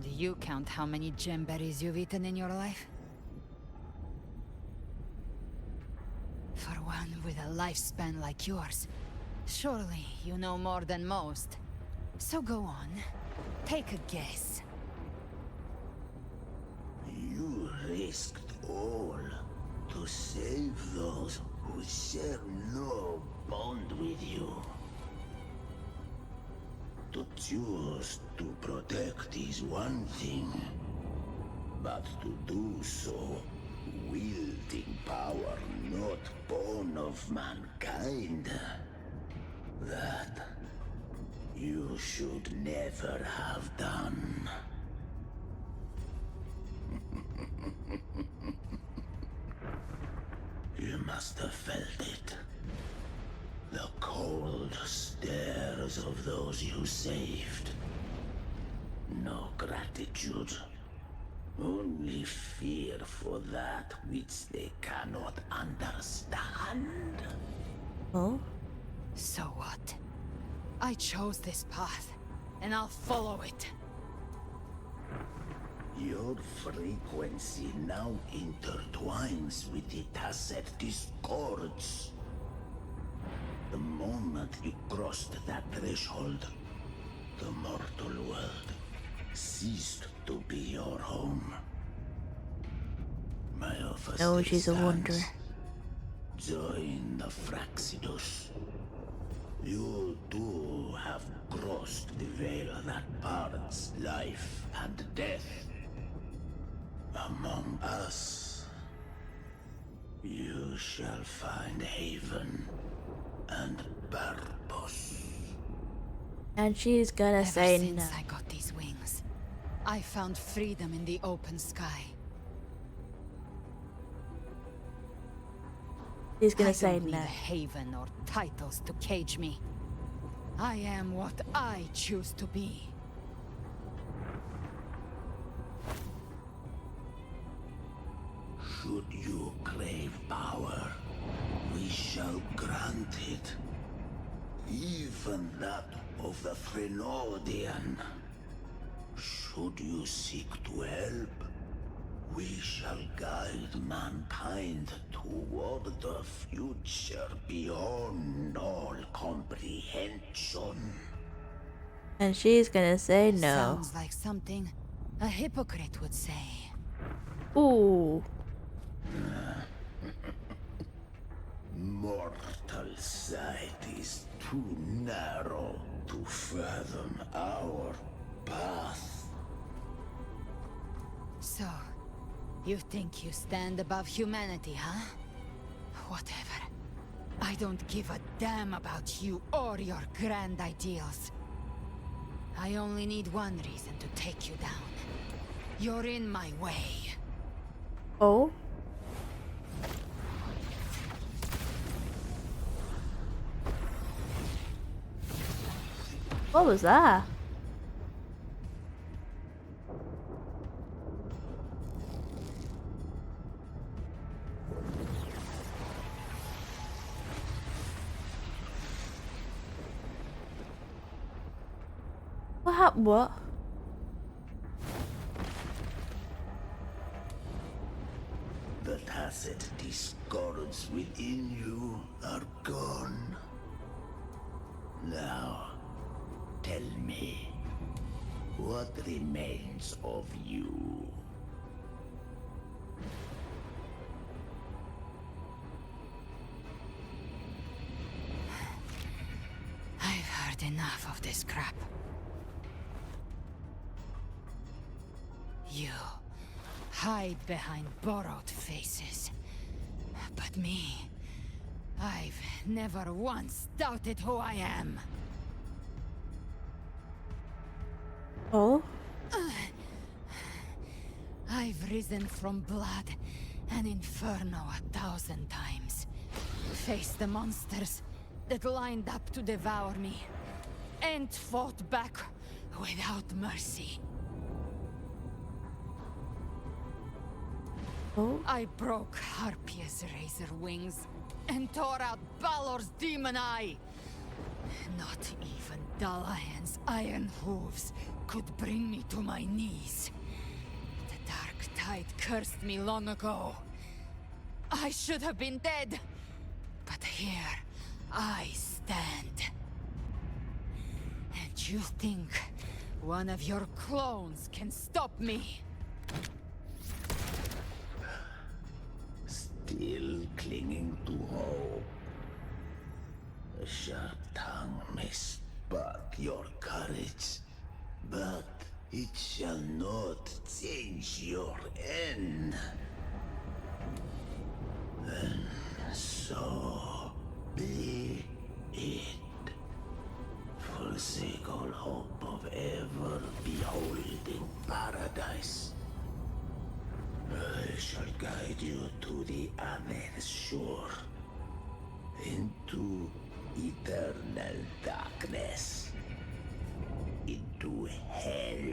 Do you count how many gemberries you've eaten in your life? For one with a lifespan like yours, surely you know more than most. So go on, take a guess.
You risked all to save those who share no bond with you. To choose to protect is one thing, but to do so wielding power not born of mankind, that you should never have done. You must have felt it. The cold stares of those you saved. No gratitude. Only fear for that which they cannot understand.
Oh?
So what? I chose this path, and I'll follow it.
Your frequency now intertwines with the tacit discords. The moment you crossed that threshold, the mortal world ceased to be your home. My offer
No,
still
she's a wanderer.
stands. Join the Fraxidus. You too have crossed the veil that parts life and death. Among us, you shall find haven and purpose.
And she's gonna say
Ever
no.
since I got these wings, I found freedom in the open sky.
She's gonna
I
say
don't need
no.
a haven or titles to cage me. I am what I choose to be.
Should you crave power, we shall grant it. Even that of the Threnodian. Should you seek to help, we shall guide mankind toward the future beyond all comprehension.
And she's gonna say no.
Sounds like something a hypocrite would say.
Ooh.
Mortal sight is too narrow to fathom our path.
So, you think you stand above humanity, huh? Whatever. I don't give a damn about you or your grand ideals. I only need one reason to take you down. You're in my way.
Oh? What was that? What?
The tacit discords within you are gone. Now, tell me, what remains of you?
I've heard enough of this crap. You hide behind borrowed faces. But me, I've never once doubted who I am.
Oh?
I've risen from blood and inferno 1,000 times. Faced the monsters that lined up to devour me, and fought back without mercy.
Oh?
I broke Harpia's razor wings and tore out Balor's demon eye. Not even Dalahan's iron hooves could bring me to my knees. The dark tide cursed me long ago. I should have been dead, but here I stand. And you think one of your clones can stop me?
Still clinging to hope. A sharp tongue may spark your courage, but it shall not change your end. And so be it. Forsake all hope of ever beholding paradise. I shall guide you to the other shore, into eternal darkness, into hell.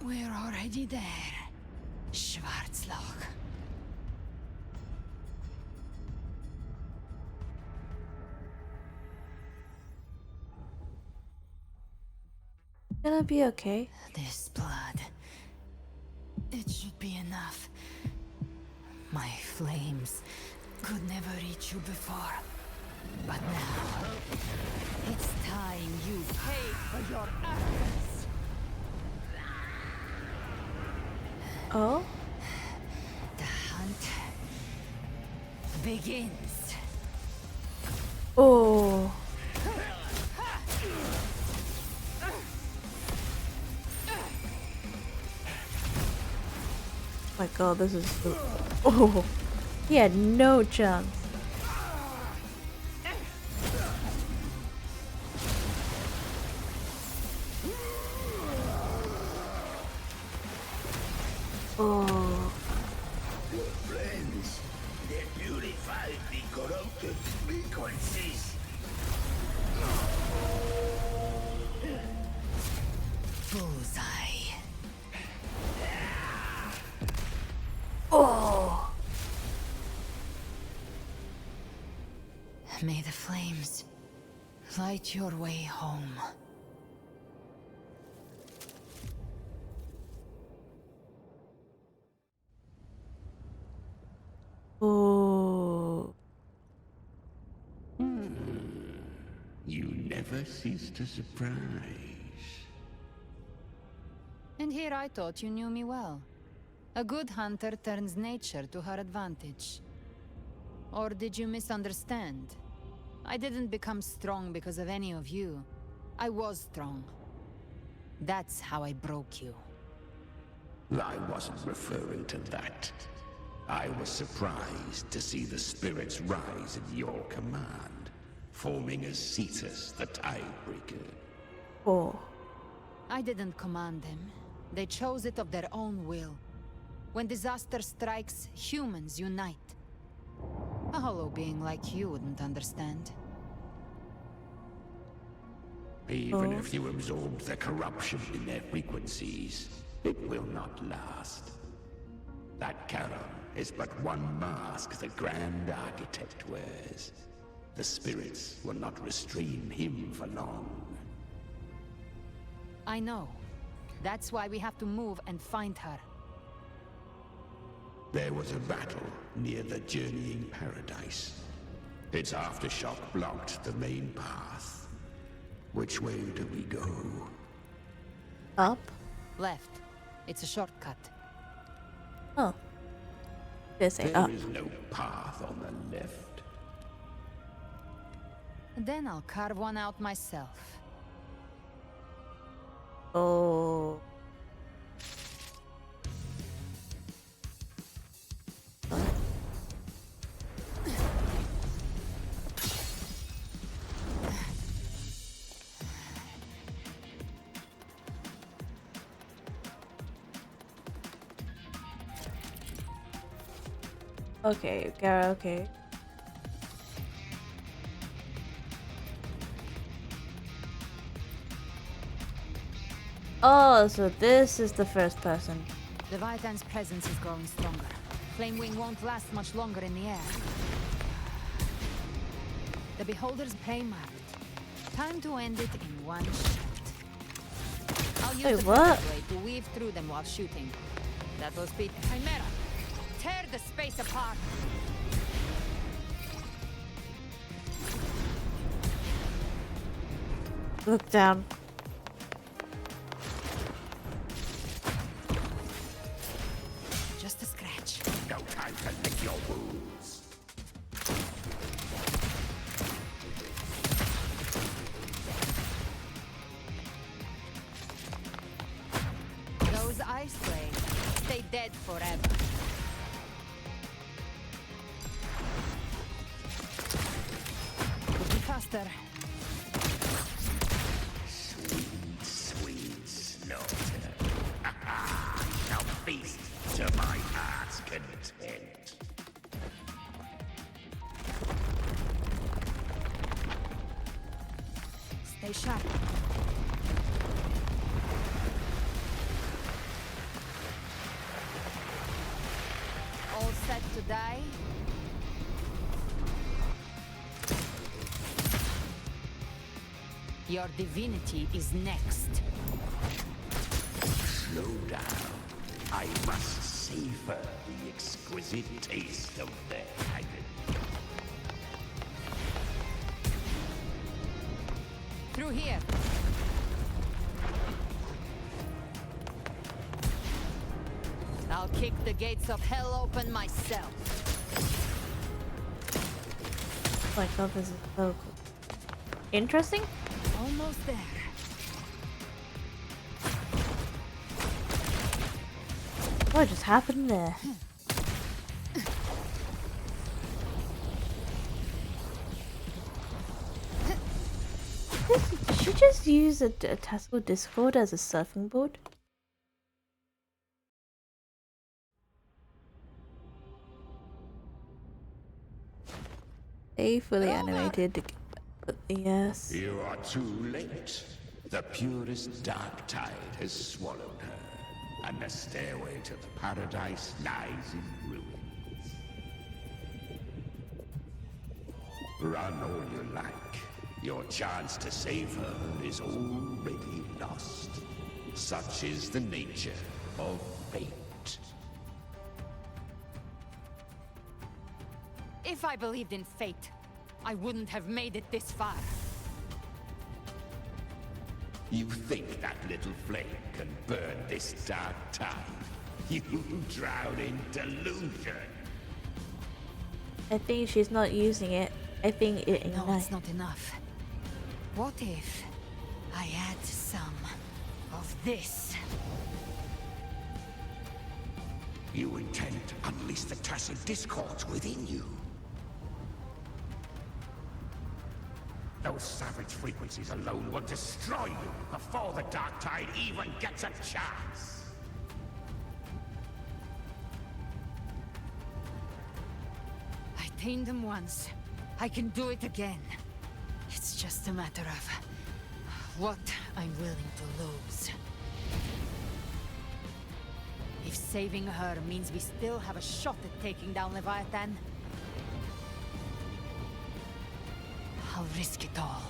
We're already there, Schwarzloch.
Gonna be okay.
This blood, it should be enough. My flames could never reach you before, but now it's time you pay for your actions.
Oh?
The hunt begins.
Oh. My god, this is so... Oh, he had no chance. Oh.
Your friends, they purify the corrupted frequencies.
Bullseye.
Oh.
May the flames light your way home.
Oh.
You never cease to surprise.
And here I thought you knew me well. A good hunter turns nature to her advantage. Or did you misunderstand? I didn't become strong because of any of you. I was strong. That's how I broke you.
I wasn't referring to that. I was surprised to see the spirits rise at your command, forming as Cetus, the Tidebreaker.
Oh.
I didn't command them. They chose it of their own will. When disaster strikes, humans unite. A hollow being like you wouldn't understand.
Even if you absorb the corruption in their frequencies, it will not last. That Charon is but one mask the Grand Architect wears. The spirits will not restrain him for long.
I know. That's why we have to move and find her.
There was a battle near the Journeying Paradise. Its aftershock blocked the main path. Which way do we go?
Up?
Left. It's a shortcut.
Oh. This ain't
There
up.
is no path on the left.
Then I'll carve one out myself.
Oh. Okay, Gara, okay. Oh, so this is the first person.
Leviathan's presence is growing stronger. Flamewing won't last much longer in the air. The Beholder's prey marked. Time to end it in one shot. I'll use the
what?
blade to weave through them while shooting. That will speed Chimera. Tear the space apart.
Look down.
Just a scratch.
No time to lick your wounds.
Those ice blades stay dead forever. Could be faster.
Sweet, sweet slaughter. Now feast to my heart's content.
Stay sharp. All set to die? Your divinity is next.
Slow down. I must savor the exquisite taste of their agony.
Through here. I'll kick the gates of hell open myself.
Oh my god, this is so cool. Interesting?
Almost there.
What just happened there? Did she just use a Tesla Discord as a surfing board? A fully animated. Yes.
You are too late. The purest dark tide has swallowed her, and the stairway to the paradise lies in ruins. Run all you like. Your chance to save her is already lost. Such is the nature of fate.
If I believed in fate, I wouldn't have made it this far.
You think that little flame can burn this dark tide? You drown in delusion.
I think she's not using it. I think it ignites.
No, it's not enough. What if I add some of this?
You intend to unleash the tacit discords within you. Those savage frequencies alone will destroy you before the dark tide even gets a chance.
I contained them once. I can do it again. It's just a matter of what I'm willing to lose. If saving her means we still have a shot at taking down Leviathan, I'll risk it all.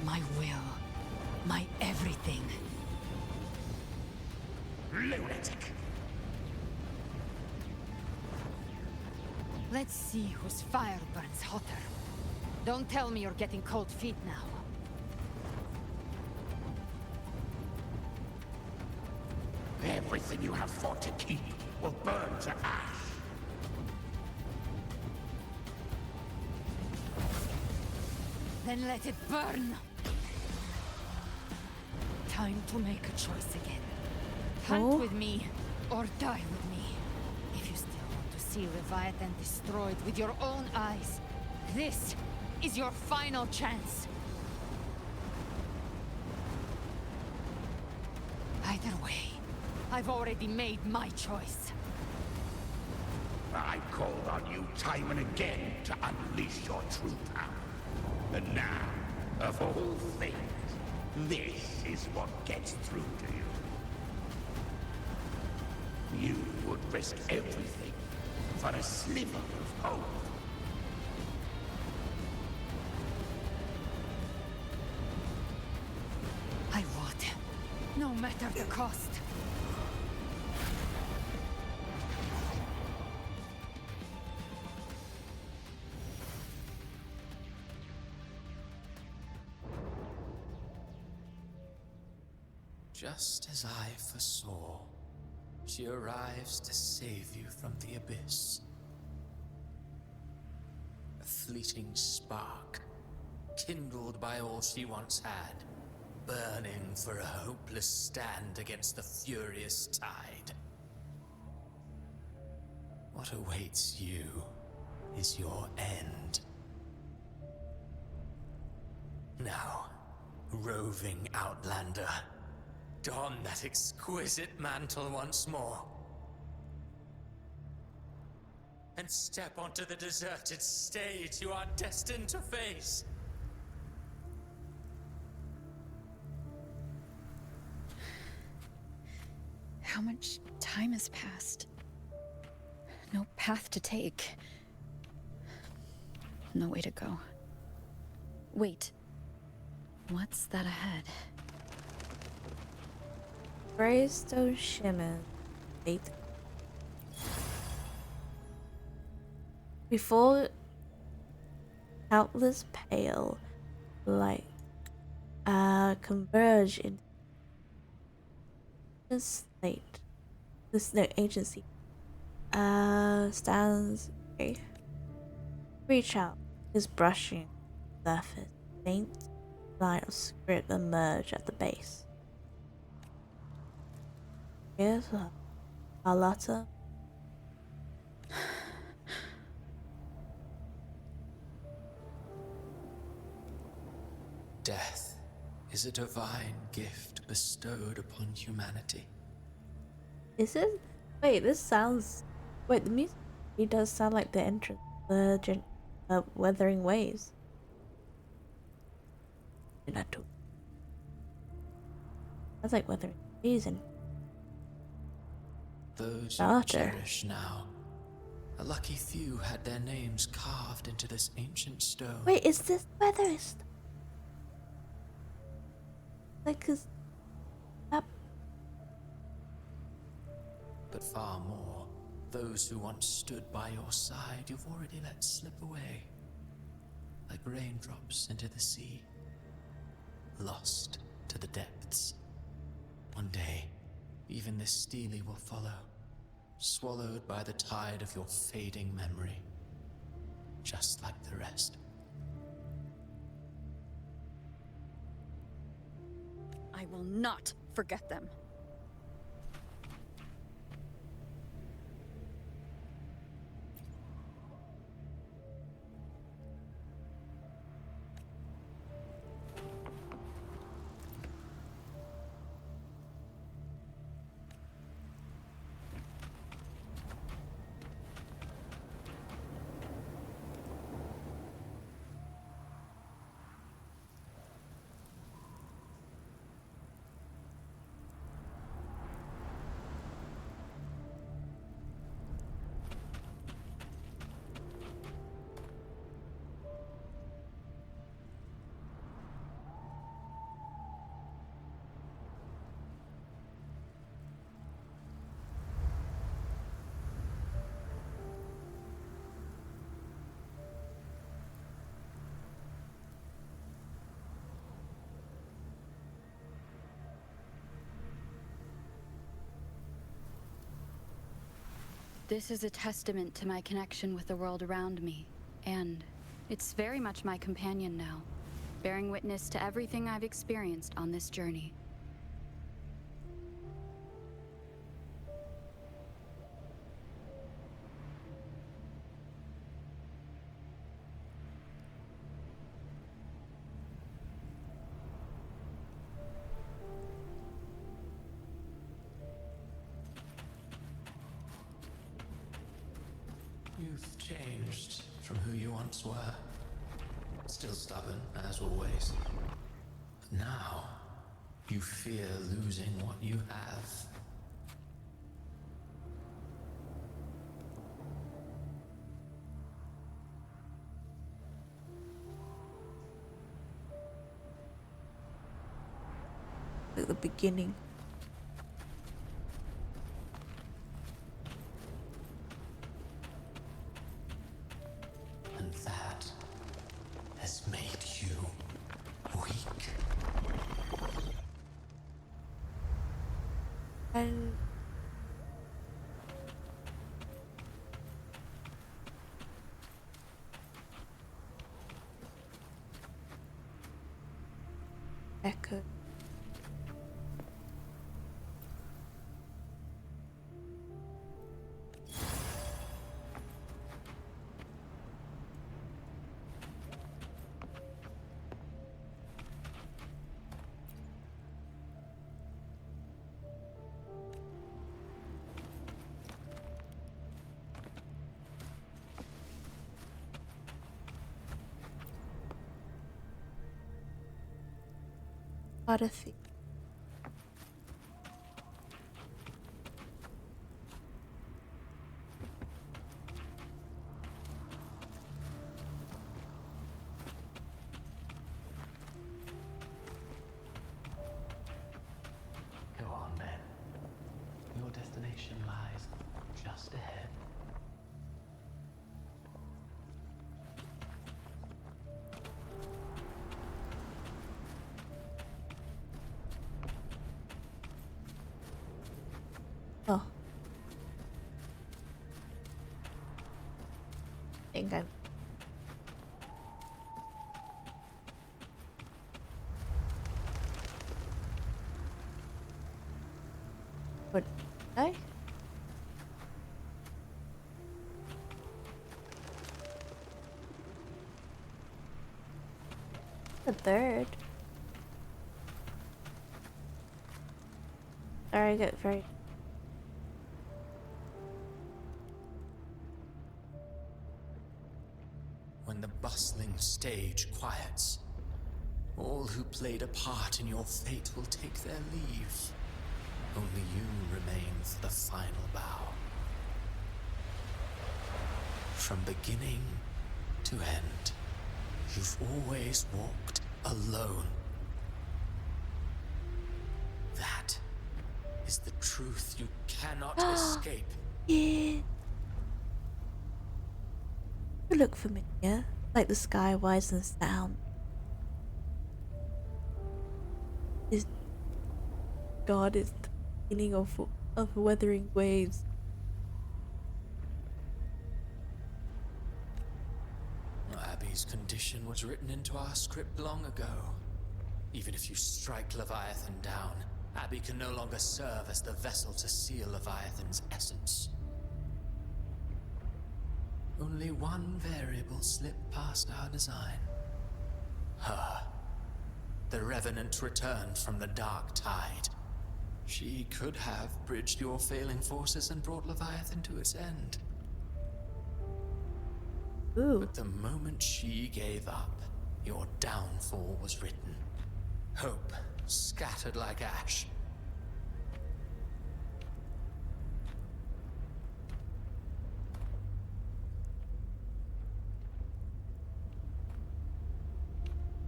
My will. My everything.
Lunatic!
Let's see whose fire burns hotter. Don't tell me you're getting cold feet now.
Everything you have fought to keep will burn to ash.
Then let it burn! Time to make a choice again. Hunt with me, or die with me. If you still want to see Leviathan destroyed with your own eyes, this is your final chance. Either way, I've already made my choice.
I called on you time and again to unleash your true power. And now, of all things, this is what gets through to you. You would risk everything for a sliver of hope.
I would, no matter the cost.
Just as I foresaw, she arrives to save you from the abyss. A fleeting spark, kindled by all she once had, burning for a hopeless stand against the furious tide. What awaits you is your end. Now, roving outlander, don that exquisite mantle once more. And step onto the deserted stage you are destined to face.
How much time has passed? No path to take. No way to go. Wait. What's that ahead?
Greystone shimmer. Before countless pale light converge in this slate. This no agency stands. Okay. Reach out. Is brushing surface. Faint line of script emerge at the base. Here's a letter.
Death is a divine gift bestowed upon humanity.
Is it? Wait, this sounds. Wait, the music really does sound like the entrance, the Wuthering Waves. Sounds like Wuthering Waves and
Those you cherish now. A lucky few had their names carved into this ancient stone.
Wait, is this where is like
But far more, those who once stood by your side you've already let slip away. Like raindrops into the sea. Lost to the depths. One day, even this stele will follow. Swallowed by the tide of your fading memory. Just like the rest.
I will not forget them. This is a testament to my connection with the world around me, and it's very much my companion now, bearing witness to everything I've experienced on this journey.
You've changed from who you once were. Still stubborn, as always. But now, you fear losing what you have.
At the beginning.
And that has made you weak.
And echo. Odyssey.
Go on, then. Your destination lies just ahead.
Oh. Think I'm what did I? The third. Sorry, I got very
When the bustling stage quiets, all who played a part in your fate will take their leave. Only you remain for the final bow. From beginning to end, you've always walked alone. That is the truth you cannot escape.
Yeah. You look familiar, like the sky widens down. Is God is the beginning of Wuthering Waves.
Abby's condition was written into our script long ago. Even if you strike Leviathan down, Abby can no longer serve as the vessel to seal Leviathan's essence. Only one variable slipped past our design. Her. The Revenant returned from the Dark Tide. She could have bridged your failing forces and brought Leviathan to its end.
Ooh.
But the moment she gave up, your downfall was written. Hope scattered like ash.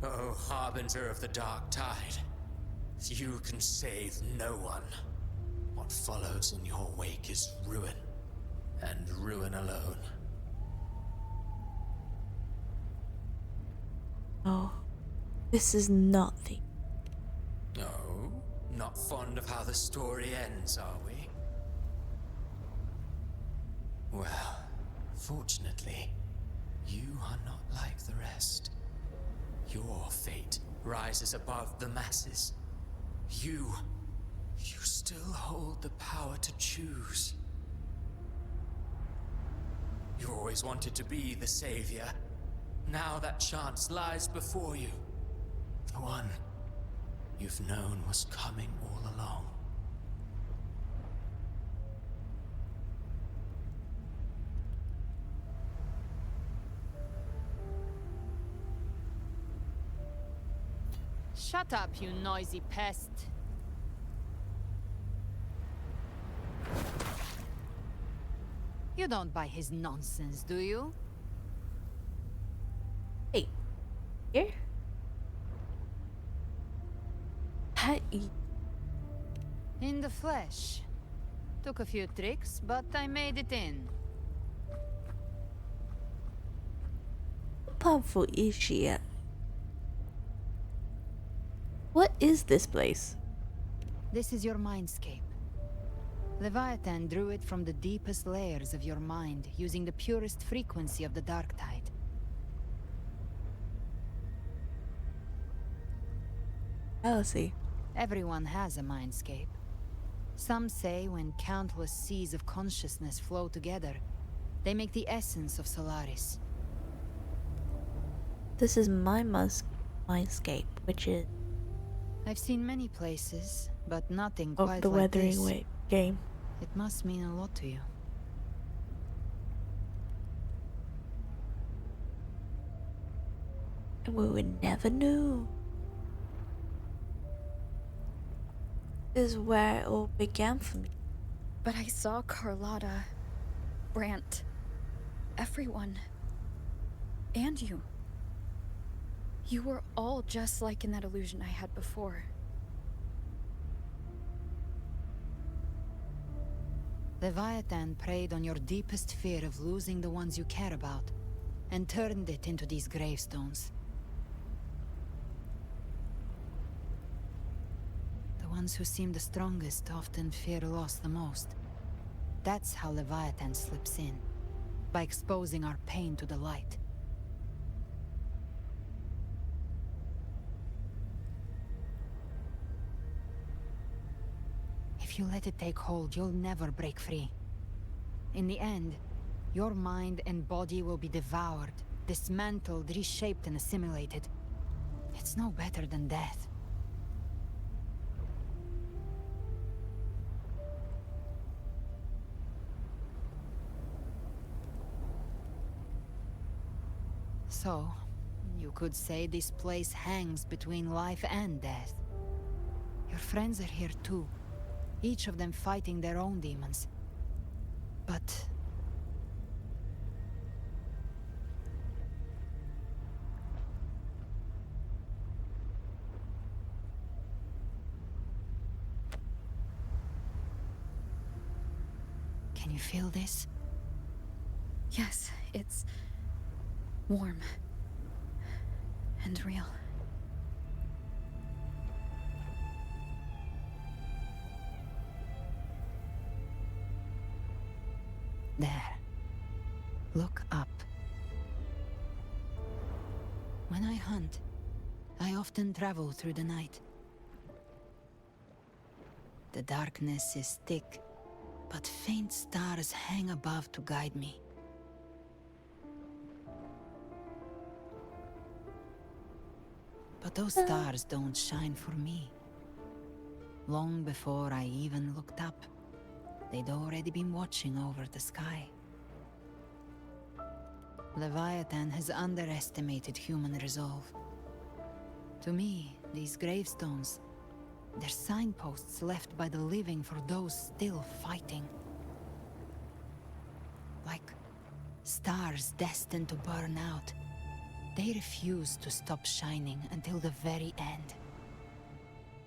Oh, harbinger of the Dark Tide. You can save no one. What follows in your wake is ruin, and ruin alone.
Oh, this is not the...
Oh, not fond of how the story ends, are we? Well, fortunately, you are not like the rest. Your fate rises above the masses. You still hold the power to choose. You always wanted to be the savior. Now that chance lies before you. The one you've known was coming all along.
Shut up, you noisy pest. You don't buy his nonsense, do you?
Hey, here? Hi.
In the flesh. Took a few tricks, but I made it in.
How powerful is she at? What is this place?
This is your mindscape. Leviathan drew it from the deepest layers of your mind, using the purest frequency of the dark tide.
I'll see.
Everyone has a mindscape. Some say when countless seas of consciousness flow together, they make the essence of Solaris.
This is my mindscape, which is
I've seen many places, but nothing
of
quite
the
like
Wuthering
this.
Waves game.
It must mean a lot to you.
And we would never know. This is where it all began for me.
But I saw Carlotta, Brant, everyone. And you. You were all just like in that illusion I had before.
Leviathan preyed on your deepest fear of losing the ones you care about, and turned it into these gravestones. The ones who seem the strongest often fear loss the most. That's how Leviathan slips in, by exposing our pain to the light. If you let it take hold, you'll never break free. In the end, your mind and body will be devoured, dismantled, reshaped, and assimilated. It's no better than death. So, you could say this place hangs between life and death. Your friends are here too, each of them fighting their own demons. But can you feel this?
Yes, it's warm and real.
There. Look up. When I hunt, I often travel through the night. The darkness is thick, but faint stars hang above to guide me. But those stars don't shine for me. Long before I even looked up, they'd already been watching over the sky. Leviathan has underestimated human resolve. To me, these gravestones, they're signposts left by the living for those still fighting. Like stars destined to burn out, they refuse to stop shining until the very end.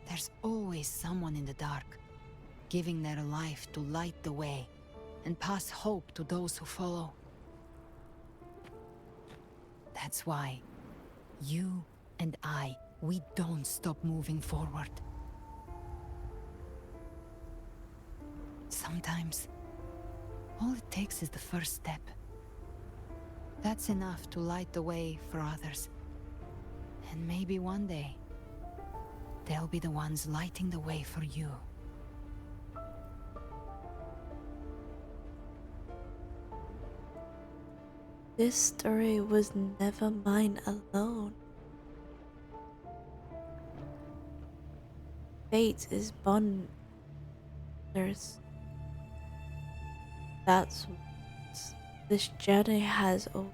There's always someone in the dark, giving their life to light the way and pass hope to those who follow. That's why you and I, we don't stop moving forward. Sometimes, All it takes is the first step. That's enough to light the way for others. And maybe one day, they'll be the ones lighting the way for you.
This story was never mine alone. Fate is bonders. That's what this journey has all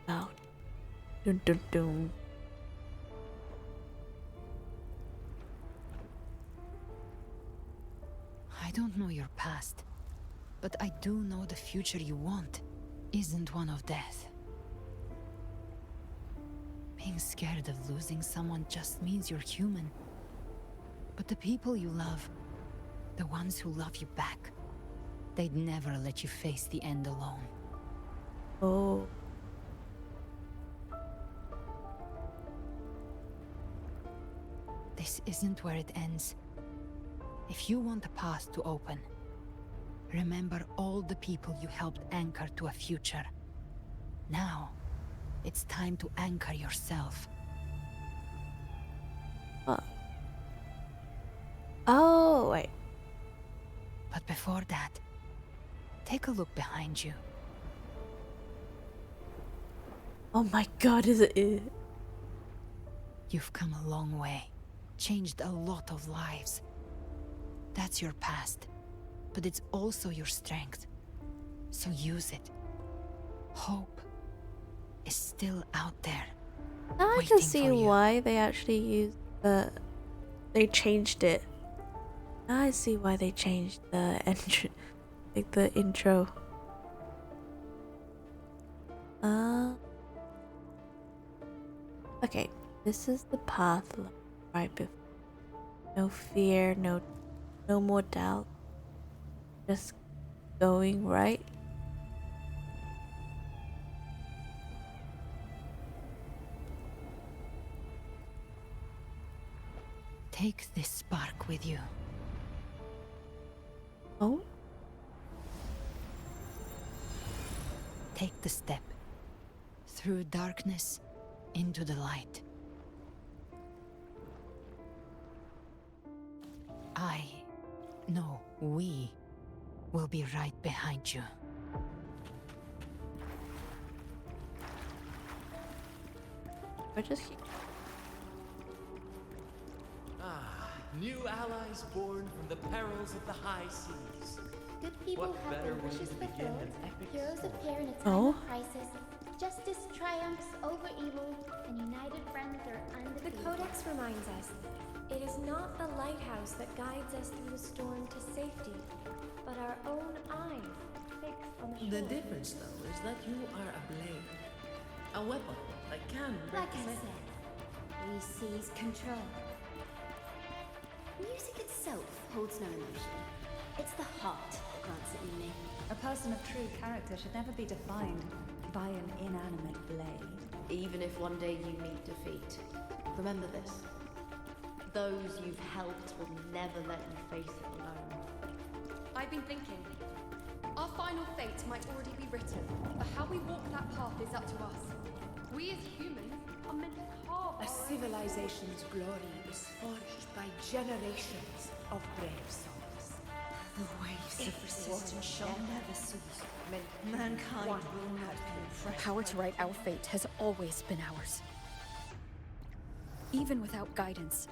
about. Dun dun dun.
I don't know your past, but I do know the future you want isn't one of death. Being scared of losing someone just means you're human. But the people you love, the ones who love you back, they'd never let you face the end alone.
Oh.
This isn't where it ends. If you want a path to open, remember all the people you helped anchor to a future. Now, it's time to anchor yourself.
Oh, wait.
But before that, take a look behind you.
Oh my god, is it?
You've come a long way, changed a lot of lives. That's your past, but it's also your strength. So use it. Hope is still out there.
Now I can see why they actually used they changed it. Now I see why they changed the like the intro. Okay, this is the path right before. No fear, no more doubt. Just going right.
Take this spark with you.
Oh?
Take the step. Through darkness, into the light. We will be right behind you.
Or just
new allies born from the perils of the high seas.
Good people
What
have
better
their
way
wishes
to begin
fulfilled.
an epic
Heroes
story?
appear in a time of crisis. Justice triumphs over evil, and united friends are undefeated.
The Codex reminds us, it is not the lighthouse that guides us through the storm to safety, but our own eyes fixed on the shore.
The difference, though, is that you are a blade. A weapon that can break
Like I said, we seize control. Music itself holds no emotion. It's the heart that grants it meaning.
A person of true character should never be defined by an inanimate blade.
Even if one day you meet defeat, remember this. Those you've helped will never let you face it alone.
I've been thinking. Our final fate might already be written, but how we walk that path is up to us. We as humans are meant to carve
A civilization's glory is forged by generations of brave souls.
The waves of resistance shall never cease. Mankind will not be oppressed.
Power to write our fate has always been ours. Even without guidance,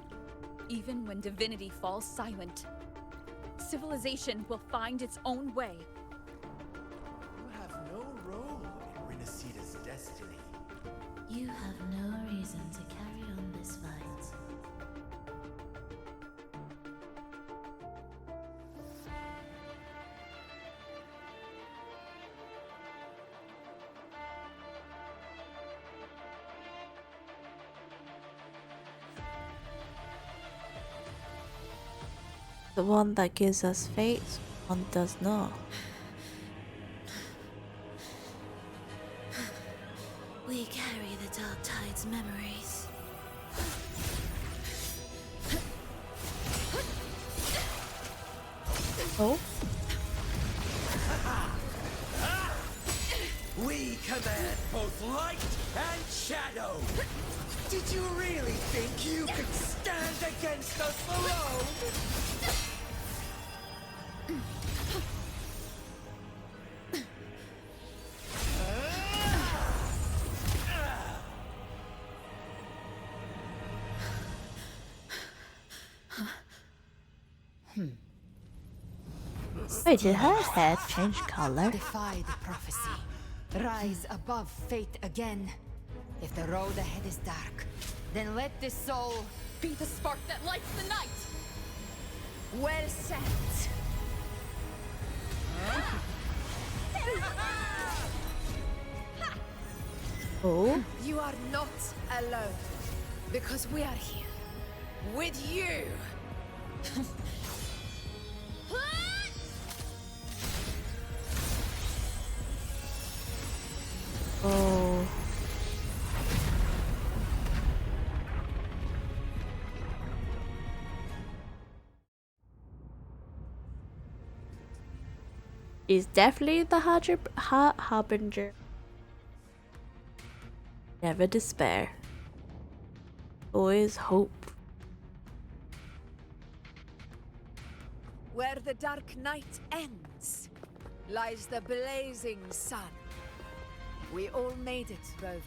even when divinity falls silent, civilization will find its own way.
You have no role in Renacita's destiny.
You have no reason to carry on this fight.
the one that gives us fate, one does not.
We carry the Dark Tide's memories.
Oh?
We command both light and shadow. Did you really think you could stand against us alone?
Wait, did her head change color?
Defy the prophecy. Rise above fate again. If the road ahead is dark, then let this soul
be the spark that lights the night.
Well said.
Oh?
You are not alone, because we are here with you.
Oh. Is definitely the harbinger. Never despair. Always hope.
Where the dark night ends, lies the blazing sun. We all made it, Rover.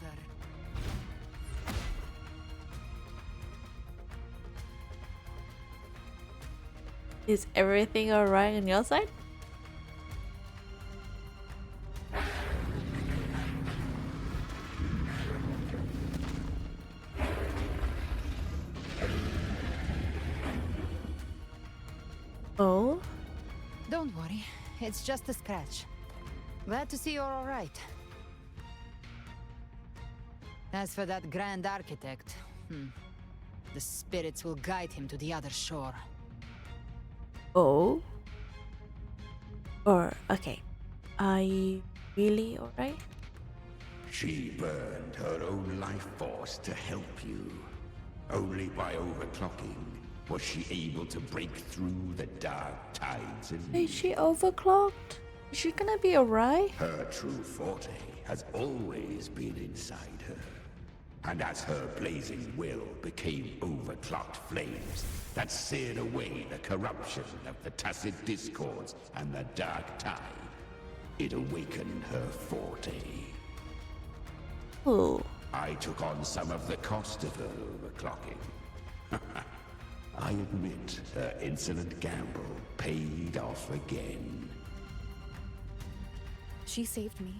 Is everything alright on your side? Oh?
Don't worry, it's just a scratch. Glad to see you're all right. As for that Grand Architect, the spirits will guide him to the other shore.
Oh? Or, okay. Are you really alright?
She burned her own life force to help you. Only by overclocking was she able to break through the dark tides in
Is she overclocked? Is she gonna be alright?
Her true forte has always been inside her. And as her blazing will became overclocked flames that seared away the corruption of the tacit discords and the dark tide, it awakened her forte.
Ooh.
I took on some of the cost of her overclocking. I admit her insolent gamble paid off again.
She saved me,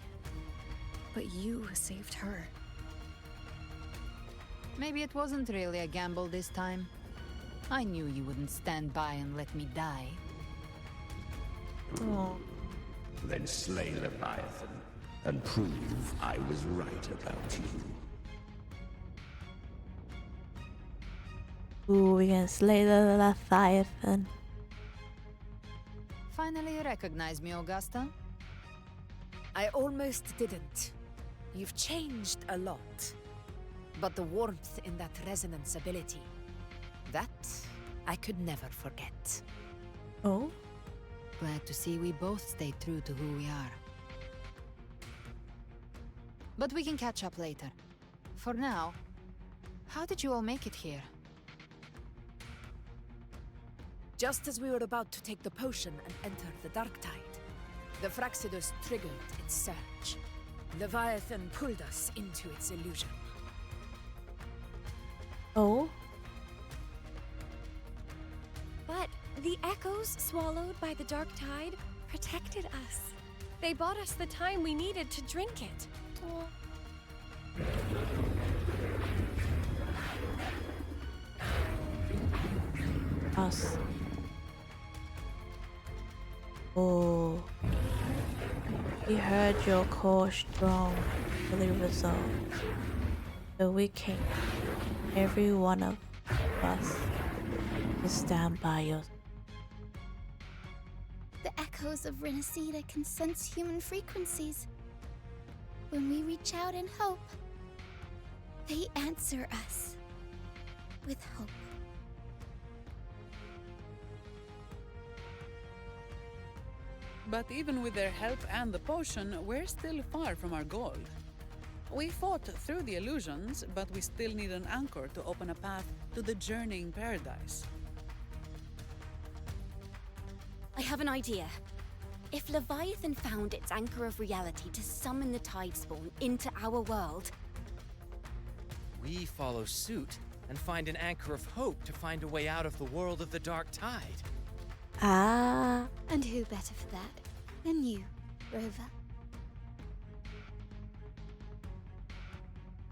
but you saved her.
Maybe it wasn't really a gamble this time. I knew you wouldn't stand by and let me die.
Oh.
Then slay Leviathan and prove I was right about you.
Ooh, we can slay the Leviathan.
Finally you recognize me, Augusta?
I almost didn't. You've changed a lot. But the warmth in that resonance ability, that I could never forget.
Oh?
Glad to see we both stayed true to who we are. But we can catch up later. For now, how did you all make it here?
Just as we were about to take the potion and enter the dark tide, the Fraxidus triggered its surge. Leviathan pulled us into its illusion.
Oh?
But the echoes swallowed by the dark tide protected us. They bought us the time we needed to drink it.
Us. Oh. We heard your core strong, fully resolved. So we came, every one of us, to stand by your.
The echoes of Renacida can sense human frequencies. When we reach out in hope, they answer us with hope.
But even with their help and the potion, we're still far from our goal. We fought through the illusions, but we still need an anchor to open a path to the journeying paradise.
I have an idea. If Leviathan found its anchor of reality to summon the Tidespawn into our world,
we follow suit and find an anchor of hope to find a way out of the world of the dark tide.
Ah.
And who better for that than you, Rover?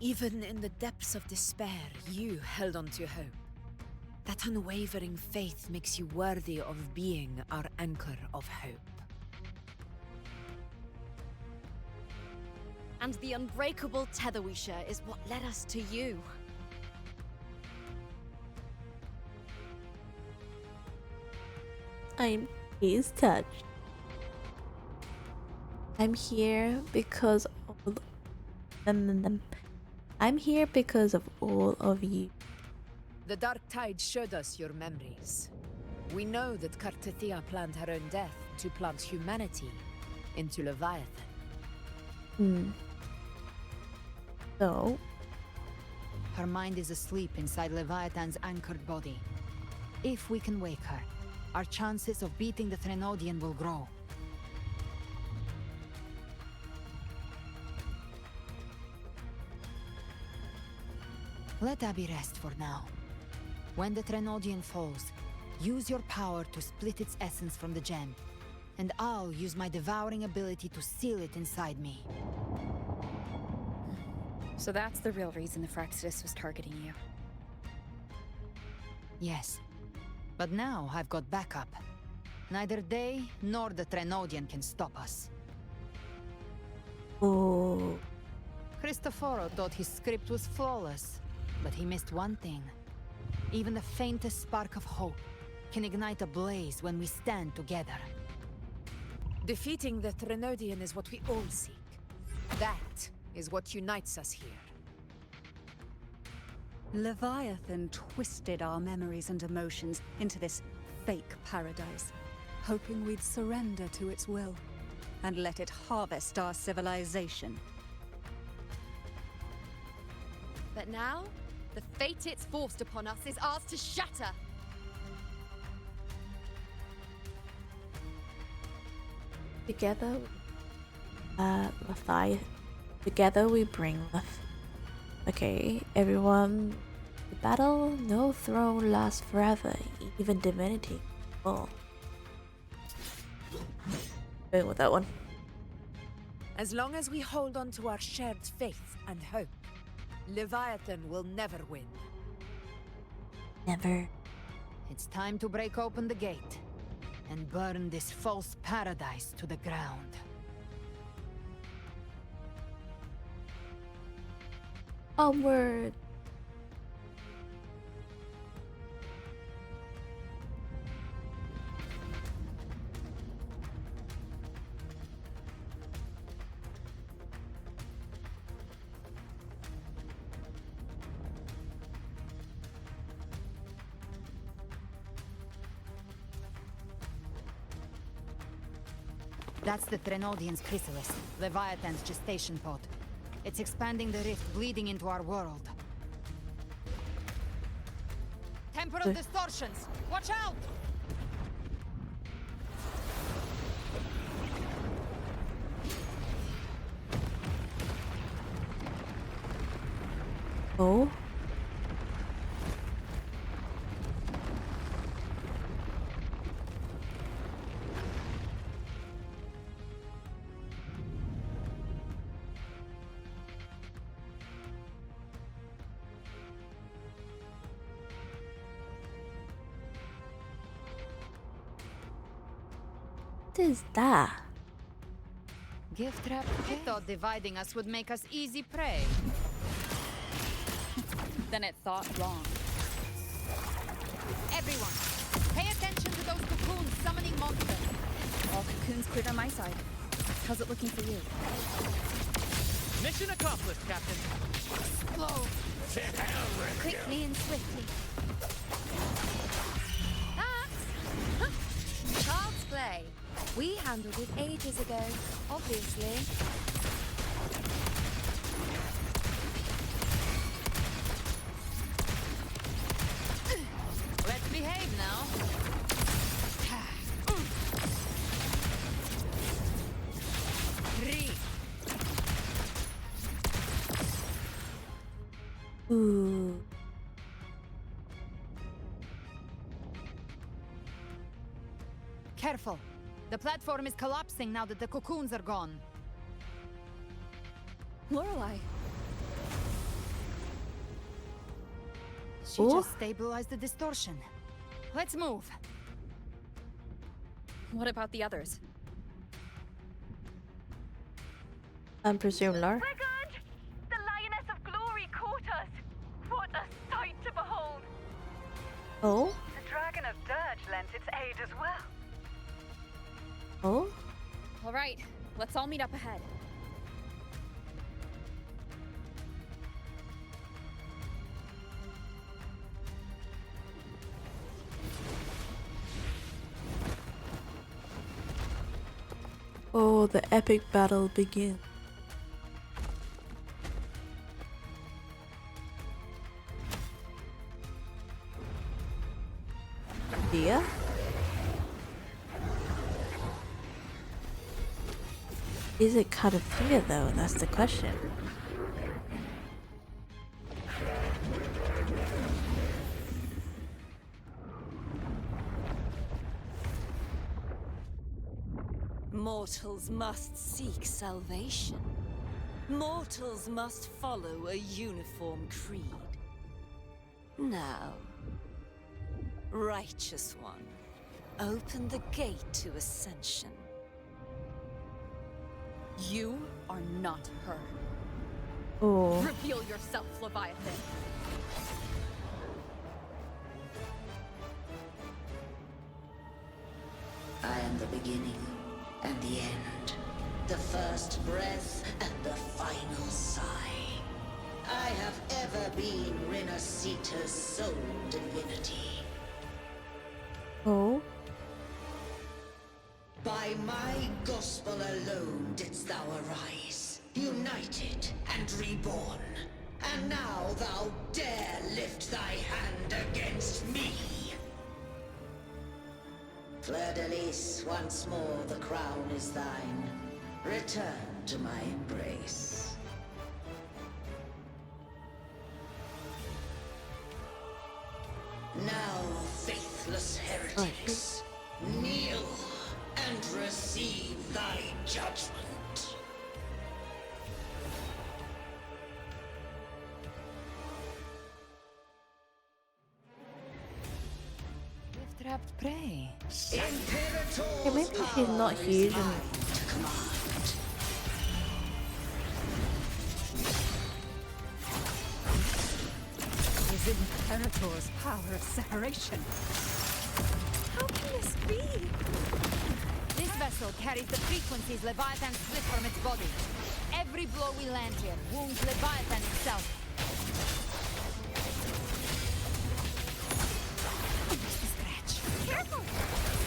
Even in the depths of despair, you held on to hope. That unwavering faith makes you worthy of being our anchor of hope.
and the unbreakable tether we share is what led us to you.
I'm please touched. I'm here because of I'm here because of all of you.
The Dark Tide showed us your memories. We know that Kartithia planned her own death to plant humanity into Leviathan.
So?
Her mind is asleep inside Leviathan's anchored body. If we can wake her, our chances of beating the Threnodian will grow. Let Abby rest for now. When the Threnodian falls, use your power to split its essence from the gem, and I'll use my devouring ability to seal it inside me.
So that's the real reason the Fraxidus was targeting you.
Yes. But now I've got backup. Neither they nor the Threnodian can stop us.
Oh.
Cristoforo thought his script was flawless, but he missed one thing. Even the faintest spark of hope can ignite a blaze when we stand together.
Defeating the Threnodian is what we all seek. That is what unites us here.
Leviathan twisted our memories and emotions into this fake paradise, hoping we'd surrender to its will and let it harvest our civilization.
But now, the fate it's forced upon us is ours to shatter.
Together, Together we bring Okay, everyone. The battle, no throne lasts forever, even divinity. Oh. Going with that one.
As long as we hold on to our shared faith and hope, Leviathan will never win.
Never.
It's time to break open the gate and burn this false paradise to the ground.
Onward.
That's the Threnodian's chrysalis, Leviathan's gestation pod. It's expanding the rift, bleeding into our world. Temporal distortions! Watch out!
Oh. What is that?
Gift wrap. I thought dividing us would make us easy prey.
Then it thought wrong.
Everyone, pay attention to those cocoons summoning monsters.
All cocoons cleared on my side. How's it looking for you?
Mission accomplished, Captain.
Explode.
Quickly and swiftly.
That's child's play.
We handled it ages ago, obviously.
Let's behave now.
Ooh.
Careful. The platform is collapsing now that the cocoons are gone.
Lorelei.
She
Ooh.
just stabilized the distortion. Let's move.
What about the others?
I presume Lar.
We're good! The Lioness of Glory caught us! What a sight to behold!
Oh?
The Dragon of Dirge lent its aid as well.
Oh?
All right, let's all meet up ahead.
Oh, the epic battle begins. Yeah? Is it Katathea though? That's the question.
Mortals must seek salvation. Mortals must follow a uniform creed. Now, Righteous One, open the gate to ascension.
You are not her.
Oh.
Reveal yourself, Leviathan.
I am the beginning and the end, the first breath and the final sigh. I have ever been Renacita's sole divinity.
Oh?
By my gospel alone didst thou arise, united and reborn. And now thou dare lift thy hand against me. Fleur-de-Lis, once more the crown is thine. Return to my embrace. Now, faithless heretics, kneel and receive thy judgment.
We've trapped prey.
Yeah, maybe she's not huge and
Is Imperator's power of separation? How can this be?
This vessel carries the frequencies Leviathan split from its body. Every blow we land here wounds Leviathan himself.
Careful!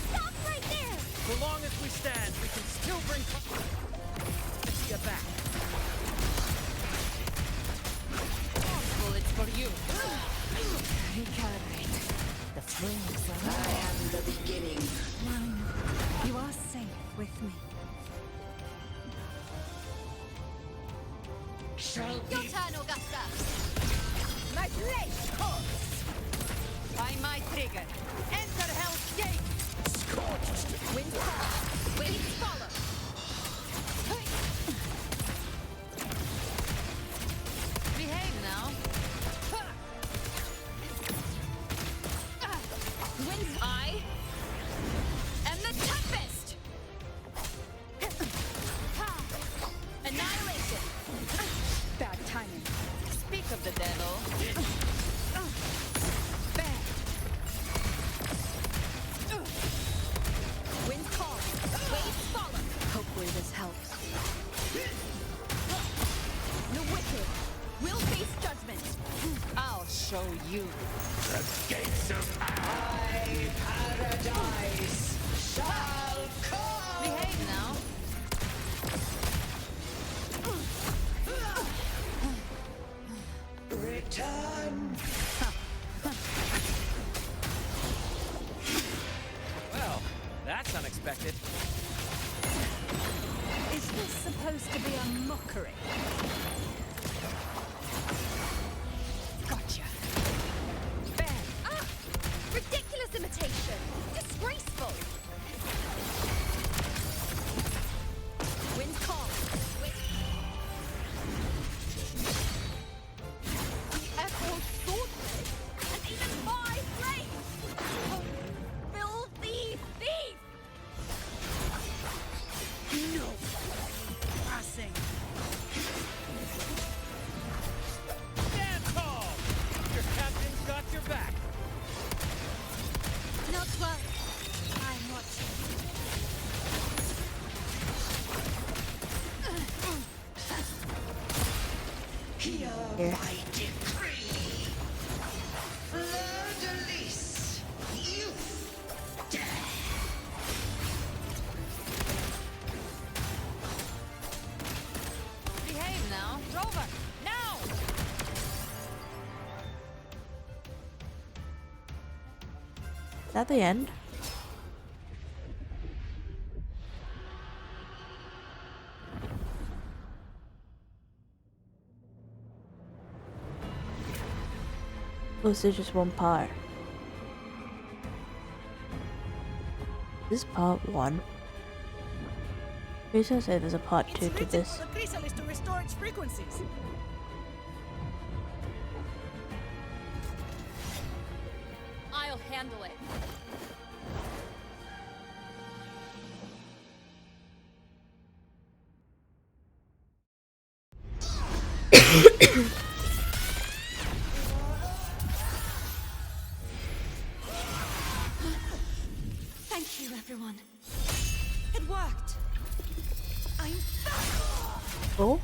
Stop right there!
So long as we stand, we can still bring get back.
Bullets for you.
Recalibrate. The flames are
I am the beginning.
mine. You are safe with me.
Shall
Your turn, Augusta. My blade course. By my trigger. Enter Hell's Gate. Wind follow. Wind follow. Behave now. I am the toughest. Annihilation.
Bad timing.
Speak of the devil. Bad. Wind call. Waves follow.
Hopefully this helps.
The wicked will face judgment. I'll show you.
the gates of my paradise shall come?
mockery. Gotcha. Fair. Ah! Ridiculous imitation! Disgraceful! Wind's calm. Echo's swordfish! And even my flames! Oh, filthy thief!
No! Passing!
Stand tall! Your captain's got your back.
Not well. I'm watching.
Hear my decree! Fleur-de-lis! Youth! Death!
Behave now. Rover! Now!
Is that the end? Or is it just one part? This is part 1. Please don't say there's a part 2 to this.
The chrysalis to restore its frequencies!
I'll handle it.
Thank you, everyone. It worked. I'm
Oh?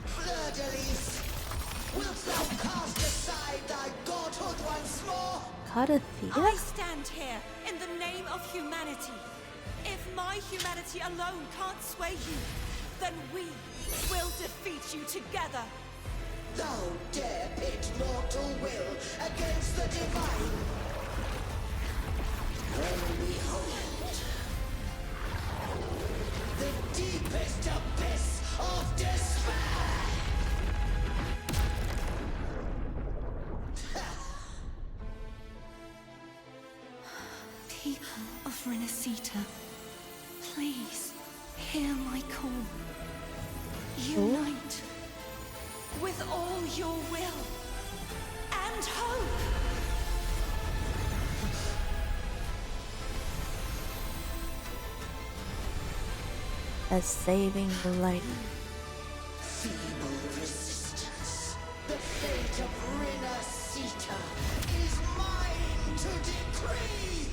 Fleur-de-lis! Wilt thou cast aside thy godhood once more?
Carathea?
I stand here in the name of humanity. If my humanity alone can't sway you, then we will defeat you together.
Thou dare pit mortal will against the divine! When behold the deepest abyss of despair!
People of Renacita, please hear my call. Unite with all your will and hope.
A saving light.
Feeble resistance. The fate of Renacita is mine to decree!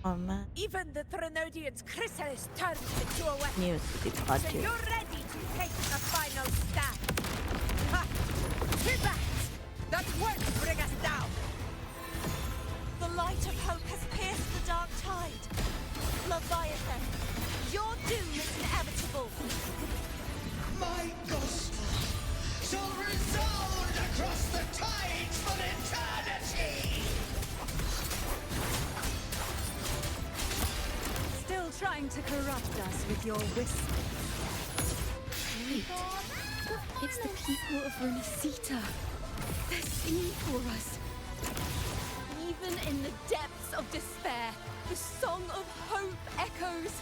Oh man.
Even the Trinodian's chrysalis turns into a weapon.
Knew it would be part
So
2.
you're ready to take a final stand. Ha! Too bad! That won't bring us down!
The light of hope has pierced the dark tide. Leviathan, your doom is inevitable.
My gospel shall resound across the tides for eternity!
Still trying to corrupt us with your whispers.
Wait. It's the people of Renacita. They're singing for us.
Even in the depths of despair, the song of hope echoes.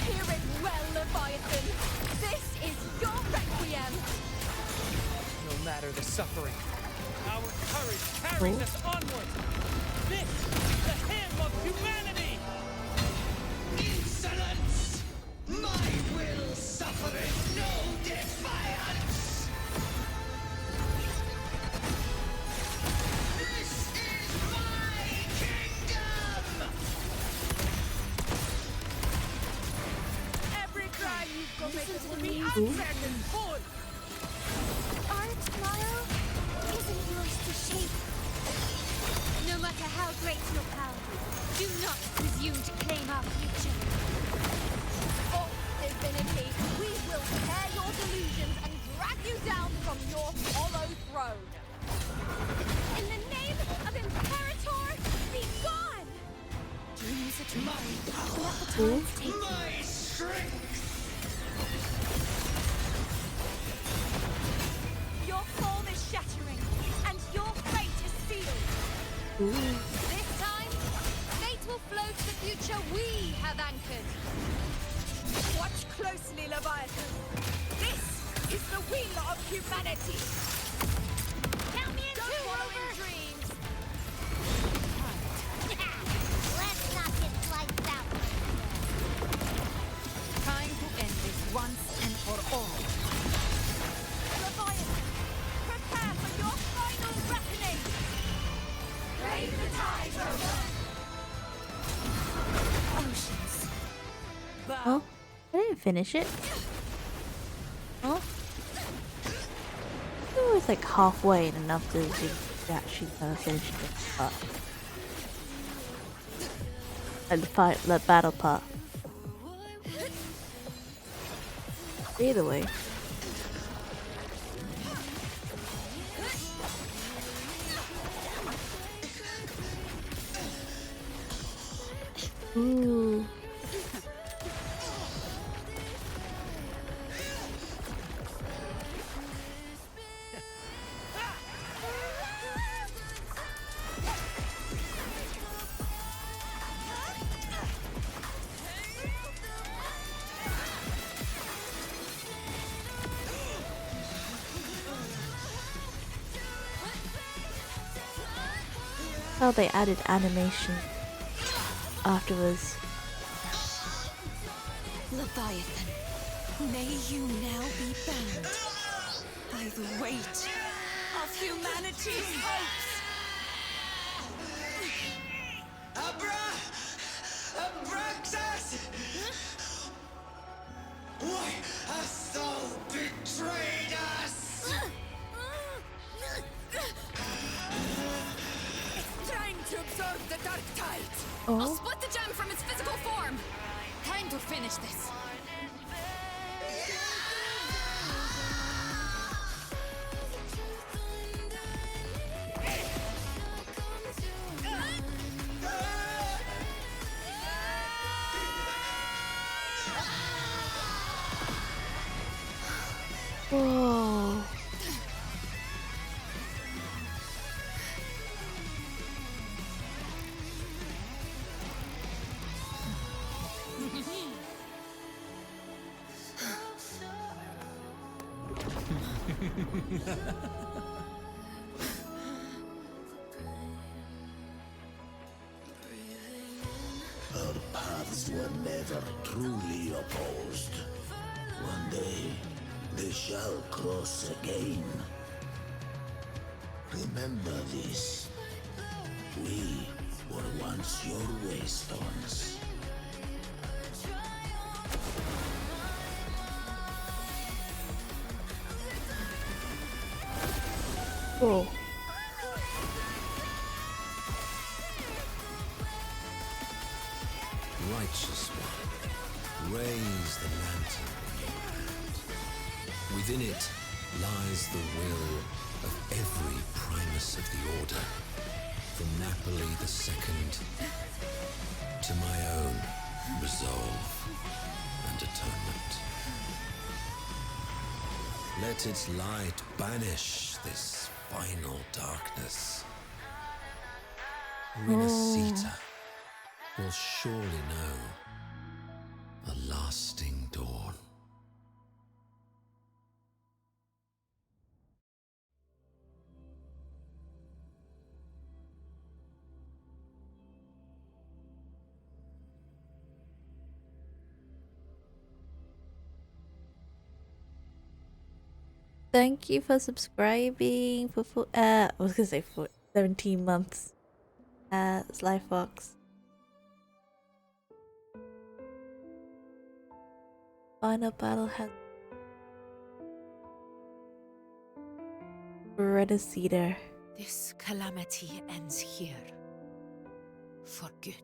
Hear it well, Leviathan. This is your requiem.
No matter the suffering, our courage carries us onward. This is the hymn of humanity!
Insolence! My will suffereth no defiance! This is my kingdom!
Every crime you've committed will be answered in full.
Our tomorrow isn't yours to shape. No matter how great your power, do not presume to claim our future.
For divinity, we will tear your delusions and drag you down from your hollow throne.
In the name of Imperator, be gone!
dreams are dreams.
My power,
Let the tides take you.
my strength.
Your form is shattering, and your fate is sealed.
This time, fate will flow to the future we have anchored.
Watch closely, Leviathan. This is the wheel of humanity.
Count me in
Don't
two,
wallow
Rover.
in dreams.
Let's not get lights out.
Time to end this once and for all.
Leviathan, prepare for your final reckoning.
Raise the tide, Rover.
Oceans.
Oh, I didn't finish it. Oh, it was like halfway and enough to actually finish this part. Like the battle part. Either way. Ooh. How they added animation afterwards.
Leviathan, may you now be bound by the weight of humanity's hopes.
Abraxas! Why hast thou betrayed us?
It's trying to absorb the dark tide.
Oh.
I'll split the gem from its physical form. Time to finish this.
Whoa.
Our paths were never truly opposed. One day, they shall cross again. Remember this. We were once your waystones.
Whoa.
Righteous one, raise the lantern in your hand. Within it lies the will of every primus of the Order, from Napoli II to my own resolve and atonement. Let its light banish this final darkness. Rinascita will surely know a lasting dawn.
Thank you for subscribing for I was gonna say for 17 months. Slyfox. Final battle has Rinascita.
This calamity ends here. For good.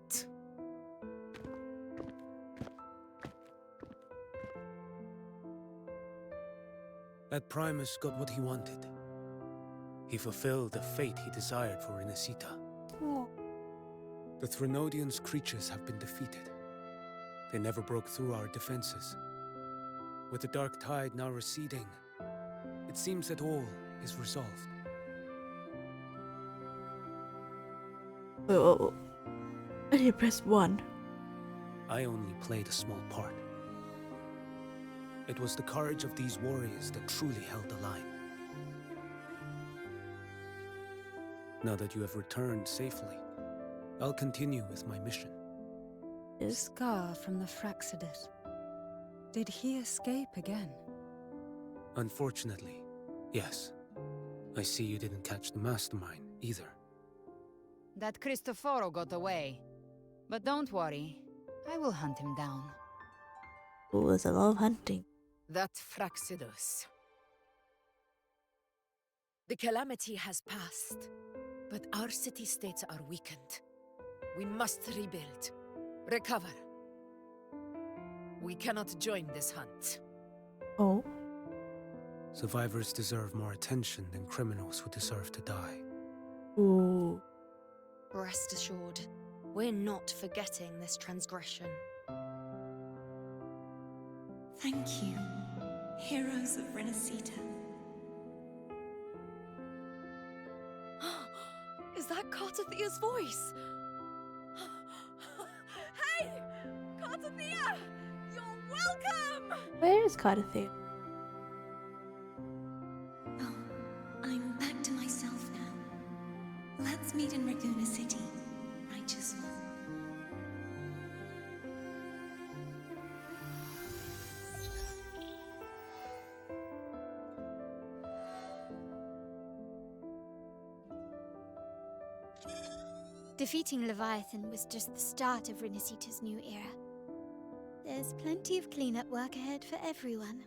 That Primus got what he wanted. He fulfilled the fate he desired for Rinascita.
The Threnodians' creatures have been defeated. They never broke through our defenses. With the dark tide now receding, it seems that all is resolved.
Oh, I did press 1.
I only played a small part. It was the courage of these warriors that truly held the line. Now that you have returned safely, I'll continue with my mission.
Scar from the Fraxidus. Did he escape again?
Unfortunately, yes. I see you didn't catch the mastermind either.
That Cristoforo got away. But don't worry, I will hunt him down.
Oh, there's a lot of hunting.
That Fraxidus. The calamity has passed, but our city-states are weakened. We must rebuild, recover. We cannot join this hunt.
Oh.
Survivors deserve more attention than criminals who deserve to die.
Ooh.
Rest assured, we're not forgetting this transgression.
Thank you, heroes of Renacita.
Is that Cartathea's voice? Hey! Cartathea! You're welcome!
Where is Cartathea?
Oh, I'm back to myself now. Let's meet in Raguna City, righteous one.
Defeating Leviathan was just the start of Renacita's new era. There's plenty of cleanup work ahead for everyone.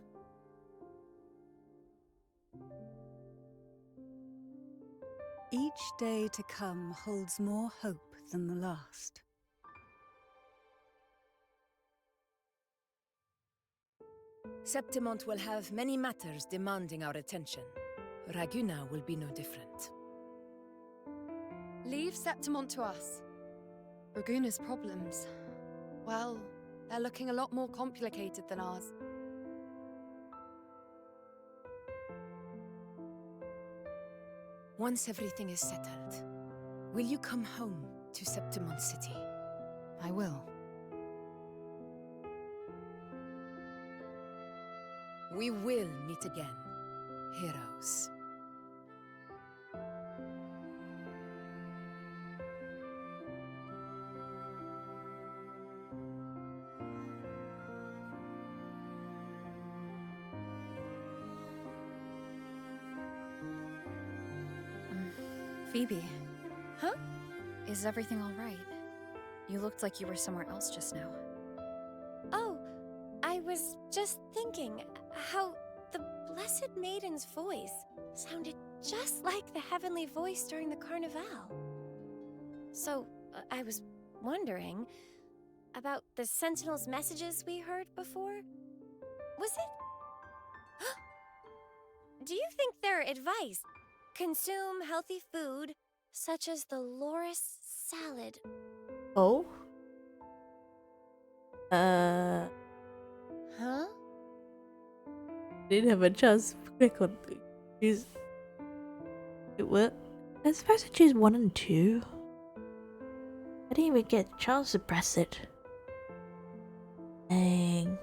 Each day to come holds more hope than the last.
Septimont will have many matters demanding our attention. Raguna will be no different.
Leave Septimont to us. Raguna's problems, well, they're looking a lot more complicated than ours.
Once everything is settled, will you come home to Septimont City?
I will.
We will meet again, heroes.
Phoebe.
Huh?
Is everything all right? You looked like you were somewhere else just now.
Oh, I was just thinking how the Blessed Maiden's voice sounded just like the heavenly voice during the Carnival. So, I was wondering about the Sentinel's messages we heard before. Was it? Do you think their advice? Consume healthy food, such as the Loris salad.
Oh?
Huh?
Didn't have a chance to click on choose. It what? I'm supposed to choose 1 and 2. I didn't even get a chance to press it. Dang.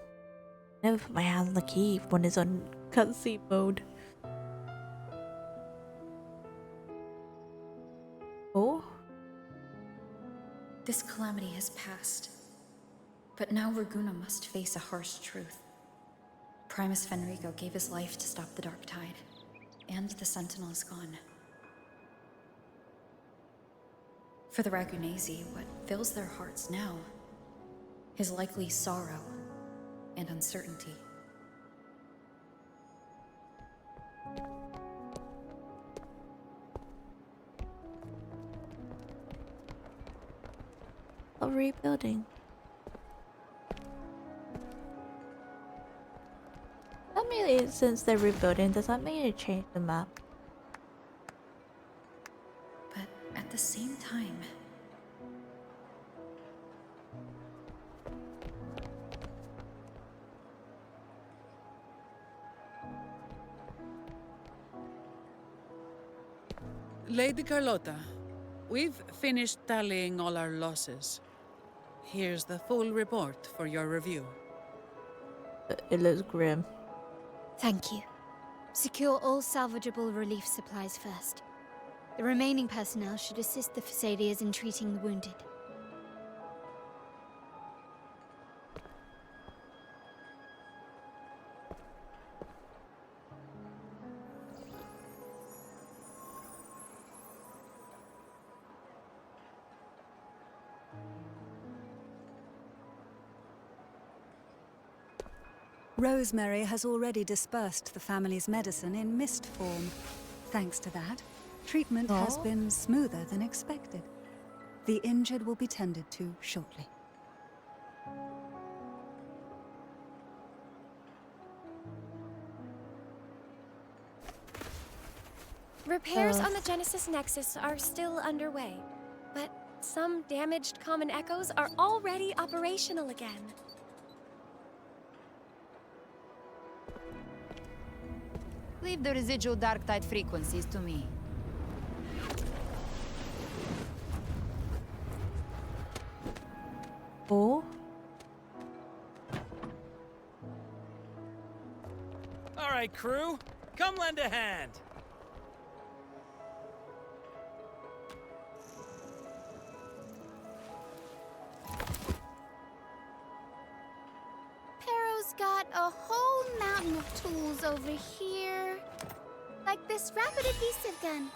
Never put my hand on the key when it's on cutscene mode. Oh?
This calamity has passed. But now Raguna must face a harsh truth. Primus Fenrico gave his life to stop the Dark Tide, and the Sentinel is gone. For the Ragunesi, what fills their hearts now is likely sorrow and uncertainty.
Of rebuilding. That means since they're rebuilding, does that mean it changed the map?
But at the same time,
Lady Carlotta, we've finished tallying all our losses. Here's the full report for your review.
It looks grim.
Thank you. Secure all salvageable relief supplies first. The remaining personnel should assist the Thessalians in treating the wounded.
Rosemary has already dispersed the family's medicine in mist form. Thanks to that, treatment has been smoother than expected. The injured will be tended to shortly.
Repairs on the Genesis Nexus are still underway, but some damaged common echoes are already operational again.
Leave the residual dark tide frequencies to me.
Oh?
All right, crew. Come lend a hand.
Pero's got a whole mountain of tools over here. Like this rapid adhesive gun.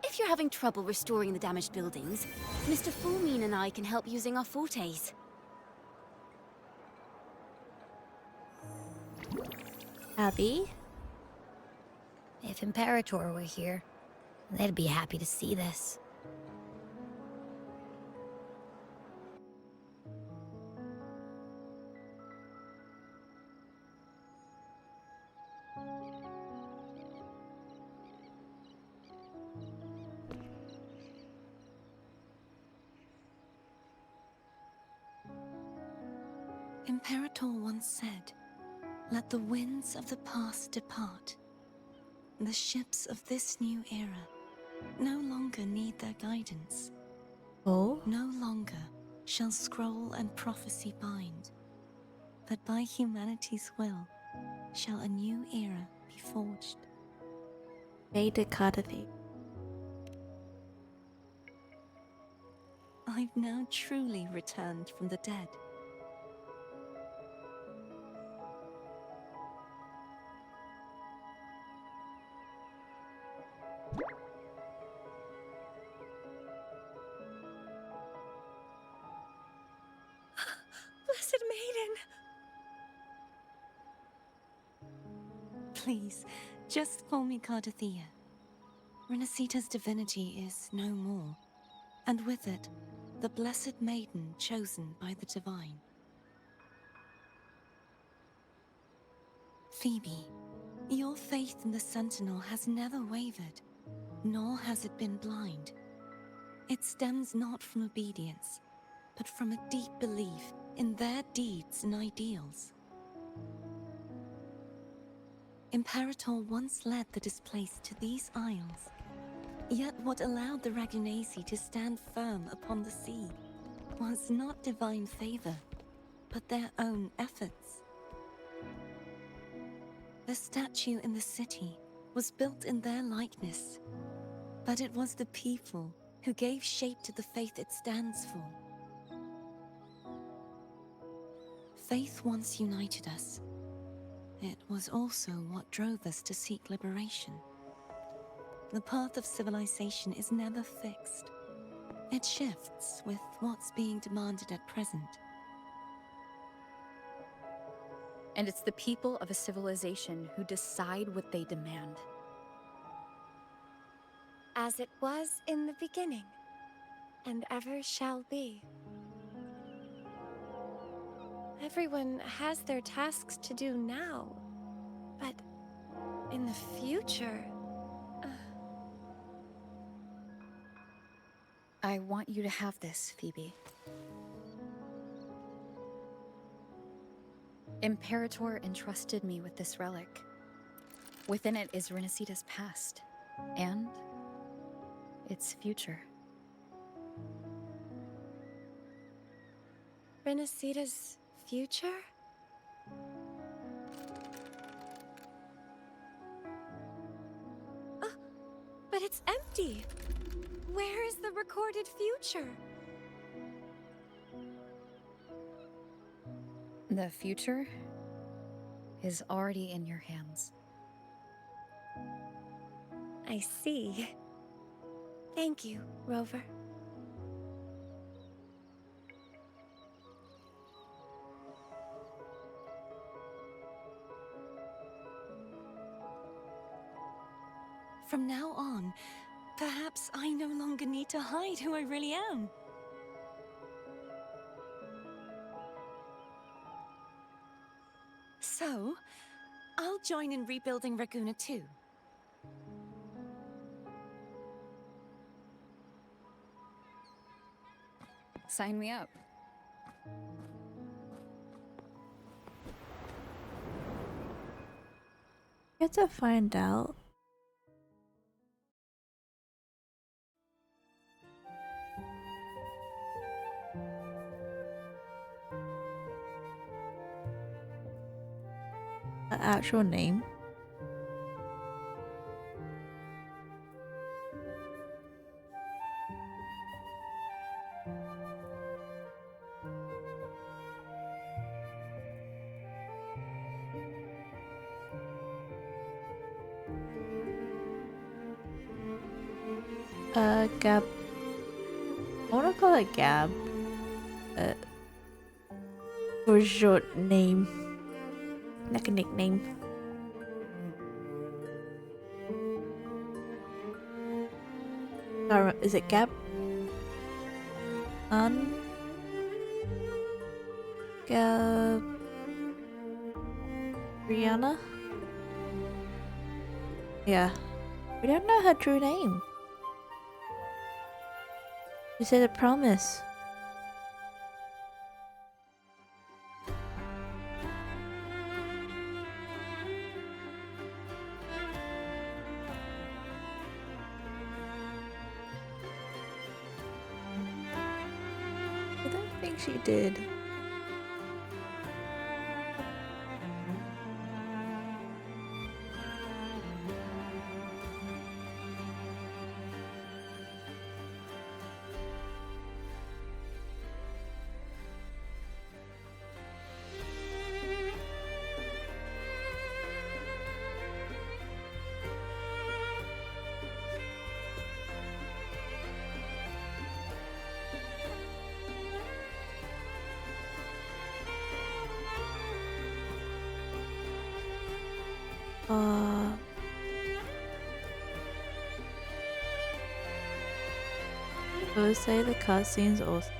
If you're having trouble restoring the damaged buildings, Mr. Fulmine and I can help using our fortes.
Abby?
If Imperator were here, they'd be happy to see this.
Imperator once said, "Let the winds of the past depart. The ships of this new era no longer need their guidance.
Oh?
No longer shall scroll and prophecy bind, but by humanity's will shall a new era be forged."
Made a Carthy.
I've now truly returned from the dead.
Blessed Maiden!
Please, just call me Cardathea. Renacita's divinity is no more, and with it, the Blessed Maiden chosen by the Divine. Phoebe, your faith in the Sentinel has never wavered, nor has it been blind. It stems not from obedience, but from a deep belief in their deeds and ideals. Imperator once led the displaced to these isles, yet what allowed the Ragunasi to stand firm upon the sea was not divine favor, but their own efforts. The statue in the city was built in their likeness, but it was the people who gave shape to the faith it stands for. Faith once united us. It was also what drove us to seek liberation. The path of civilization is never fixed. It shifts with what's being demanded at present.
And it's the people of a civilization who decide what they demand.
As it was in the beginning, and ever shall be. Everyone has their tasks to do now, but in the future...
I want you to have this, Phoebe. Imperator entrusted me with this relic. Within it is Renacita's past and its future.
Renacita's future? But it's empty. Where is the recorded future?
The future is already in your hands.
I see. Thank you, Rover.
From now on, perhaps I no longer need to hide who I really am. So, I'll join in rebuilding Raguna too.
Sign me up.
Get to find out. The actual name. Gab. I wanna call it Gab. For short name. Like a nickname. Is it Gab? Gab. Brianna? Yeah. We don't know her true name. She said a promise. I don't think she did. I would say the cutscenes also.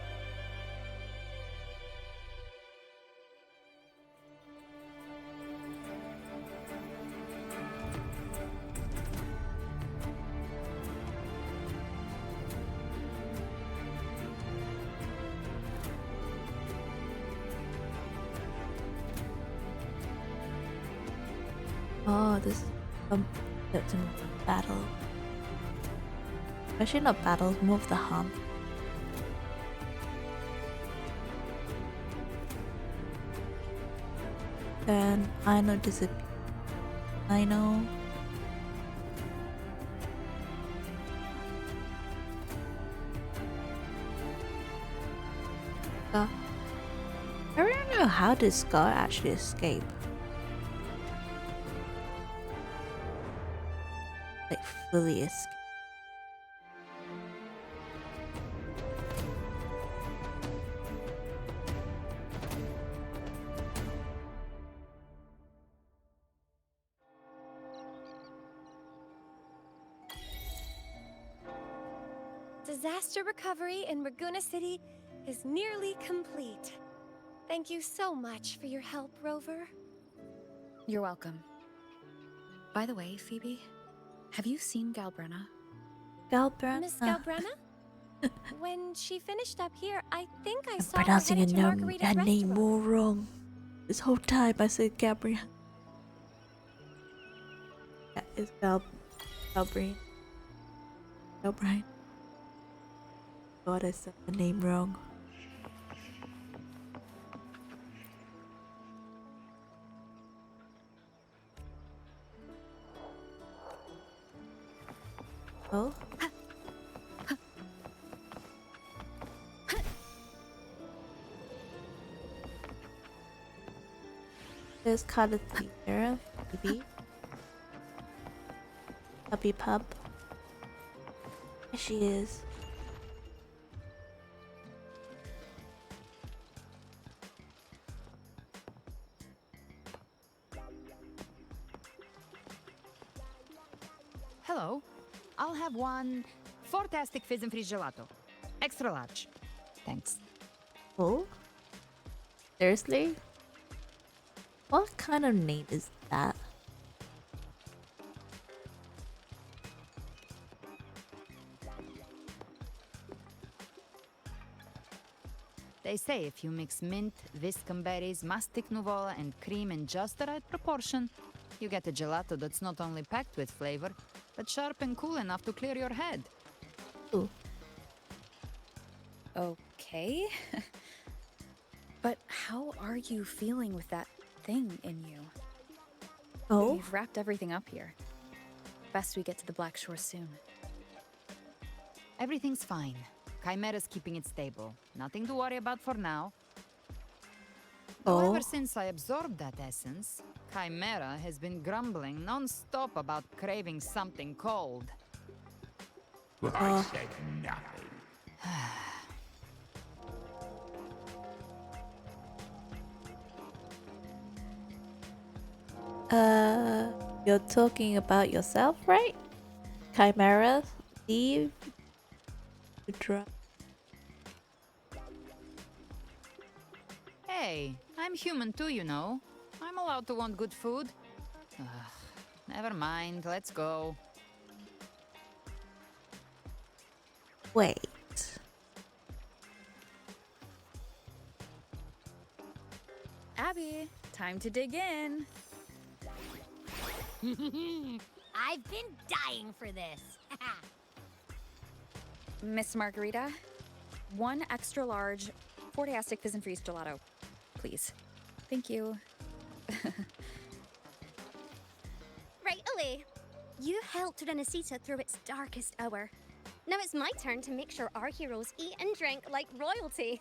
Oh, this is it's in battle. Actually not battles, more of the hunt. Then I know disappear. I know. I don't know how did Scar actually escape. Like fully escape.
Disaster recovery in Raguna City is nearly complete. Thank you so much for your help, Rover.
You're welcome. By the way, Phoebe, have you seen Galbrenna?
Galbrenna?
Miss Galbrenna? When she finished up here, I think I saw her
Pronouncing
headed to
her
Margarita's
name
restaurant.
more wrong. This whole time I said Gabrielle. is Galbrain. Galbrain. God, I said the name wrong. Oh. There's Carla Theater, maybe. Puppy Pub. There she is.
Hello. I'll have one fantastic fizz and freeze gelato. Extra large. Thanks.
Oh? Seriously? What kind of name is that?
They say if you mix mint, viscum berries, mastic nouveau, and cream in just the right proportion, you get a gelato that's not only packed with flavor, but sharp and cool enough to clear your head.
Ooh.
Okay. But how are you feeling with that thing in you?
Oh?
You've wrapped everything up here. Best we get to the Black Shore soon.
Everything's fine. Chimera's keeping it stable. Nothing to worry about for now.
Oh?
However, since I absorbed that essence, Chimera has been grumbling non-stop about craving something cold.
I said nothing.
You're talking about yourself, right? Chimera, Steve,
Hey, I'm human too, you know. I'm allowed to want good food. Ugh, never mind, let's go.
Wait.
Abby, time to dig in.
I've been dying for this.
Miss Margarita, one extra large Fortastic Fizz and Freeze gelato, please. Thank you.
Right away. You helped Renesita through its darkest hour. Now it's my turn to make sure our heroes eat and drink like royalty.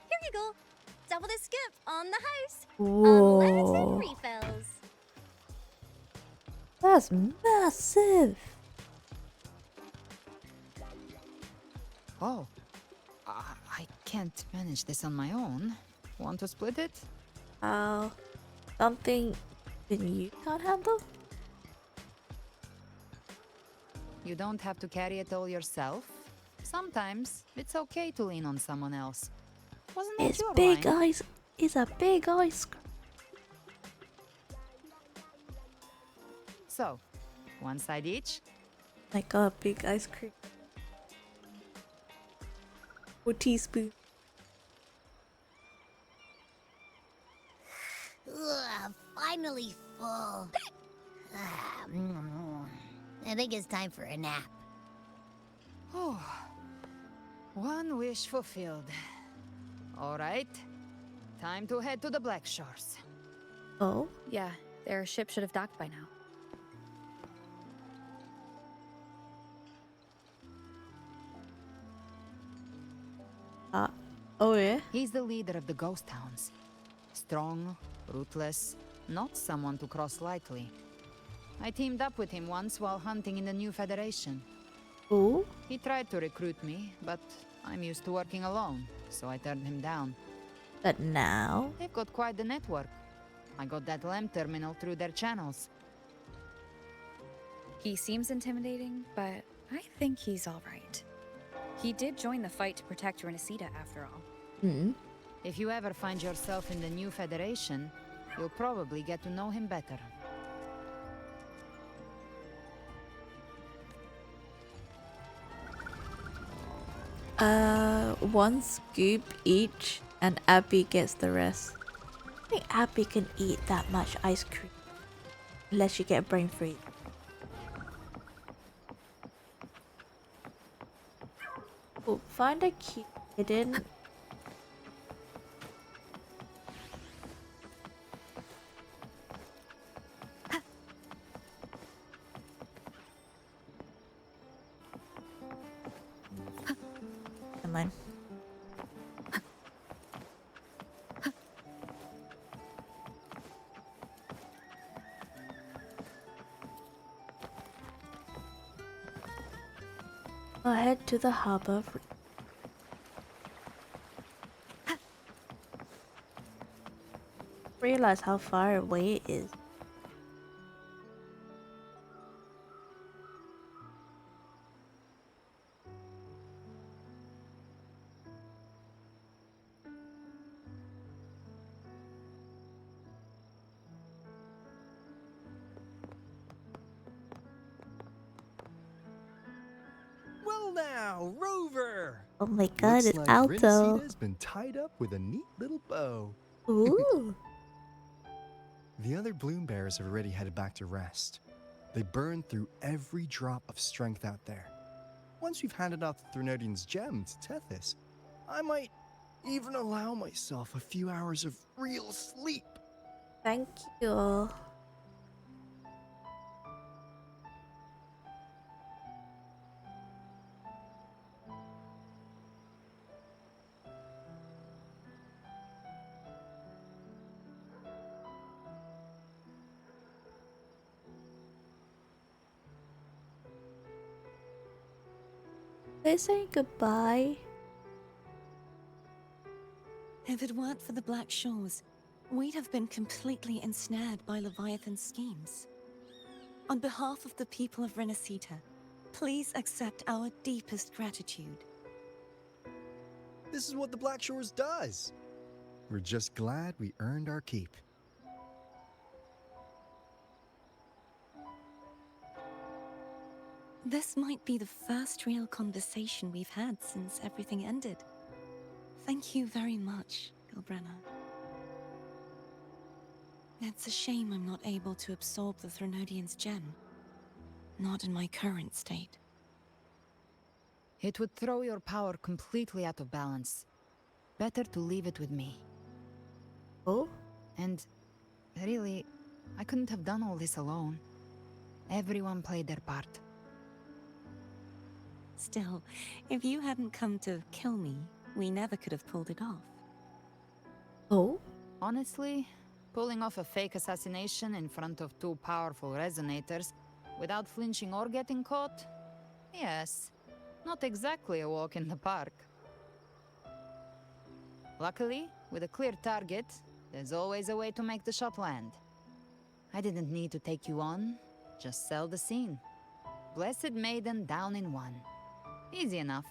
Here you go. Double the scoop on the house. Unlimited
Whoa.
refills.
That's massive.
Oh, I can't manage this on my own. Want to split it?
Something even you can't handle?
You don't have to carry it all yourself. Sometimes it's okay to lean on someone else. Wasn't that
It's
your
big
line?
ice. It's a big ice cream.
So, one side each?
My god, big ice cream. 4 teaspoons.
Ugh, finally full. I think it's time for a nap.
Oh, one wish fulfilled. All right, time to head to the Black Shores.
Oh?
Yeah, their ship should have docked by now.
Oh yeah?
He's the leader of the ghost towns. Strong, ruthless, not someone to cross lightly. I teamed up with him once while hunting in the new Federation.
Oh?
He tried to recruit me, but I'm used to working alone, so I turned him down.
But now?
They've got quite the network. I got that LEM terminal through their channels.
He seems intimidating, but I think he's all right. He did join the fight to protect Renesita after all.
Hmm.
If you ever find yourself in the new Federation, you'll probably get to know him better.
One scoop each and Abby gets the rest. I think Abby can eat that much ice cream unless you get brain freeze. Oh, find a key hidden. Never mind. I'll head to the harbor. Realize how far away it is.
Well now, Rover!
Oh my god,
Looks
it's
like
Alto.
Renesita's been tied up with a neat little bow.
Ooh.
The other bloom bearers have already headed back to rest. They burned through every drop of strength out there. Once we've handed out the Threnodian's gem to Tethys, I might even allow myself a few hours of real sleep.
Thank you. They saying goodbye.
If it weren't for the Black Shores, we'd have been completely ensnared by Leviathan's schemes. On behalf of the people of Renesita, please accept our deepest gratitude.
This is what the Black Shores does. We're just glad we earned our keep.
This might be the first real conversation we've had since everything ended. Thank you very much, Galbrenna. It's a shame I'm not able to absorb the Threnodian's gem. Not in my current state.
It would throw your power completely out of balance. Better to leave it with me.
Oh?
And really, I couldn't have done all this alone. Everyone played their part.
Still, if you hadn't come to kill me, we never could have pulled it off.
Oh?
Honestly, pulling off a fake assassination in front of two powerful resonators without flinching or getting caught? Yes, not exactly a walk in the park. Luckily, with a clear target, there's always a way to make the shot land. I didn't need to take you on, just sell the scene. Blessed Maiden down in one. Easy enough.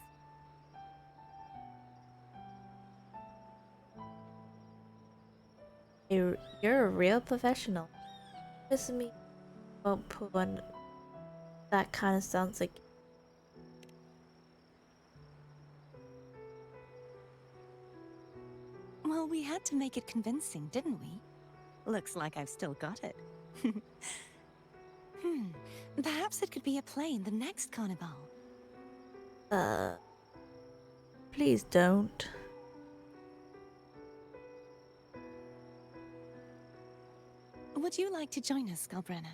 You're a real professional. This me won't put on. That kind of sounds like.
Well, we had to make it convincing, didn't we? Looks like I've still got it. Perhaps it could be a play in the next carnival.
Please don't.
Would you like to join us, Galbrenna?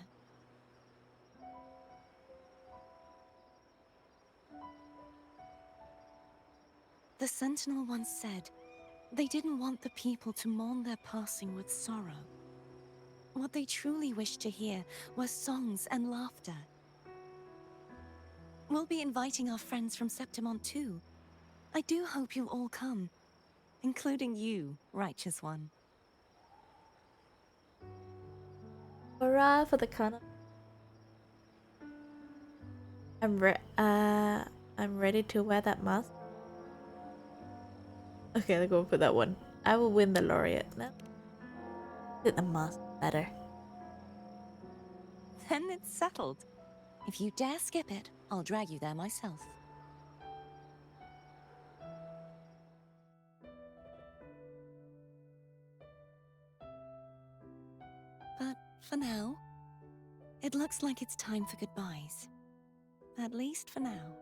The Sentinel once said, they didn't want the people to mourn their passing with sorrow. What they truly wished to hear were songs and laughter. We'll be inviting our friends from Septimont too. I do hope you'll all come, including you, Righteous One.
Hurrah for the carnival. I'm ready to wear that mask. Okay, let's go for that one. I will win the laureate now. Did the mask better.
Then it's settled. If you dare skip it, I'll drag you there myself. It looks like it's time for goodbyes. At least for now.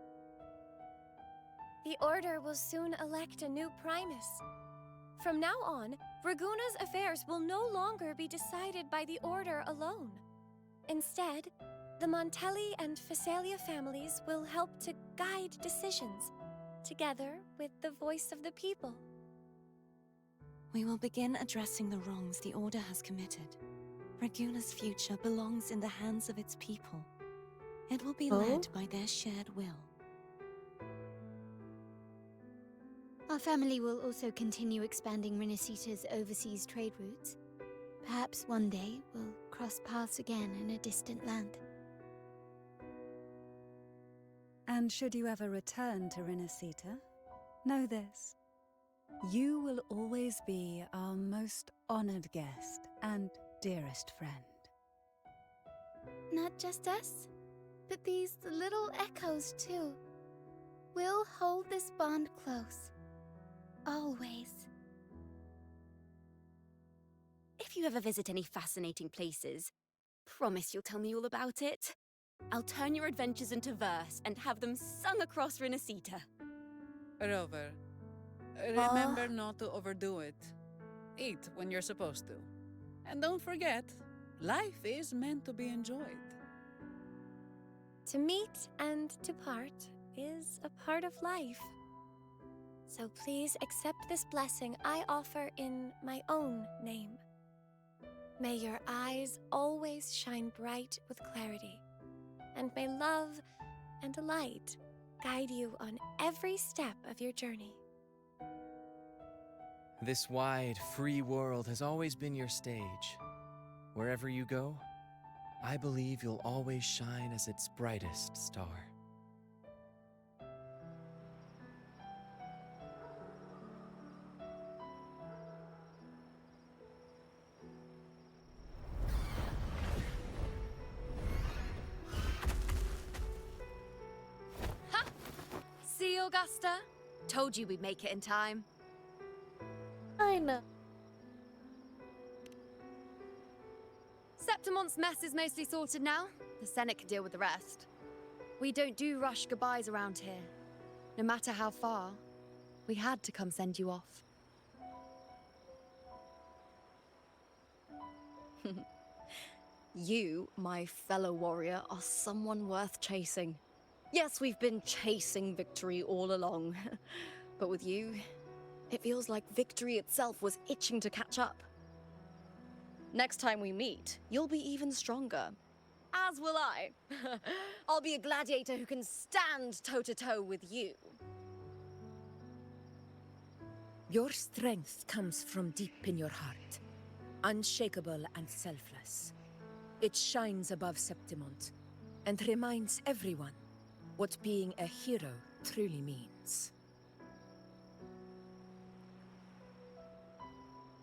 The Order will soon elect a new Primus. From now on, Raguna's affairs will no longer be decided by the Order alone. Instead, the Montelli and Phasalia families will help to guide decisions, together with the voice of the people.
We will begin addressing the wrongs the Order has committed. Raguna's future belongs in the hands of its people. It will be led by their shared will.
Our family will also continue expanding Rinasita's overseas trade routes. Perhaps one day we'll cross paths again in a distant land.
And should you ever return to Rinasita, know this. You will always be our most honored guest and dearest friend.
Not just us, but these little echoes too. We'll hold this bond close. Always.
If you ever visit any fascinating places, promise you'll tell me all about it. I'll turn your adventures into verse and have them sung across Rinasita.
Rover, remember not to overdo it. Eat when you're supposed to. And don't forget, life is meant to be enjoyed.
To meet and to part is a part of life. So please accept this blessing I offer in my own name. May your eyes always shine bright with clarity, and may love and light guide you on every step of your journey.
This wide, free world has always been your stage. Wherever you go, I believe you'll always shine as its brightest star.
See, Augusta? Told you we'd make it in time.
I know.
Septimont's mess is mostly sorted now. The Senate can deal with the rest. We don't do rush goodbyes around here. No matter how far, we had to come send you off.
You, my fellow warrior, are someone worth chasing. Yes, we've been chasing victory all along. But with you, it feels like victory itself was itching to catch up. Next time we meet, you'll be even stronger. As will I. I'll be a gladiator who can stand toe-to-toe with you.
Your strength comes from deep in your heart, unshakable and selfless. It shines above Septimont and reminds everyone what being a hero truly means.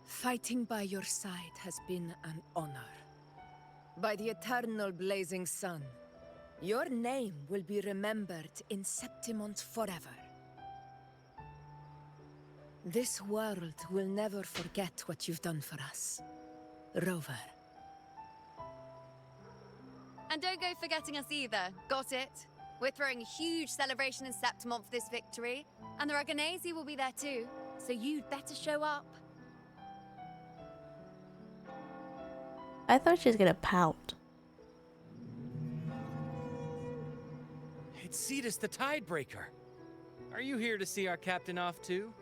Fighting by your side has been an honor. By the eternal blazing sun, your name will be remembered in Septimont forever. This world will never forget what you've done for us, Rover.
And don't go forgetting us either. Got it? We're throwing a huge celebration in Septimont for this victory, and the Raganesi will be there too, so you'd better show up.
I thought she was gonna pout.
It's Cetus the Tidebreaker. Are you here to see our captain off too?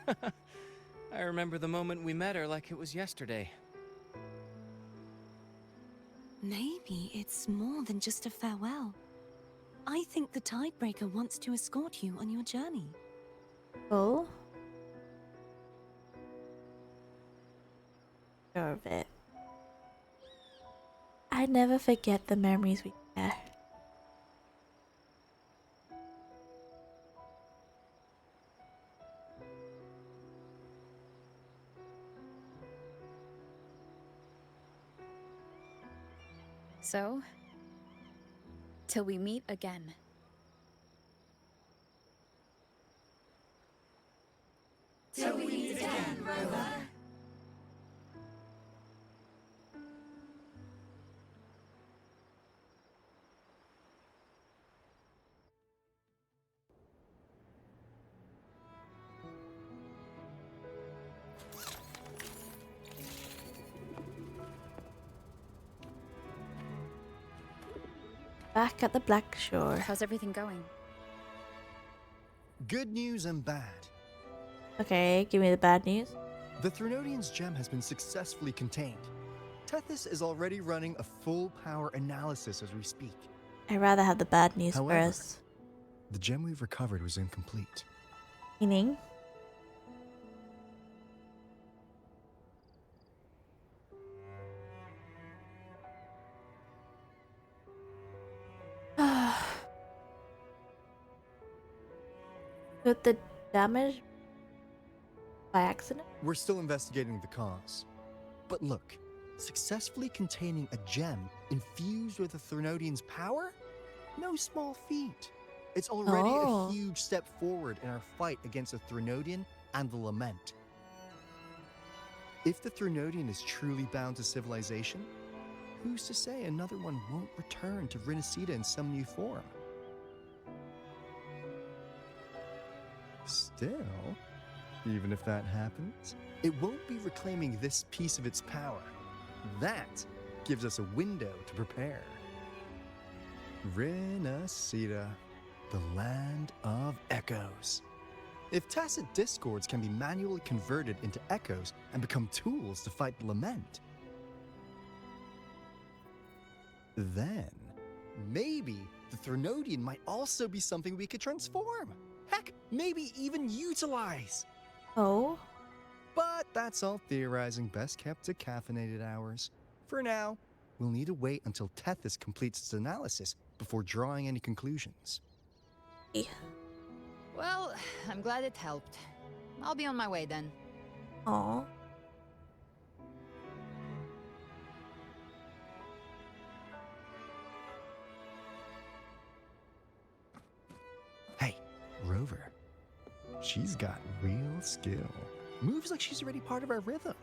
I remember the moment we met her like it was yesterday.
Maybe it's more than just a farewell. I think the Tidebreaker wants to escort you on your journey.
Oh? Sure of it. I never forget the memories we share.
So, till we meet again.
Till we meet again, Rover.
Back at the Black Shore.
How's everything going?
Good news and bad.
Okay, give me the bad news.
The Threnodian's gem has been successfully contained. Tethys is already running a full power analysis as we speak.
I'd rather have the bad news
However,
first.
the gem we've recovered was incomplete.
Meaning? Could the damage by accident?
We're still investigating the cause. But look, successfully containing a gem infused with the Threnodian's power? No small feat. It's already a huge step forward in our fight against the Threnodian and the Lament. If the Threnodian is truly bound to civilization, who's to say another one won't return to Rinasida in some new form? Still, even if that happens, it won't be reclaiming this piece of its power. That gives us a window to prepare. Rinasida, the land of echoes. If tacit discords can be manually converted into echoes and become tools to fight the Lament, then maybe the Threnodian might also be something we could transform. Heck, maybe even utilize.
Oh?
But that's all theorizing, best kept to caffeinated hours. For now, we'll need to wait until Tethys completes its analysis before drawing any conclusions.
Well, I'm glad it helped. I'll be on my way then.
Aw.
Hey, Rover. She's got real skill. Moves like she's already part of our rhythm.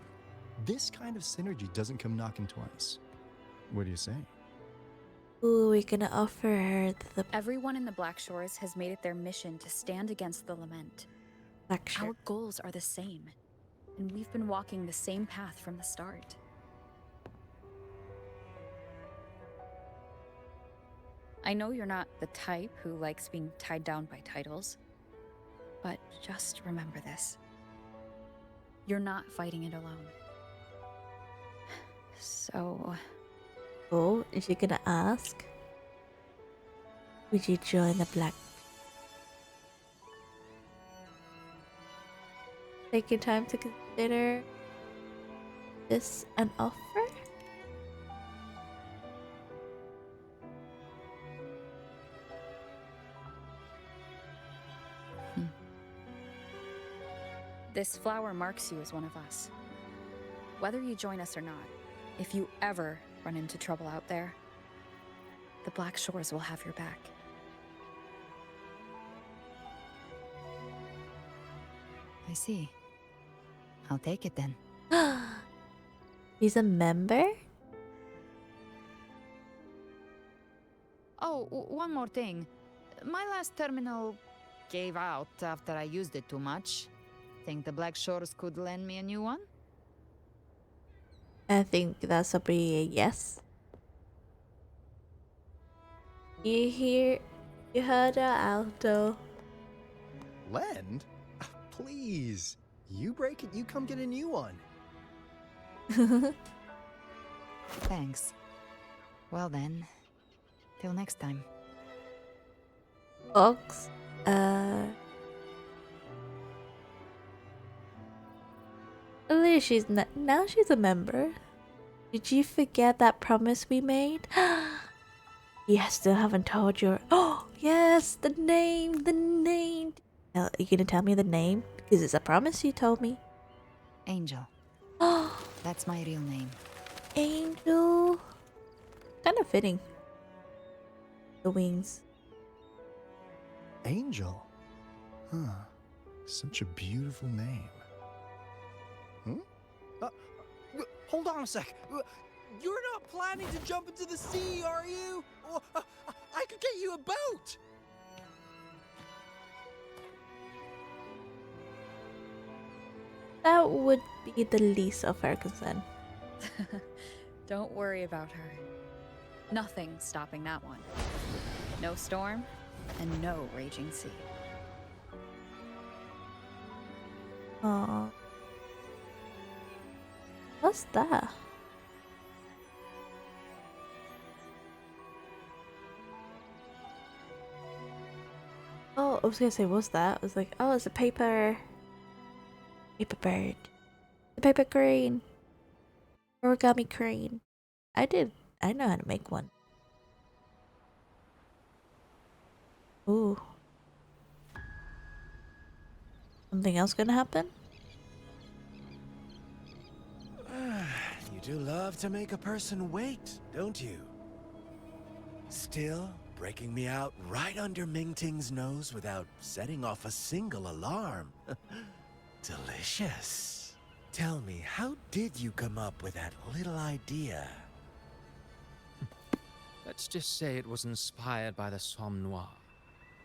This kind of synergy doesn't come knocking twice. What do you say?
Ooh, we're gonna offer her the
Everyone in the Black Shores has made it their mission to stand against the Lament.
Black Shore.
Our goals are the same, and we've been walking the same path from the start. I know you're not the type who likes being tied down by titles, but just remember this. You're not fighting it alone. So...
Oh, is she gonna ask? Would you join the Black? Take your time to consider this an offer?
This flower marks you as one of us. Whether you join us or not, if you ever run into trouble out there, the Black Shores will have your back.
I see. I'll take it then.
He's a member?
Oh, one more thing. My last terminal gave out after I used it too much. Think the Black Shores could lend me a new one?
I think that's a yes. You heard her, Alto.
Lend? Please. You break it, you come get a new one.
Thanks. Well then, till next time.
Ox, at least now she's a member. Did you forget that promise we made? You still haven't told your... Oh, yes, the name. Are you gonna tell me the name? Because it's a promise you told me.
Angel.
Oh,
that's my real name.
Angel. Kind of fitting. The wings.
Angel? Huh. Such a beautiful name. Hold on a sec. You're not planning to jump into the sea, are you? I could get you a boat.
That would be the least of her concern.
Don't worry about her. Nothing's stopping that one. No storm, and no raging sea.
Aw. What's that? Oh, I was gonna say, what's that? I was like, oh, it's a paper bird. The paper crane. Origami crane. I know how to make one. Ooh. Something else gonna happen?
You do love to make a person wait, don't you? Still breaking me out right under Mingting's nose without setting off a single alarm. Delicious. Tell me, how did you come up with that little idea?
Let's just say it was inspired by the Somme Noir.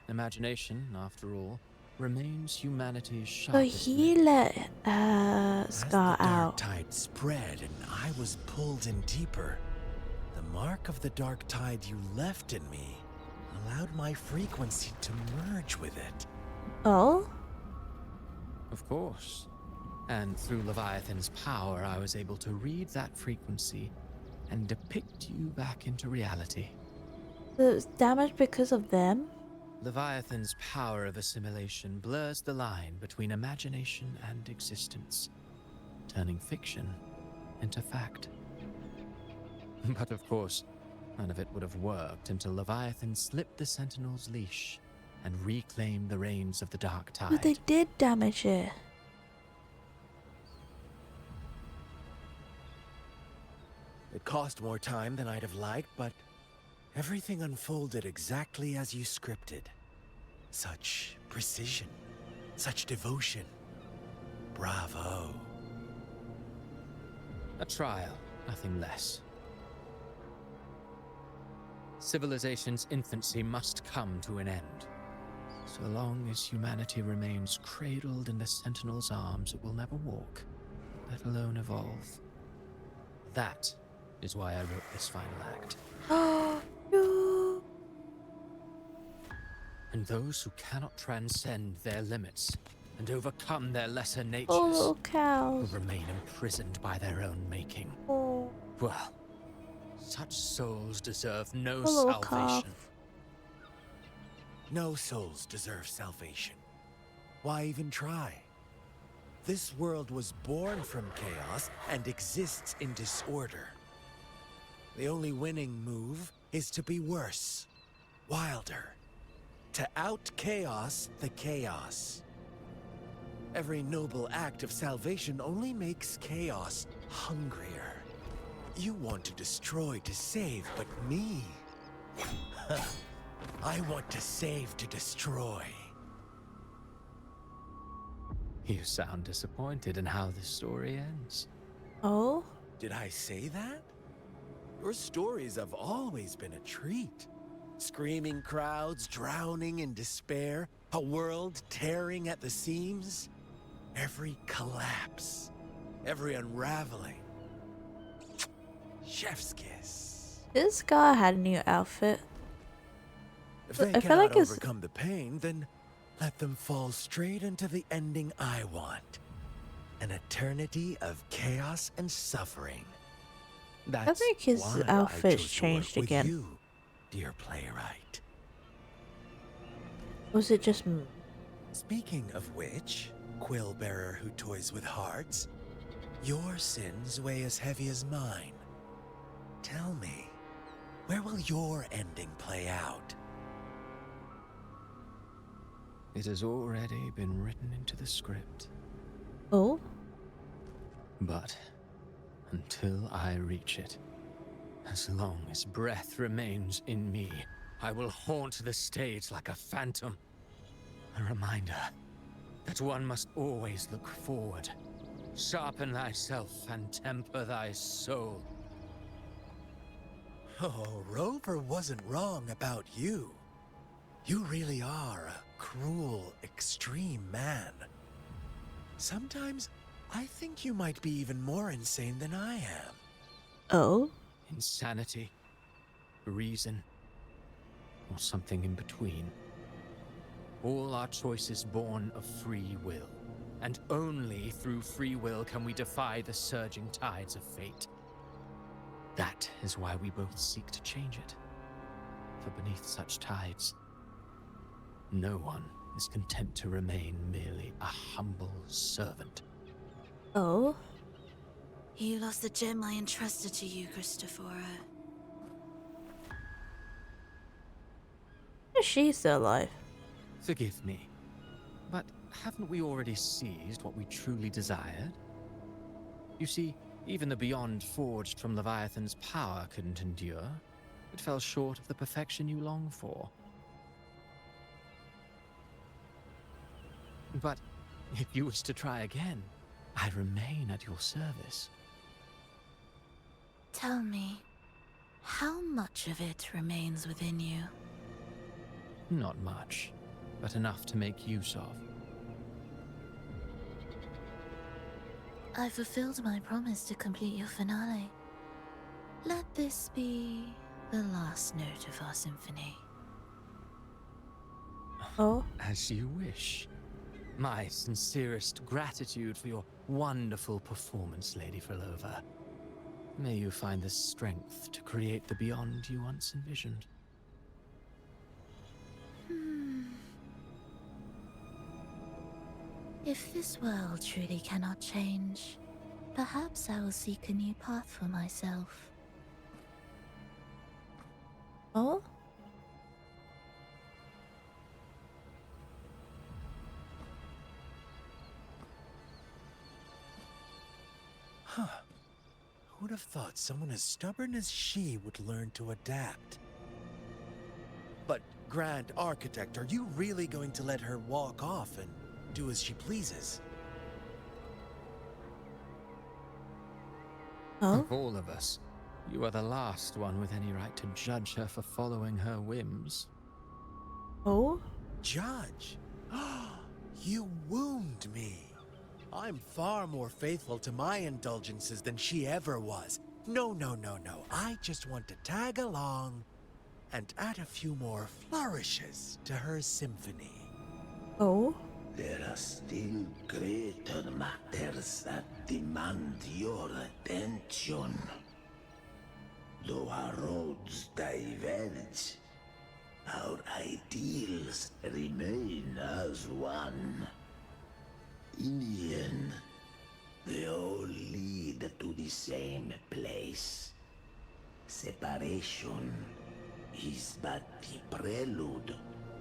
Imagination, after all, remains humanity's
So
sharpest.
he let Scar
As the dark
out.
tide spread and I was pulled in deeper, the mark of the dark tide you left in me allowed my frequency to merge with it.
Oh?
Of course. And through Leviathan's power, I was able to read that frequency and depict you back into reality.
So it was damaged because of them?
Leviathan's power of assimilation blurs the line between imagination and existence, turning fiction into fact. But of course, none of it would have worked until Leviathan slipped the Sentinel's leash and reclaimed the reins of the Dark Tide.
But they did damage it.
It cost more time than I'd have liked, but everything unfolded exactly as you scripted. Such precision, such devotion. Bravo.
A trial, nothing less. Civilization's infancy must come to an end. So long as humanity remains cradled in the Sentinel's arms, it will never walk, let alone evolve. That is why I wrote this final act.
No.
And those who cannot transcend their limits and overcome their lesser natures
Oh, little cows.
will remain imprisoned by their own making.
Oh.
Well, such souls deserve no
A little calf.
salvation.
No souls deserve salvation. Why even try? This world was born from chaos and exists in disorder. The only winning move is to be worse, wilder, to out-chaos the chaos. Every noble act of salvation only makes chaos hungrier. You want to destroy to save, but me? I want to save to destroy.
You sound disappointed in how this story ends.
Oh?
Did I say that? Your stories have always been a treat. Screaming crowds drowning in despair, a world tearing at the seams. Every collapse, every unraveling. Chef's kiss.
This guy had a new outfit.
If they
I feel
cannot
like it's
overcome the pain, then let them fall straight into the ending I want. An eternity of chaos and suffering. That's
think his
why
outfit's
I chose to
changed
work with
again.
you, dear playwright.
Was it just me?
Speaking of which, quill bearer who toys with hearts, your sins weigh as heavy as mine. Tell me, where will your ending play out?
It has already been written into the script.
Oh?
But until I reach it, as long as breath remains in me, I will haunt the stage like a phantom. A reminder that one must always look forward. Sharpen thyself and temper thy soul.
Oh, Rover wasn't wrong about you. You really are a cruel, extreme man. Sometimes I think you might be even more insane than I am.
Oh?
Insanity, reason, or something in between. All our choices born of free will, and only through free will can we defy the surging tides of fate. That is why we both seek to change it. For beneath such tides, no one is content to remain merely a humble servant.
Oh?
You lost the gem I entrusted to you, Christophora.
She's still alive.
Forgive me, but haven't we already seized what we truly desired? You see, even the beyond forged from Leviathan's power couldn't endure. It fell short of the perfection you long for. But if you wish to try again, I remain at your service.
Tell me, how much of it remains within you?
Not much, but enough to make use of.
I fulfilled my promise to complete your finale. Let this be the last note of our symphony.
Oh?
As you wish. My sincerest gratitude for your wonderful performance, Lady Frolova. May you find the strength to create the beyond you once envisioned.
If this world truly cannot change, perhaps I will seek a new path for myself.
Oh?
Huh. Who would have thought someone as stubborn as she would learn to adapt? But, Grand Architect, are you really going to let her walk off and do as she pleases?
Of all of us, you are the last one with any right to judge her for following her whims.
Oh?
Judge? You wound me. I'm far more faithful to my indulgences than she ever was. No. I just want to tag along and add a few more flourishes to her symphony.
Oh?
There are still greater matters that demand your attention. Though our roads diverge, our ideals remain as one. In the end, they all lead to the same place. Separation is but the prelude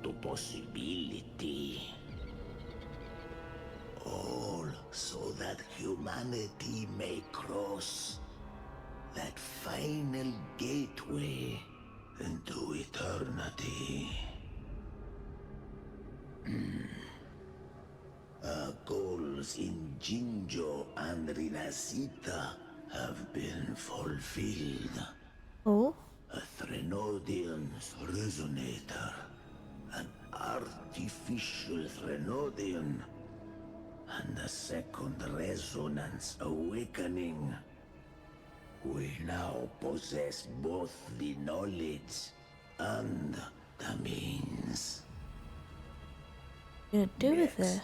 to possibility. All so that humanity may cross that final gateway into eternity. Our goals in Jinjo and Rinasita have been fulfilled.
Oh?
A Threnodian's resonator, an artificial Threnodian, and a second resonance awakening. We now possess both the knowledge and the means.
Gonna do with it?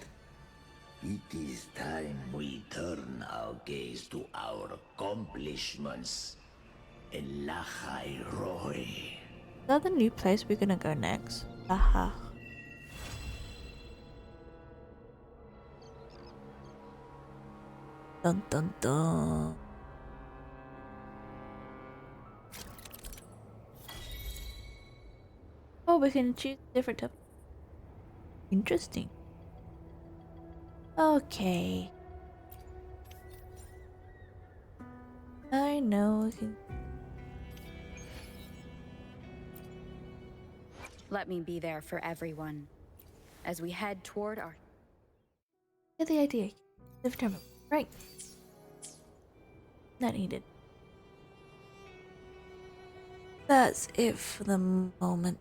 It is time we turn our gaze to our accomplishments in Lahai Roy.
Is that the new place we're gonna go next? Aha. Dun dun dun. Oh, we can choose different type. Interesting. Okay. I know we can.
Let me be there for everyone as we head toward our...
Get the idea. Live terminal. Right. Not needed. That's it for the moment.